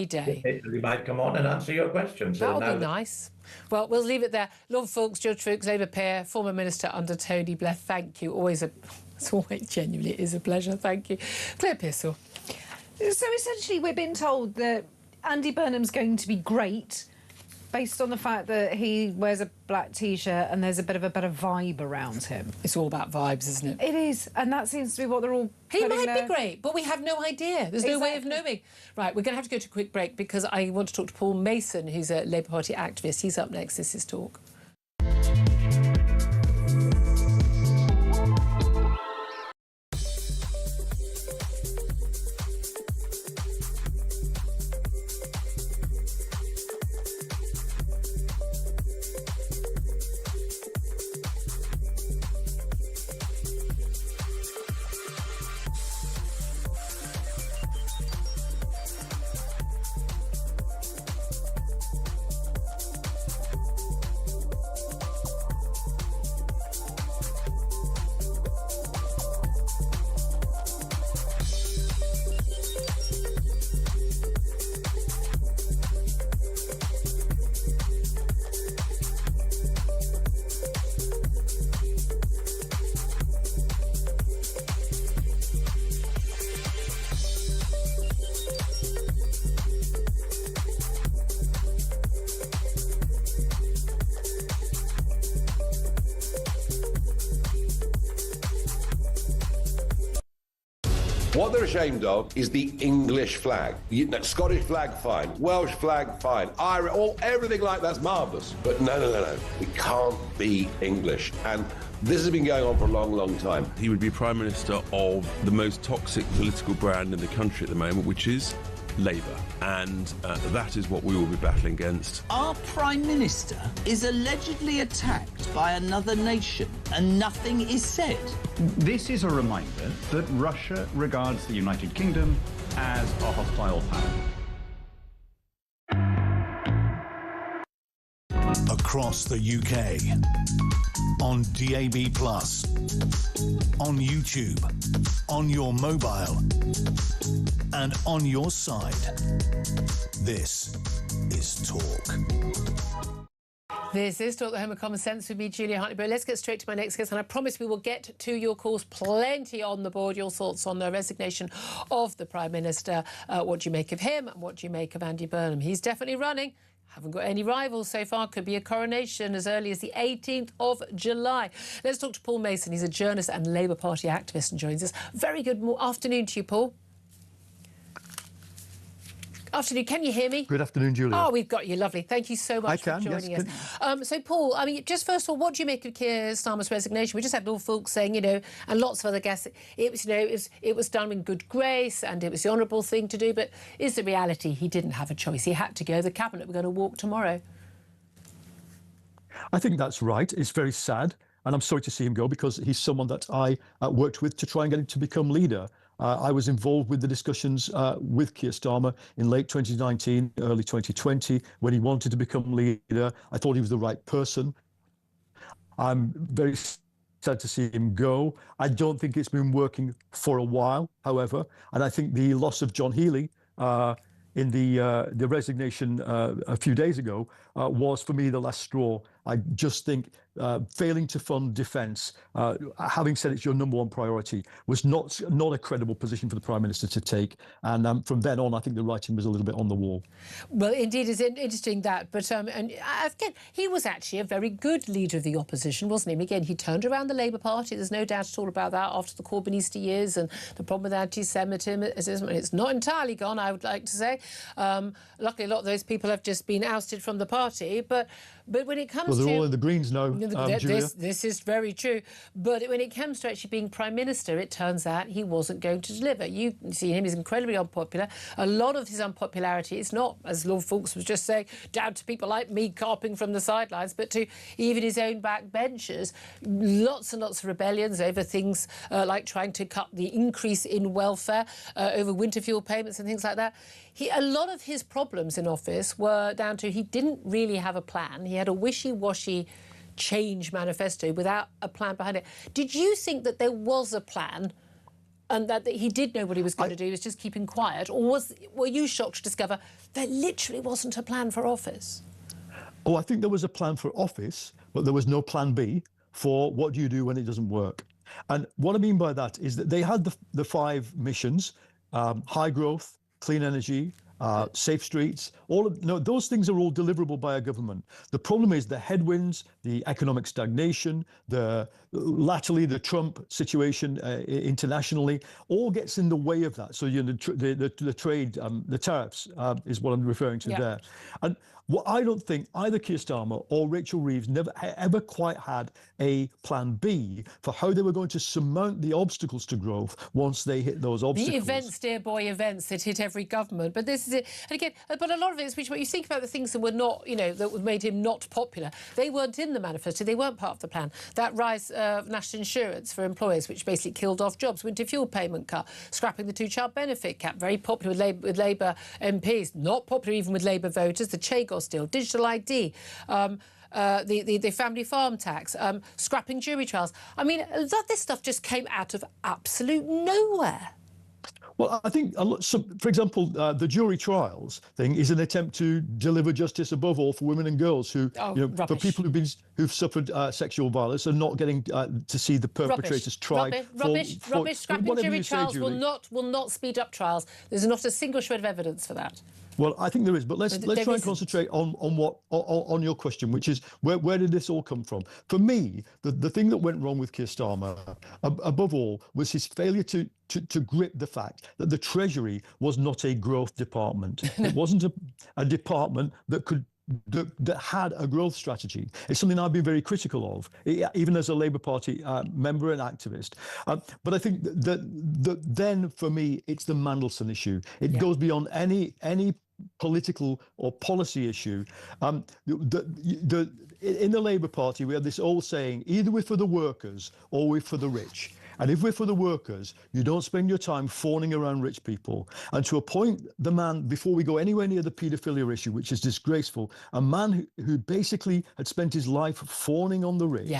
day. He might come on and answer your questions. That would be nice. Well, we'll leave it there. Lord Fawkes, George Fuchs, Labour peer, former Minister under Tony Blair. Thank you. It's always genuinely is a pleasure. Thank you. Claire Pearsall. So essentially, we're being told that Andy Burnham's going to be great, based on the fact that he wears a black T-shirt and there's a bit of a better vibe around him. It's all about vibes, isn't it? It is, and that seems to be what they're all He might be great, but we have no idea. There's no way of knowing. Right, we're going to have to go to a quick break because I want to talk to Paul Mason, who's a Labour Party activist. He's up next. This is Talk. What they're ashamed of is the English flag. Scottish flag, fine. Welsh flag, fine. Irish, everything like that's marvellous. But no. We can't be English. And this has been going on for a long, long time. He would be Prime Minister of the most toxic political brand in the country at the moment, which is Labour. And that is what we will be battling against. Our Prime Minister is allegedly attacked by another nation and nothing is said. This is a reminder that Russia regards the United Kingdom as a hostile power. Across the UK, on DAB+, on YouTube, on your mobile, and on your side. This is Talk. This is Talk, the Home of Common Sense with me, Julia Hartley-Brewer. Let's get straight to my next guest, and I promise we will get to your calls. Plenty on the board, your thoughts on the resignation of the Prime Minister. What do you make of him, and what do you make of Andy Burnham? He's definitely running. Haven't got any rivals so far. Could be a coronation as early as the 18th of July. Let's talk to Paul Mason. He's a journalist and Labour Party activist and joins us. Very good afternoon to you, Paul. Afternoon. Can you hear me? Good afternoon, Julia. Oh, we've got you. Lovely. Thank you so much for joining us. So, Paul, I mean, just first of all, what do you make of Keir Starmer's resignation? We just had Norfolk saying, and lots of other guests, it was, it was done in good grace and it was the honourable thing to do. But is the reality he didn't have a choice? He had to go. The Cabinet were going to walk tomorrow. I think that's right. It's very sad. And I'm sorry to see him go because he's someone that I worked with to try and get him to become leader. I was involved with the discussions with Keir Starmer in late 2019, early 2020, when he wanted to become leader. I thought he was the right person. I'm very sad to see him go. I don't think it's been working for a while, however, and I think the loss of John Healey in the resignation a few days ago was, for me, the last straw. I just think failing to fund defence, having said it's your number one priority, was not a credible position for the Prime Minister to take. And from then on, I think the writing was a little bit on the wall. Well, indeed, it's interesting that. But and again, he was actually a very good leader of the opposition, wasn't he? Again, he turned around the Labour Party. There's no doubt at all about that after the Corbynista years and the problem with anti-Semitism. It's not entirely gone, I would like to say. Luckily, a lot of those people have just been ousted from the party. But when it comes to... Well, they're to... all in the Greens now, Julia. This is very true. But when it comes to actually being Prime Minister, it turns out he wasn't going to deliver. You see him, he's incredibly unpopular. A lot of his unpopularity is not, as Lord Fawkes was just saying, down to people like me carping from the sidelines, but to even his own backbenchers. Lots and lots of rebellions over things like trying to cut the increase in welfare, over winter fuel payments and things like that. A lot of his problems in office were down to he didn't really have a plan. He had a wishy-washy change manifesto without a plan behind it. Did you think that there was a plan and that he did know what he was going to do, he was just keeping quiet? Or were you shocked to discover there literally wasn't a plan for office? Oh, I think there was a plan for office, but there was no plan B for what do you do when it doesn't work. And what I mean by that is that they had the 5 missions, high growth, clean energy, safe streets, those things are all deliverable by a government. The problem is the headwinds, the economic stagnation, latterly the Trump situation internationally, all gets in the way of that. So the trade, the tariffs is what I'm referring to there. And what I don't think either Keir Starmer or Rachel Reeves ever quite had a plan B for how they were going to surmount the obstacles to growth once they hit those obstacles. The events, dear boy, events that hit every government. But this is it. And again, but a lot of it is, when you think about the things that were not, that made him not popular, they weren't in the manifesto. They weren't part of the plan. That rise of national insurance for employers, which basically killed off jobs, winter fuel payment cut, scrapping the 2-child benefit cap, very popular with Labour MPs, not popular even with Labour voters, the Chagos deal, digital ID, the family farm tax, scrapping jury trials. I mean, this stuff just came out of absolute nowhere. Well, I think, for example, the jury trials thing is an attempt to deliver justice above all for women and girls who, for people who've suffered sexual violence and not getting to see the perpetrators tried. Rubbish. Scrapping jury trials will not speed up trials. There's not a single shred of evidence for that. Well, I think there is, but let's try and concentrate on your question, which is where did this all come from? For me, the thing that went wrong with Keir Starmer, above all, was his failure to grip the fact that the Treasury was not a growth department. It wasn't a department that had a growth strategy. It's something I've been very critical of, even as a Labour Party member and activist. But I think that then, for me, it's the Mandelson issue. It goes beyond any political or policy issue. In the Labour Party, we have this old saying, either we're for the workers or we're for the rich. And if we're for the workers, you don't spend your time fawning around rich people. And to appoint the man, before we go anywhere near the paedophilia issue, which is disgraceful, a man who basically had spent his life fawning on the rich,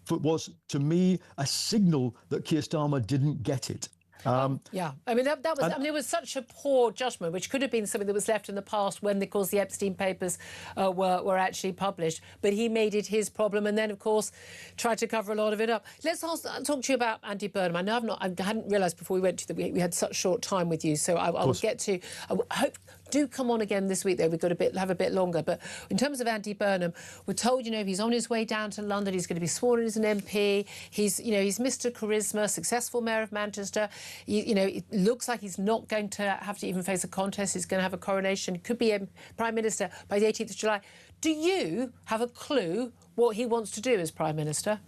was, to me, a signal that Keir Starmer didn't get it. Yeah, I mean, that was, I mean, it was such a poor judgment, which could have been something that was left in the past when, of course, the Epstein papers were actually published. But he made it his problem and then, of course, tried to cover a lot of it up. Let's talk to you about Andy Burnham. I know I hadn't realised before we went to we had such short time with you, so I will get to. I hope do come on again this week, though. We've got have a bit longer. But in terms of Andy Burnham, we're told, he's on his way down to London. He's going to be sworn in as an MP. He's Mr. Charisma, successful mayor of Manchester. It looks like he's not going to have to even face a contest. He's going to have a coronation. Could be a Prime Minister by the 18th of July. Do you have a clue what he wants to do as Prime Minister?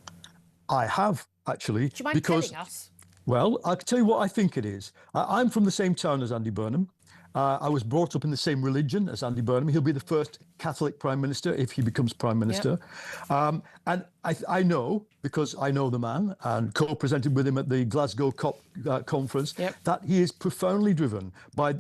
I have, actually. Do you mind telling us? Well, I'll tell you what I think it is. I'm from the same town as Andy Burnham. I was brought up in the same religion as Andy Burnham. He'll be the first Catholic Prime Minister if he becomes Prime Minister. Yep. And I know, because I know the man and co-presented with him at the Glasgow COP conference, that he is profoundly driven by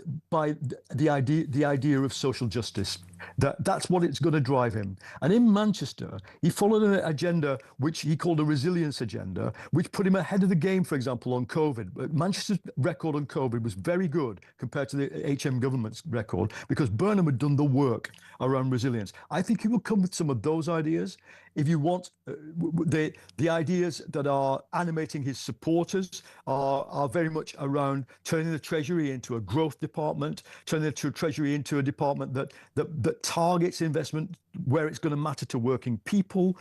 the idea of social justice. That's what it's going to drive him. And in Manchester, he followed an agenda which he called a resilience agenda, which put him ahead of the game, for example, on COVID. Manchester's record on COVID was very good compared to the HM government's record because Burnham had done the work around resilience. I think he will come with some of those ideas. If you want, the ideas that are animating his supporters are very much around turning the Treasury into a growth department, turning the Treasury into a department that targets investment where it's going to matter to working people.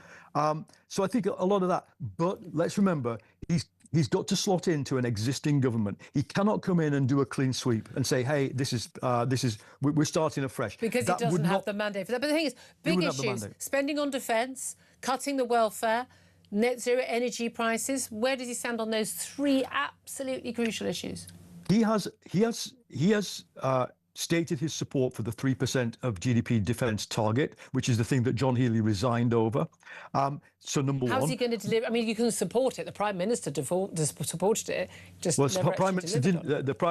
So I think a lot of that. But let's remember, he's got to slot into an existing government. He cannot come in and do a clean sweep and say, "Hey, we're starting afresh." Because he doesn't have the mandate for that. But the thing is, big issues: spending on defence, cutting the welfare, net zero energy prices. Where does he stand on those three absolutely crucial issues? He has stated his support for the 3% of GDP defence target, which is the thing that John Healey resigned over. So number one. How's he going to deliver? I mean, you can support it. The Prime Minister supported it. The Prime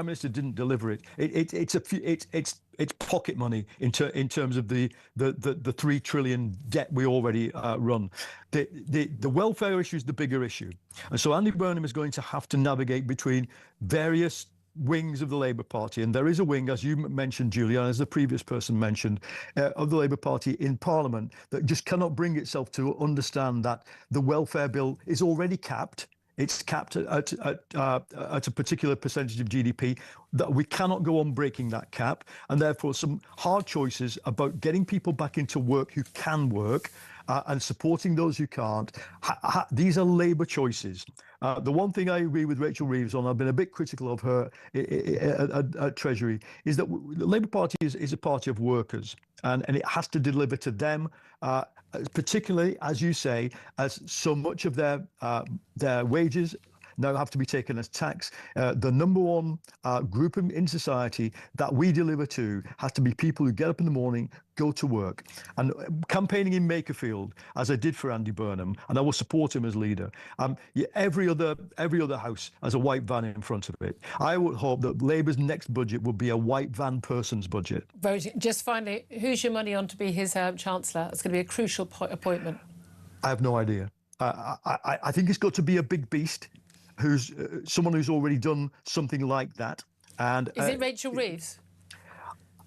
Minister didn't deliver it. It's pocket money in terms of the 3 trillion debt we already run. The welfare issue is the bigger issue, and so Andy Burnham is going to have to navigate between various wings of the Labour Party, and there is a wing, as you mentioned, Julia, as the previous person mentioned, of the Labour Party in Parliament that just cannot bring itself to understand that the welfare bill is already capped. It's capped at a particular percentage of GDP, that we cannot go on breaking that cap, and therefore some hard choices about getting people back into work who can work and supporting those who can't. These are Labour choices. The one thing I agree with Rachel Reeves on, I've been a bit critical of her at Treasury, is that the Labour Party is a party of workers, and it has to deliver to them, particularly, as you say, as so much of their wages now have to be taken as tax. The number one group in society that we deliver to has to be people who get up in the morning, go to work. And campaigning in Makerfield, as I did for Andy Burnham, and I will support him as leader, every other house has a white van in front of it. I would hope that Labour's next budget would be a white van person's budget. Just finally, who's your money on to be his Chancellor? It's going to be a crucial appointment. I have no idea. I think it's got to be a big beast, who's someone who's already done something like that. And is it Rachel Reeves?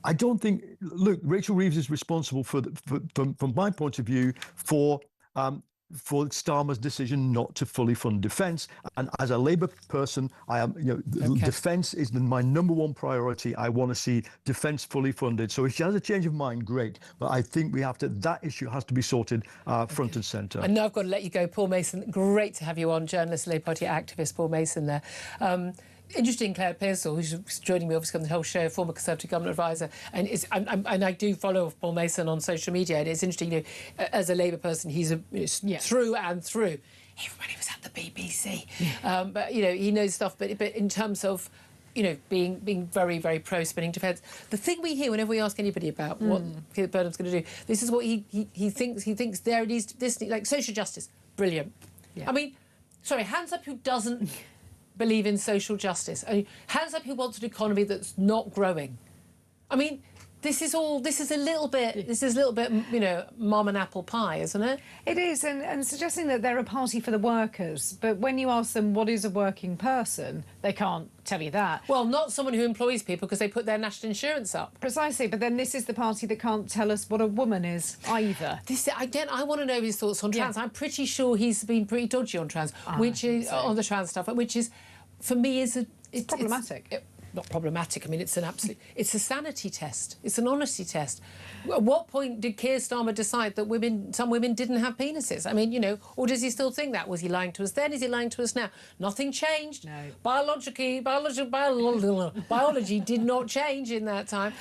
I don't think. Look, Rachel Reeves is responsible from my point of view, for for Starmer's decision not to fully fund defence. And as a Labour person, I am, defence is my number one priority. I want to see defence fully funded. So if she has a change of mind, great. But I think that issue has to be sorted front and centre. I know I've got to let you go, Paul Mason. Great to have you on, journalist, Labour Party activist Paul Mason there. Interesting, Claire Pearsall, who's joining me obviously on the whole show, former Conservative Government Advisor, and I do follow Paul Mason on social media, and it's interesting, as a Labour person, he's through and through. Everybody was at the BBC, but he knows stuff. But in terms of being very, very pro-spinning defence, the thing we hear whenever we ask anybody about what Keir Burnham's going to do, this is what he thinks. He thinks there it is. This, like social justice, brilliant. Yeah. I mean, sorry, hands up who doesn't believe in social justice. I mean, hands up who wants an economy that's not growing. I mean, this is a little bit, mum and apple pie, isn't it? It is, and suggesting that they're a party for the workers, but when you ask them what is a working person, they can't tell you that. Well, not someone who employs people because they put their national insurance up. Precisely, but then this is the party that can't tell us what a woman is either. I want to know his thoughts on trans. I'm pretty sure he's been pretty dodgy on trans, on the trans stuff, which is, for me, it's problematic. Not problematic. I mean, it's a sanity test. It's an honesty test. At what point did Keir Starmer decide that some women didn't have penises? I mean, or does he still think that? Was he lying to us then? Is he lying to us now? Nothing changed. No. Biology did not change in that time.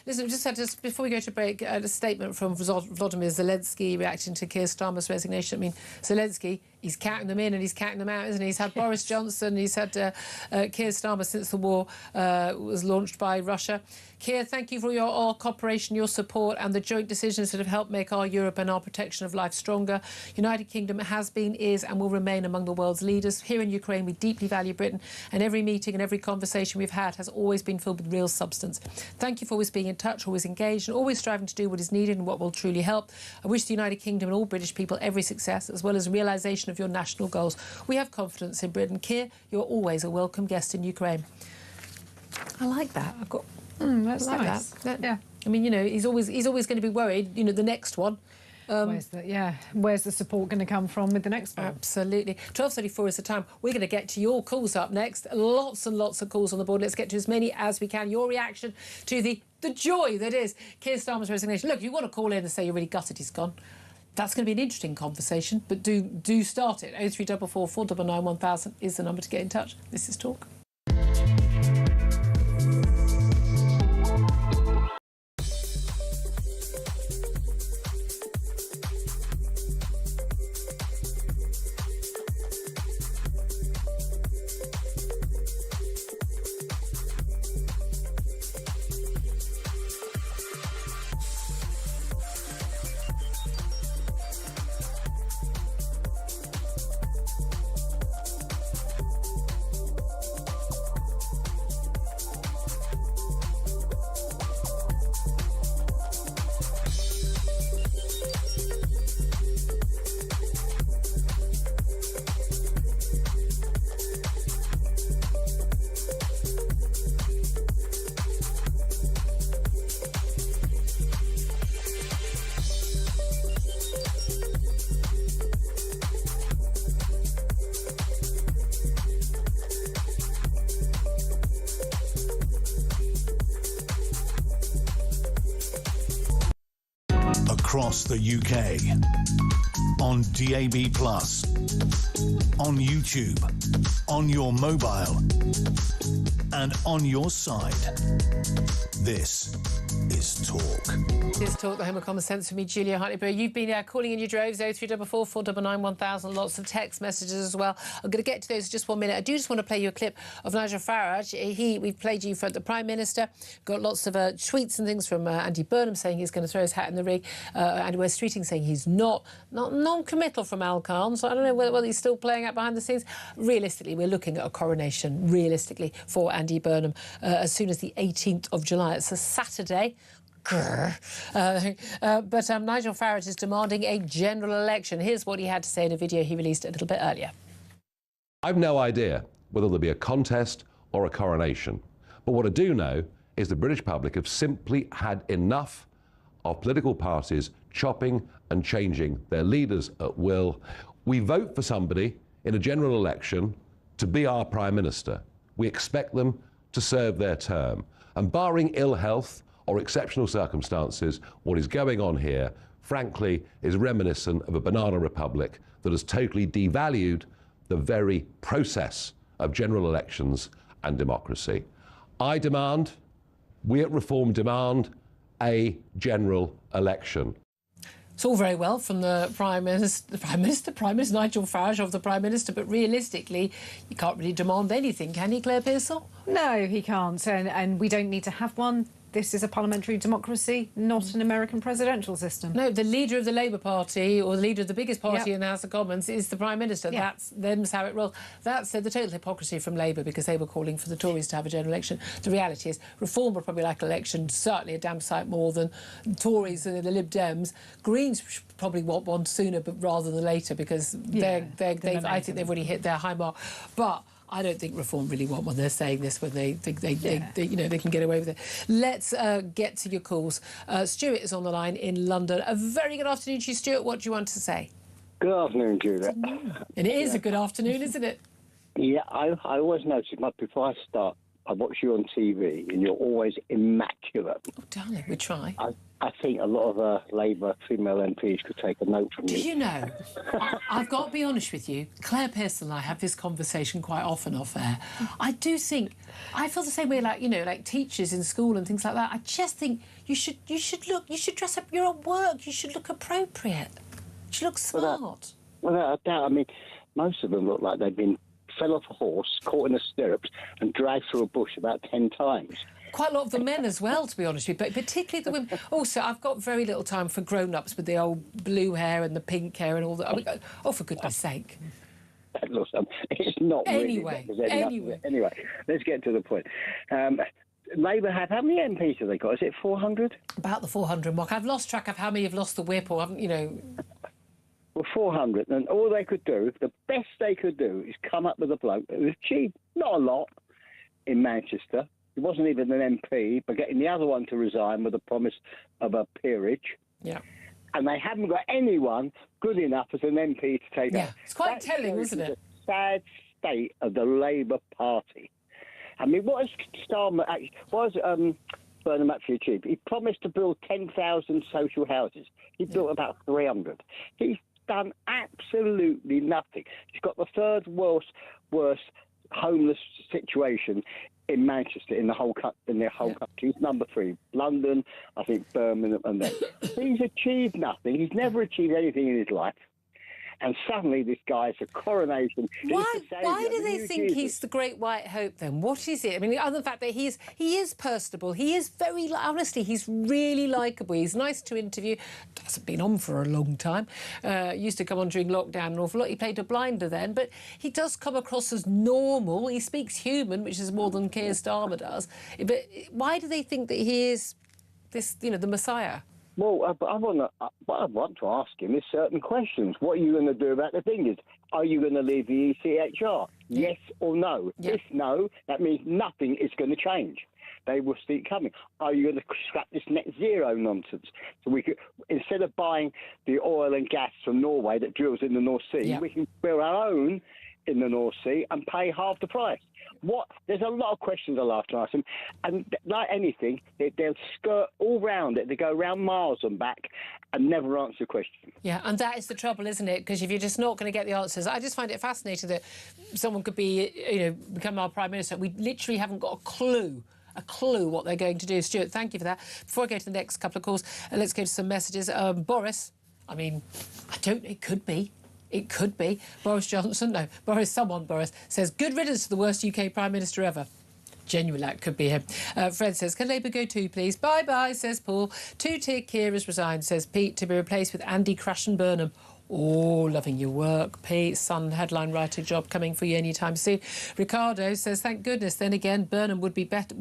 Listen, we just had to, before we go to break, a statement from Volodymyr Zelensky reacting to Keir Starmer's resignation. I mean, Zelensky, he's counting them in and he's counting them out, isn't he? He's had Boris Johnson, he's had Keir Starmer since the war was launched by Russia. Keir, thank you for your cooperation, your support and the joint decisions that have helped make our Europe and our protection of life stronger. United Kingdom has been, is and will remain among the world's leaders. Here in Ukraine, we deeply value Britain, and every meeting and every conversation we've had has always been filled with real substance. Thank you for always being in touch, always engaged and always striving to do what is needed and what will truly help. I wish the United Kingdom and all British people every success, as well as realisation of your national goals. We have confidence in Britain. Keir, you're always a welcome guest in Ukraine. I like that. I've got... that's like nice. That. Yeah. I mean, he's always going to be worried, the next one. Where's the support going to come from with the next one? Absolutely. 12:34 is the time. We're going to get to your calls up next. Lots and lots of calls on the board. Let's get to as many as we can. Your reaction to the joy that is Keir Starmer's resignation. Look, if you want to call in and say you're really gutted he's gone, that's going to be an interesting conversation, but do start it. 0344 499 1000 is the number to get in touch. This is Talk. Across the UK, on DAB+, on YouTube, on your mobile, and on your side. This is Talk. This is Talk, the home of common sense for me, Julia Hartley-Brewer. You've been calling in your droves, 0344 499 1000, lots of text messages as well. I'm going to get to those in just 1 minute. I do just want to play you a clip of Nigel Farage. We've played you for the Prime Minister. Got lots of tweets and things from Andy Burnham saying he's going to throw his hat in the ring. Andy West tweeting saying he's not non-committal from Al Khan, so I don't know whether he's still playing out behind the scenes. Realistically, we're looking at a coronation, for Andy Burnham as soon as the 18th of July. It's a Saturday. But Nigel Farage is demanding a general election. Here's what he had to say in a video he released a little bit earlier. I've no idea whether there'll be a contest or a coronation. But what I do know is the British public have simply had enough of political parties chopping and changing their leaders at will. We vote for somebody in a general election to be our Prime Minister. We expect them to serve their term. And barring ill health or exceptional circumstances, what is going on here, frankly, is reminiscent of a banana republic that has totally devalued the very process of general elections and democracy. I demand, we at Reform demand, a general election. It's all very well from the Prime Minister Nigel Farage of the Prime Minister, but realistically, you can't really demand anything, can you, Claire Pearsall? No, he can't, and we don't need to have one. This is a parliamentary democracy, not an American presidential system. No, the leader of the Labour Party, or the leader of the biggest party in the House of Commons, is the Prime Minister. That's how it rolls. That's the total hypocrisy from Labour, because they were calling for the Tories to have a general election. The reality is, Reform would probably like an election, certainly a damn sight more than Tories and the Lib Dems. Greens probably want one sooner, but rather than later, because I think they've already hit their high mark. But I don't think Reform really want one. They're saying this when they think they can get away with it. Let's get to your calls. Stuart is on the line in London. A very good afternoon to you, Stuart. What do you want to say? Good afternoon, Julia. And it is a good afternoon, isn't it? Yeah, I always notice, before I start, I watch you on TV and you're always immaculate. Oh, darling, we try. I think a lot of Labour female MPs could take a note from you. Do you know, I've got to be honest with you, Claire Pearsall and I have this conversation quite often off air. I do think, I feel the same way, like teachers in school and things like that. I just think you should dress up, you're at work, you should look appropriate. You should look smart. Without a doubt, I mean, most of them look like they've been fell off a horse, caught in the stirrups and dragged through a bush about 10 times. Quite a lot of the men as well, to be honest with you, but particularly the women. Also, I've got very little time for grown-ups with the old blue hair and the pink hair and all that. I mean, oh, for goodness sake. Look, it's not Anyway, Anyway, let's get to the point. Labour have, how many MPs have they got? Is it 400? About the 400 mark. I've lost track of how many have lost the whip or haven't, Well, 400, and all they could do, the best they could do, is come up with a bloke that was cheap, not a lot, in Manchester. He wasn't even an MP, but getting the other one to resign with a promise of a peerage. Yeah. And they haven't got anyone good enough as an MP to take up. It's quite telling, isn't it? The sad state of the Labour Party. I mean, what has Starmer actually, Burnham actually achieved? He promised to build 10,000 social houses. He built about 300. He's done absolutely nothing. He's got the third worst homeless situation in Manchester, in the whole country. He's number 3. London, I think Birmingham, and then he's achieved nothing. He's never achieved anything in his life. And suddenly this guy's a coronation. Why do they think he's the great white hope then? What is it? I mean, other than the fact that he is personable, he is very, honestly, he's really likeable. He's nice to interview. Hasn't been on for a long time. Used to come on during lockdown an awful lot. He played a blinder then, but he does come across as normal. He speaks human, which is more than Keir Starmer does. But why do they think that he is this, the Messiah? Well, what I want to ask him is certain questions. What are you going to do about the thing? Are you going to leave the ECHR? Yes or no? Yeah. If no, that means nothing is going to change. They will keep coming. Are you going to scrap this net zero nonsense? So we could, instead of buying the oil and gas from Norway that drills in the North Sea, we can build our own in the North Sea and pay half the price. There's a lot of questions I'll have to ask them, and like anything, they'll skirt all round it. They go around miles and back and never answer a question. Yeah, and that is the trouble, isn't it? Because if you're just not going to get the answers, I just find it fascinating that someone could be, become our Prime Minister. We literally haven't got a clue what they're going to do. Stuart, thank you for that. Before I go to the next couple of calls, let's go to some messages. Boris, it could be. It could be. Boris Johnson, no, Boris says, good riddance to the worst UK Prime Minister ever. Genuinely, that could be him. Fred says, can Labour go too, please? Bye-bye, says Paul. Two-tier Keir has resigned, says Pete, to be replaced with Andy Crash and Burnham. Oh, loving your work, Pete. Sun headline writer job coming for you anytime soon. Ricardo says, thank goodness. Then again, Burnham won't be better.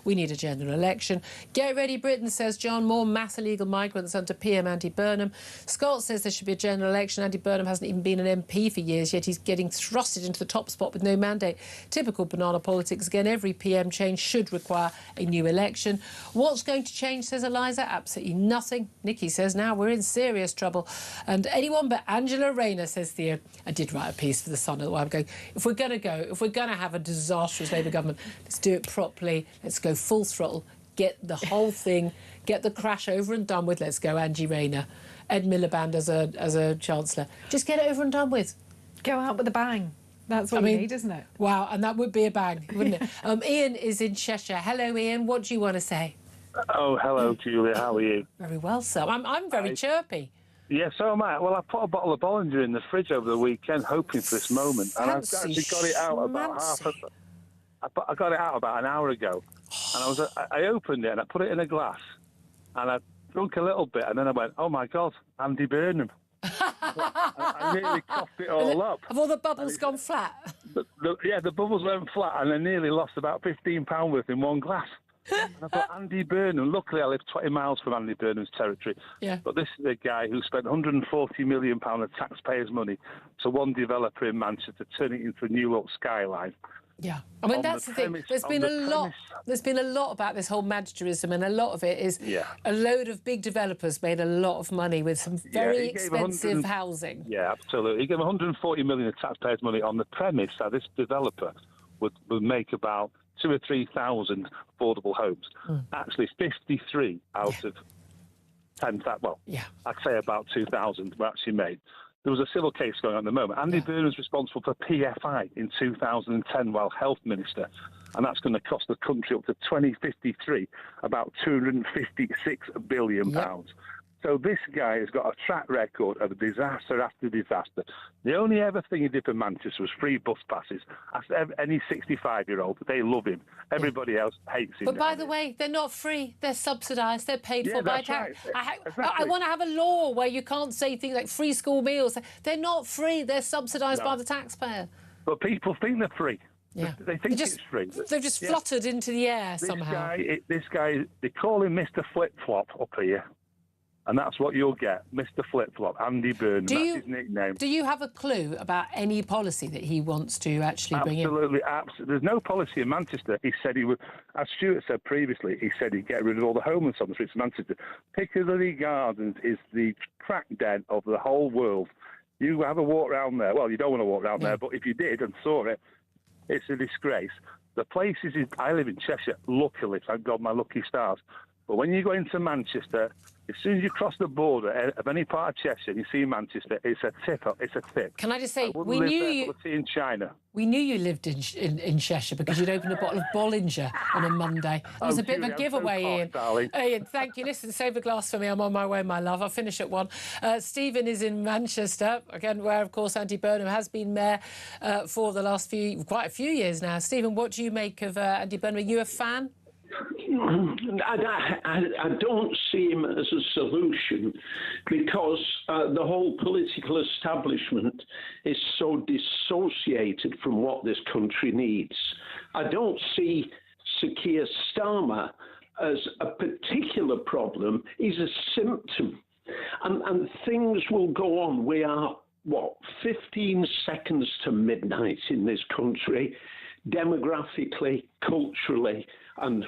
We need a general election. Get ready, Britain, says John. More mass illegal migrants under PM Andy Burnham. Scott says there should be a general election. Andy Burnham hasn't even been an MP for years, yet he's getting thrusted into the top spot with no mandate. Typical banana politics. Again, every PM change should require a new election. What's going to change, says Eliza? Absolutely nothing. Nikki says, now we're in serious trouble. And anyone but Angela Rayner, says Theo. I did write a piece for The Sun a while ago. If we're going to have a disastrous Labour government, let's do it properly. Let's go full throttle. Get the whole thing, get the crash over and done with. Let's go, Angie Rayner. Ed Miliband as a Chancellor. Just get it over and done with. Go out with a bang. That's what you need, isn't it? Wow, and that would be a bang, wouldn't it? Ian is in Cheshire. Hello, Ian. What do you want to say? Oh, hello, Julia. How are you? Very well, sir. I'm very chirpy. Yeah, so am I. Well, I put a bottle of Bollinger in the fridge over the weekend, hoping for this moment, and I've actually got it out about I got it out about an hour ago, and I opened it and I put it in a glass, and I drunk a little bit, and then I went, oh my God, Andy Burnham. I nearly coughed it all up. Have all the bubbles gone flat? The bubbles went flat, and I nearly lost about £15 worth in one glass. And I thought, Andy Burnham, luckily I live 20 miles from Andy Burnham's territory. Yeah. But this is a guy who spent £140 million of taxpayers' money to one developer in Manchester to turn it into a new look skyline. Yeah, I mean, that's the thing. There's been a lot about this whole Manchesterism, and a lot of it is a load of big developers made a lot of money with some very expensive housing. Yeah, absolutely. He gave £140 million of taxpayers' money on the premise that this developer would make about 2,000 or 3,000 affordable homes. Actually, 53 out of 10,000. Well, I'd say about 2,000 were actually made. There was a civil case going on at the moment. Andy Burnham was responsible for PFI in 2010 while health minister, and that's going to cost the country up to 2053 about £256 billion. So this guy has got a track record of disaster after disaster. The only ever thing he did for Manchester was free bus passes. Ask any 65-year-old, they love him. Everybody else hates him. But by the way, they're not free. They're subsidised. They're paid for by tax. Right. I want to have a law where you can't say things like free school meals. They're not free. They're subsidised by the taxpayer. But people think they're free. Yeah. They think it's free. They've just fluttered into the air somehow. This guy, they call him Mr. Flip-Flop up here. And that's what you'll get, Mr. Flip-Flop, Andy Burnham, that's his nickname. Do you have a clue about any policy that he wants to actually bring in? Absolutely. There's no policy in Manchester. He said he would, as Stuart said previously, he said he'd get rid of all the homeless on the streets of Manchester. Piccadilly Gardens is the crack den of the whole world. You have a walk around there. Well, you don't want to walk around there, but if you did and saw it, it's a disgrace. The places, I live in Cheshire, luckily, thank God my lucky stars. But when you go into Manchester, as soon as you cross the border of any part of Cheshire and you see Manchester, it's a tip. It's a tip. Can I just say, we knew you in China. We knew you lived in Cheshire because you'd opened a bottle of Bollinger on a Monday. It was a bit of a giveaway, Ian. Ian, thank you. Listen, save a glass for me. I'm on my way, my love. I'll finish at 1. Stephen is in Manchester, again, where, of course, Andy Burnham has been mayor for the last quite a few years now. Stephen, what do you make of Andy Burnham? Are you a fan? I don't see him as a solution because the whole political establishment is so dissociated from what this country needs. I don't see Sir Keir Starmer as a particular problem. He's a symptom. And things will go on. We are, 15 seconds to midnight in this country, demographically, culturally, and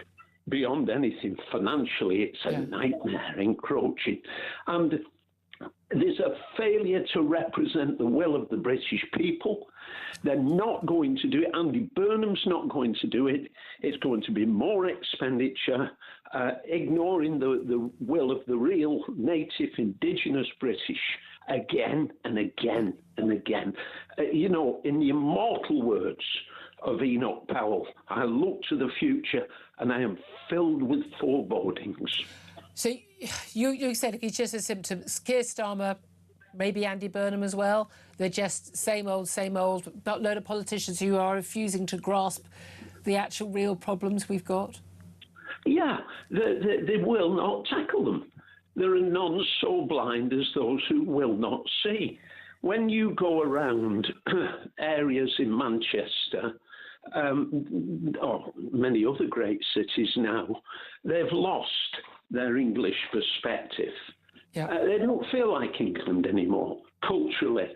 beyond anything, financially, it's a nightmare encroaching. And there's a failure to represent the will of the British people. They're not going to do it. Andy Burnham's not going to do it. It's going to be more expenditure, ignoring the will of the real native indigenous British again and again and again. In the immortal words of Enoch Powell, I look to the future and I am filled with forebodings. So you said he's just a symptom. Keir Starmer, maybe Andy Burnham as well. They're just same old, but load of politicians who are refusing to grasp the actual real problems we've got. Yeah, they will not tackle them. there are none so blind as those who will not see. When you go around areas in Manchester, or many other great cities now, they've lost their English perspective. They don't feel like England anymore, culturally.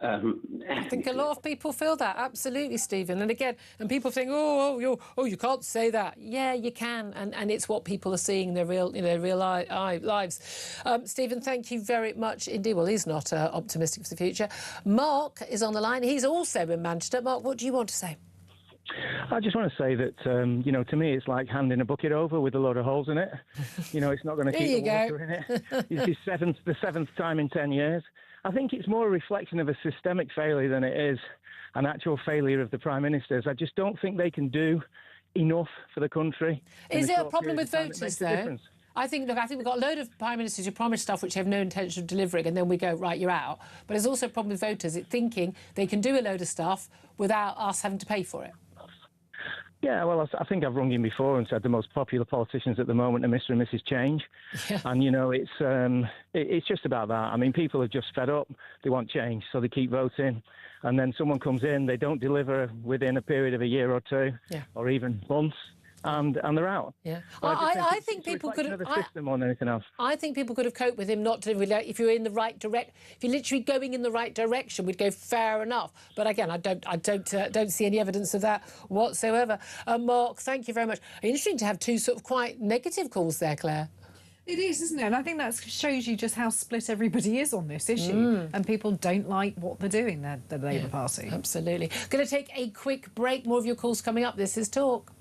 I think a lot of people feel that, absolutely, Stephen. And again, and people think, you can't say that. Yeah, you can, and it's what people are seeing in their real, lives. Stephen, thank you very much indeed. Well, he's not optimistic for the future. Mark is on the line. He's also in Manchester. Mark, what do you want to say? I just want to say that, to me, it's like handing a bucket over with a load of holes in it. It's not going to keep the water in it. This is the seventh time in 10 years. I think it's more a reflection of a systemic failure than it is an actual failure of the Prime Ministers. I just don't think they can do enough for the country. Is it a problem with voters, though? I think we've got a load of Prime Ministers who promise stuff which have no intention of delivering, and then we go, right, you're out. But there's also a problem with voters thinking they can do a load of stuff without us having to pay for it. Yeah, well, I think I've rung in before and said the most popular politicians at the moment are Mr. and Mrs. Change. Yeah. And, it's just about that. I mean, people are just fed up. They want change, so they keep voting. And then someone comes in, they don't deliver within a period of a year or two, or even months. And they're out. Yeah, I think people could have. System more than anything else. I think people could have coped with him not to relate. If you're in the right direct, if you're literally going in the right direction, we'd go fair enough. But again, I don't see any evidence of that whatsoever. Mark, thank you very much. Interesting to have two sort of quite negative calls there, Claire. It is, isn't it? And I think that shows you just how split everybody is on this issue. And people don't like what they're doing, the Labour Party. Absolutely. Going to take a quick break. More of your calls coming up. This is Talk.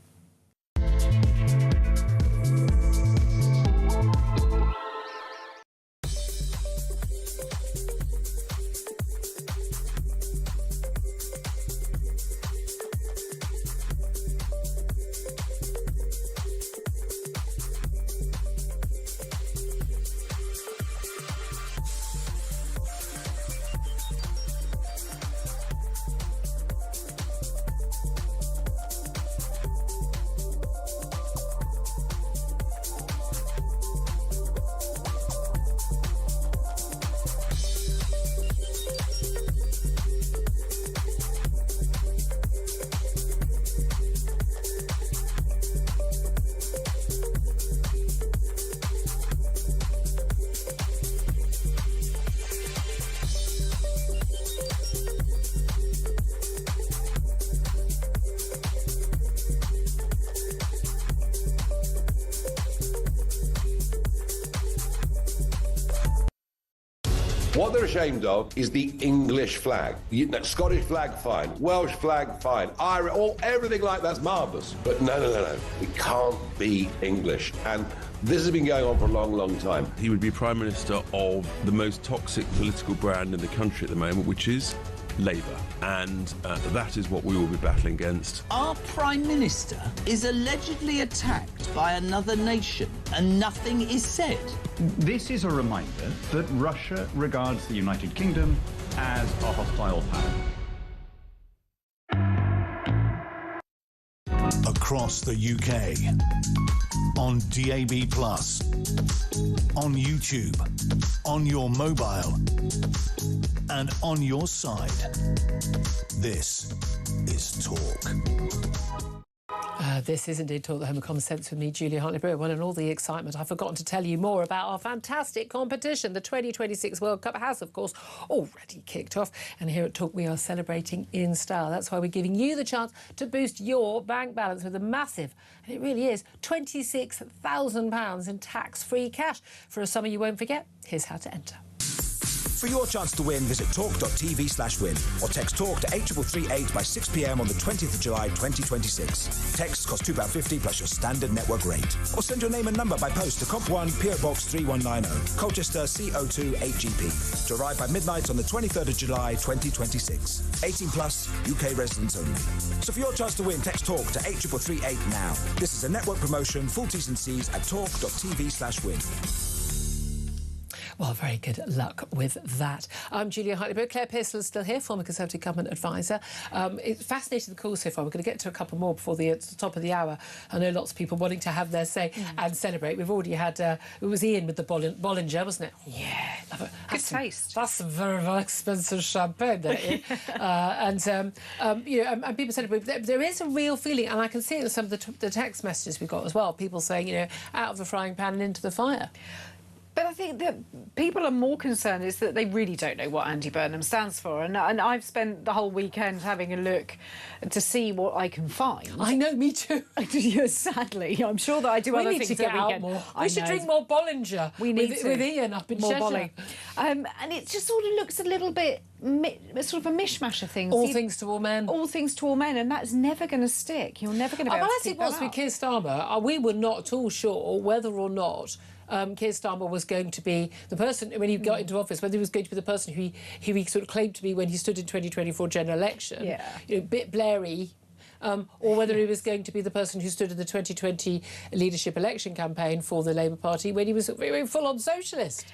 What they're ashamed of is the English flag. Scottish flag, fine. Welsh flag, fine. Irish, everything like that's marvellous. But no. We can't be English. And this has been going on for a long, long time. He would be Prime Minister of the most toxic political brand in the country at the moment, which is Labour. And that is what we will be battling against. Our Prime Minister is allegedly attacked by another nation and nothing is said. This is a reminder that Russia regards the United Kingdom as a hostile power. Across the UK, on DAB+, on YouTube, on your mobile, and on your side. This is Talk. This is indeed Talk, the Home of Common Sense with me, Julia Hartley-Brewer. Well, in all the excitement, I've forgotten to tell you more about our fantastic competition. The 2026 World Cup has, of course, already kicked off. And here at Talk, we are celebrating in style. That's why we're giving you the chance to boost your bank balance with a massive, and it really is, £26,000 in tax-free cash. For a summer you won't forget, here's how to enter. For your chance to win, visit talk.tv/win or text TALK to 83338 by 6 p.m. on the 20th of July 2026. Texts cost £2.50 plus your standard network rate. Or send your name and number by post to Comp 1 PO Box 3190, Colchester CO2 8GP. To arrive by midnight on the 23rd of July 2026. 18 plus, UK residents only. So for your chance to win, text TALK to 83338 now. This is a network promotion. Full T's and C's at talk.tv/win. Well, very good luck with that. I'm Julia Hartley-Brewer. Claire Pearsall is still here, former Conservative Government advisor. It's fascinating the calls so far. We're going to get to a couple more before the top of the hour. I know lots of people wanting to have their say and celebrate. We've already had, it was Ian with the Bollinger, wasn't it? Yeah. Good taste. That's some very, very expensive champagne, there, Ian. And people celebrate. There is a real feeling, and I can see it in some of the text messages we got as well, people saying, out of the frying pan and into the fire. But I think that people are more concerned is that they really don't know what Andy Burnham stands for. And I've spent the whole weekend having a look to see what I can find. I know, me too. Sadly, I'm sure that I do other things to get out more. We should drink more Bollinger with Ian up in Cheshire. And it just sort of looks a little bit sort of a mishmash of things. All things to all men. All things to all men, and that's never going to stick. You're never going to be able to keep that As it was with Keir Starmer, we were not at all sure whether or not Keir Starmer was going to be the person, when he got into office, whether he was going to be the person who he sort of claimed to be when he stood in 2024 general election, a bit blairy, or whether he was going to be the person who stood in the 2020 leadership election campaign for the Labour Party when he was a full-on socialist.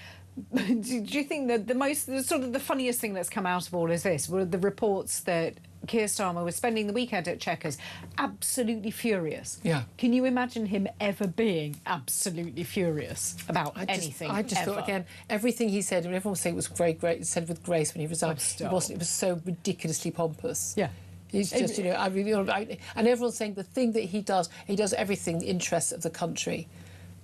Do you think that the funniest thing that's come out of all of this were the reports that Keir Starmer was spending the weekend at Chequers absolutely furious? Yeah. Can you imagine him ever being absolutely furious about anything? I just thought, again, everything he said, and everyone was saying it was very great, he said with grace when he resigned. It wasn't. It was so ridiculously pompous. Yeah. He's just, and everyone's saying the thing that he does everything in the interests of the country.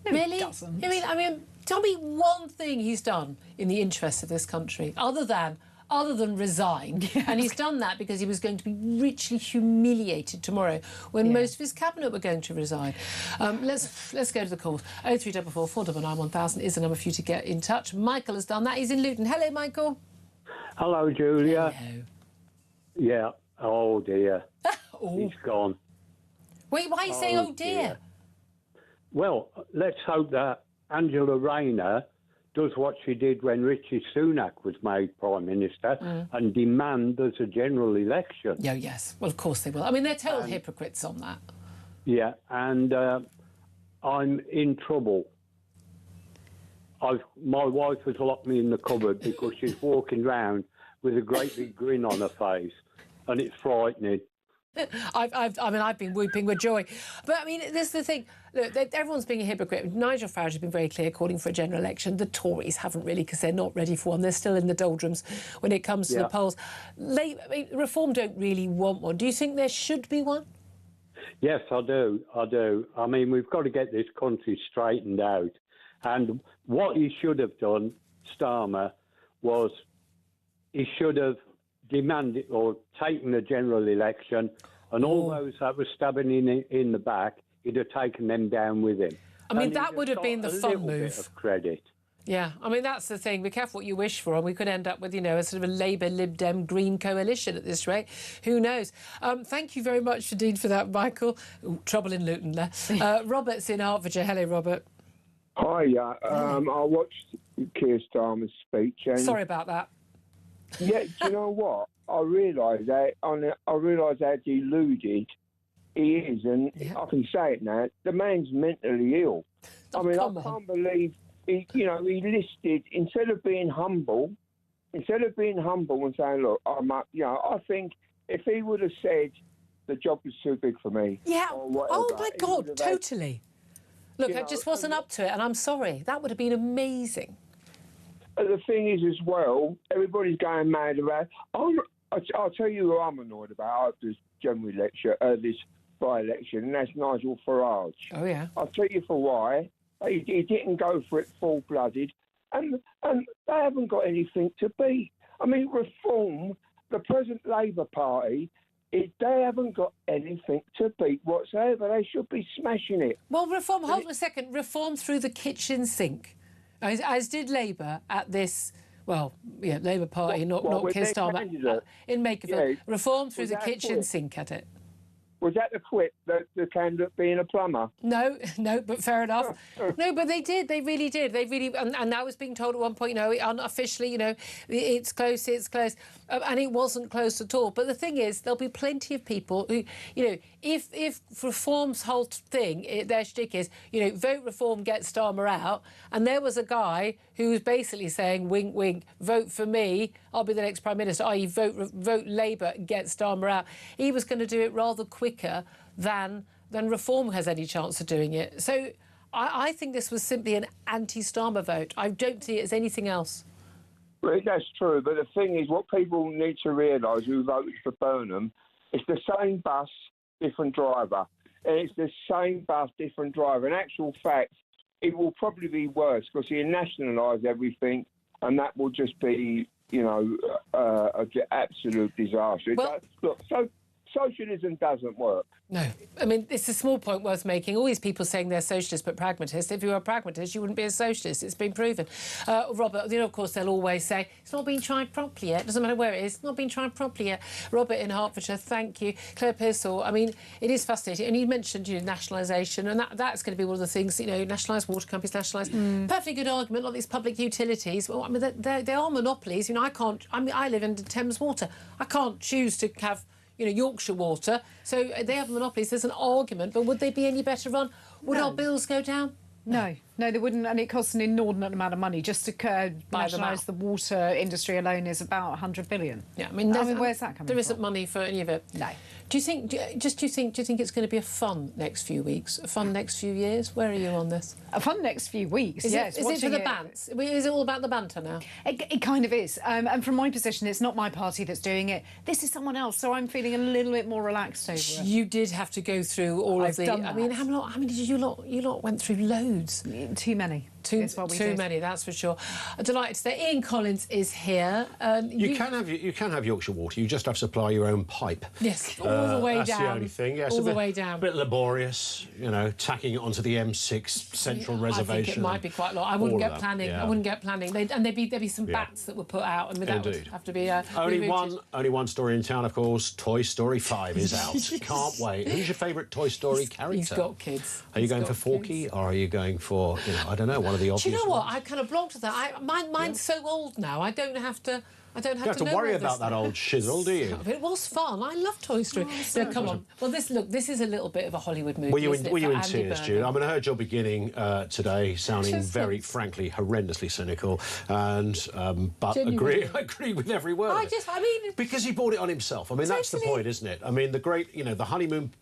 No, really? He doesn't. I mean, tell me one thing he's done in the interests of this country, other than resign. And he's done that because he was going to be richly humiliated tomorrow when most of his cabinet were going to resign. Let's go to the calls. 0344 499 1000 is the number for you to get in touch. Michael has done that. He's in Luton. Hello, Michael. Hello, Julia. Hello. Yeah. Oh, dear. He's gone. Wait, why are you saying, oh, dear? Well, let's hope that Angela Rayner does what she did when Rishi Sunak was made Prime Minister and demand there's a general election. Yeah, yes. Well, of course they will. I mean, they're total hypocrites on that. Yeah, and I'm in trouble. My wife has locked me in the cupboard because she's walking round with a great big grin on her face, and it's frightening. I've been whooping with joy. But, I mean, this is the thing. Look, everyone's being a hypocrite. Nigel Farage has been very clear, calling for a general election. The Tories haven't really, because they're not ready for one. They're still in the doldrums when it comes to the polls. Reform don't really want one. Do you think there should be one? Yes, I do. I mean, we've got to get this country straightened out. And what he should have done, Starmer, was he should have demanded or taken a general election, and all those that were stabbing in the back, he'd have taken them down with him. I mean, that would have been the fun move. Bit of credit. Yeah, I mean, that's the thing. Be careful what you wish for, and we could end up with, a sort of a Labour, Lib Dem, Green coalition at this rate. Who knows? Thank you very much indeed for that, Michael. Ooh, trouble in Luton there. Robert's in Hertfordshire. Hello, Robert. Hi, I watched Keir Starmer's speech. And sorry about that. Yeah, do you know what? I realised how deluded he is, and I can say it now. The man's mentally ill. I can't believe he listed, instead of being humble and saying, "Look, I think if he would have said the job was too big for me," or whatever, oh my God, totally. Look, I just wasn't up to it, and I'm sorry. That would have been amazing. The thing is, as well, everybody's going mad about. I'll tell you who I'm annoyed about after this general election, this by-election, and that's Nigel Farage. Oh yeah. I'll tell you for why. He didn't go for it full-blooded, and they haven't got anything to beat. I mean, Reform, the present Labour Party, they haven't got anything to beat whatsoever. They should be smashing it. Well, Reform. Hold on a second. Reform through the kitchen sink. As did Labour at this, Labour Party, not Keir Starmer, in Makerfield. Reform through the kitchen sink at it. Was that the quip, the candidate being a plumber? No, but fair enough. No, but they did. They really did. They really, and I was being told at one point, unofficially, it's close, and it wasn't close at all. But the thing is, there'll be plenty of people who, if Reform's whole thing, their shtick is, vote Reform, get Starmer out, and there was a guy who was basically saying, wink, wink, vote for me, I'll be the next Prime Minister, i.e. vote Labour, get Starmer out. He was going to do it rather quicker than Reform has any chance of doing it. So I think this was simply an anti-Starmer vote. I don't see it as anything else. Well, that's true, but the thing is, what people need to realise who voted for Burnham, it's the same bus, different driver. And it's the same bus, different driver. In actual fact, it will probably be worse because you nationalise everything, and that will just be, an absolute disaster. Look, socialism doesn't work. No. I mean, it's a small point worth making. All these people saying they're socialists but pragmatists. If you were a pragmatist, you wouldn't be a socialist. It's been proven. Robert, of course, they'll always say, it's not been tried properly yet. Doesn't matter where it is. It's not been tried properly yet. Robert in Hertfordshire, thank you. Claire Pearsall, I mean, it is fascinating. And you mentioned, nationalisation, and that's going to be one of the things, nationalise water companies, nationalise. Perfectly good argument, like these public utilities. Well, I mean, they are monopolies. I live in Thames Water. I can't choose to have Yorkshire Water, so they have monopolies. There's an argument, but would they be any better run? Would our bills go down? No, they wouldn't, and it costs an inordinate amount of money. Just to nationalise the water industry alone is about 100 billion. Yeah, I mean, where's that coming from? There isn't money for any of it. No. Do you think it's going to be a fun next few weeks, a fun next few years? Where are you on this? A fun next few weeks, yes. Is it for the bants? Is it all about the banter now? It kind of is. And from my position, it's not my party that's doing it. This is someone else, so I'm feeling a little bit more relaxed over it. You did have to go through all of the... Done that. I mean, how many did you lot went through? Loads. Too many. Too many, that's for sure. I'm delighted today. Ian Collins is here. You can have Yorkshire Water. You just have to supply your own pipe. Yes, all the way down. That's the only thing. Yes, all the way down. A bit laborious, tacking it onto the M6 Central Reservation. I think it might be quite a lot. I wouldn't get planning. Yeah. I wouldn't get planning. There'd be some bats that were put out, and that would have to be only one story in town, of course. Toy Story 5 is out. Can't wait. Who's your favourite Toy Story character? He's got kids. Are you going for Forky, or are you going for I don't know, one of the obvious? Do you know what? ones? I kind of blocked that. Mine's so old now. I don't have to. You don't have to worry about that old shizzle, do you? It was fun. I love Toy Story. Come on. Well, this is a little bit of a Hollywood movie. Were you in tears, Jude? I mean, I heard your beginning today sounding very, frankly, horrendously cynical, and but I agree with every word. Because he brought it on himself. I mean, that's the point, isn't it? I mean, the great, the honeymoon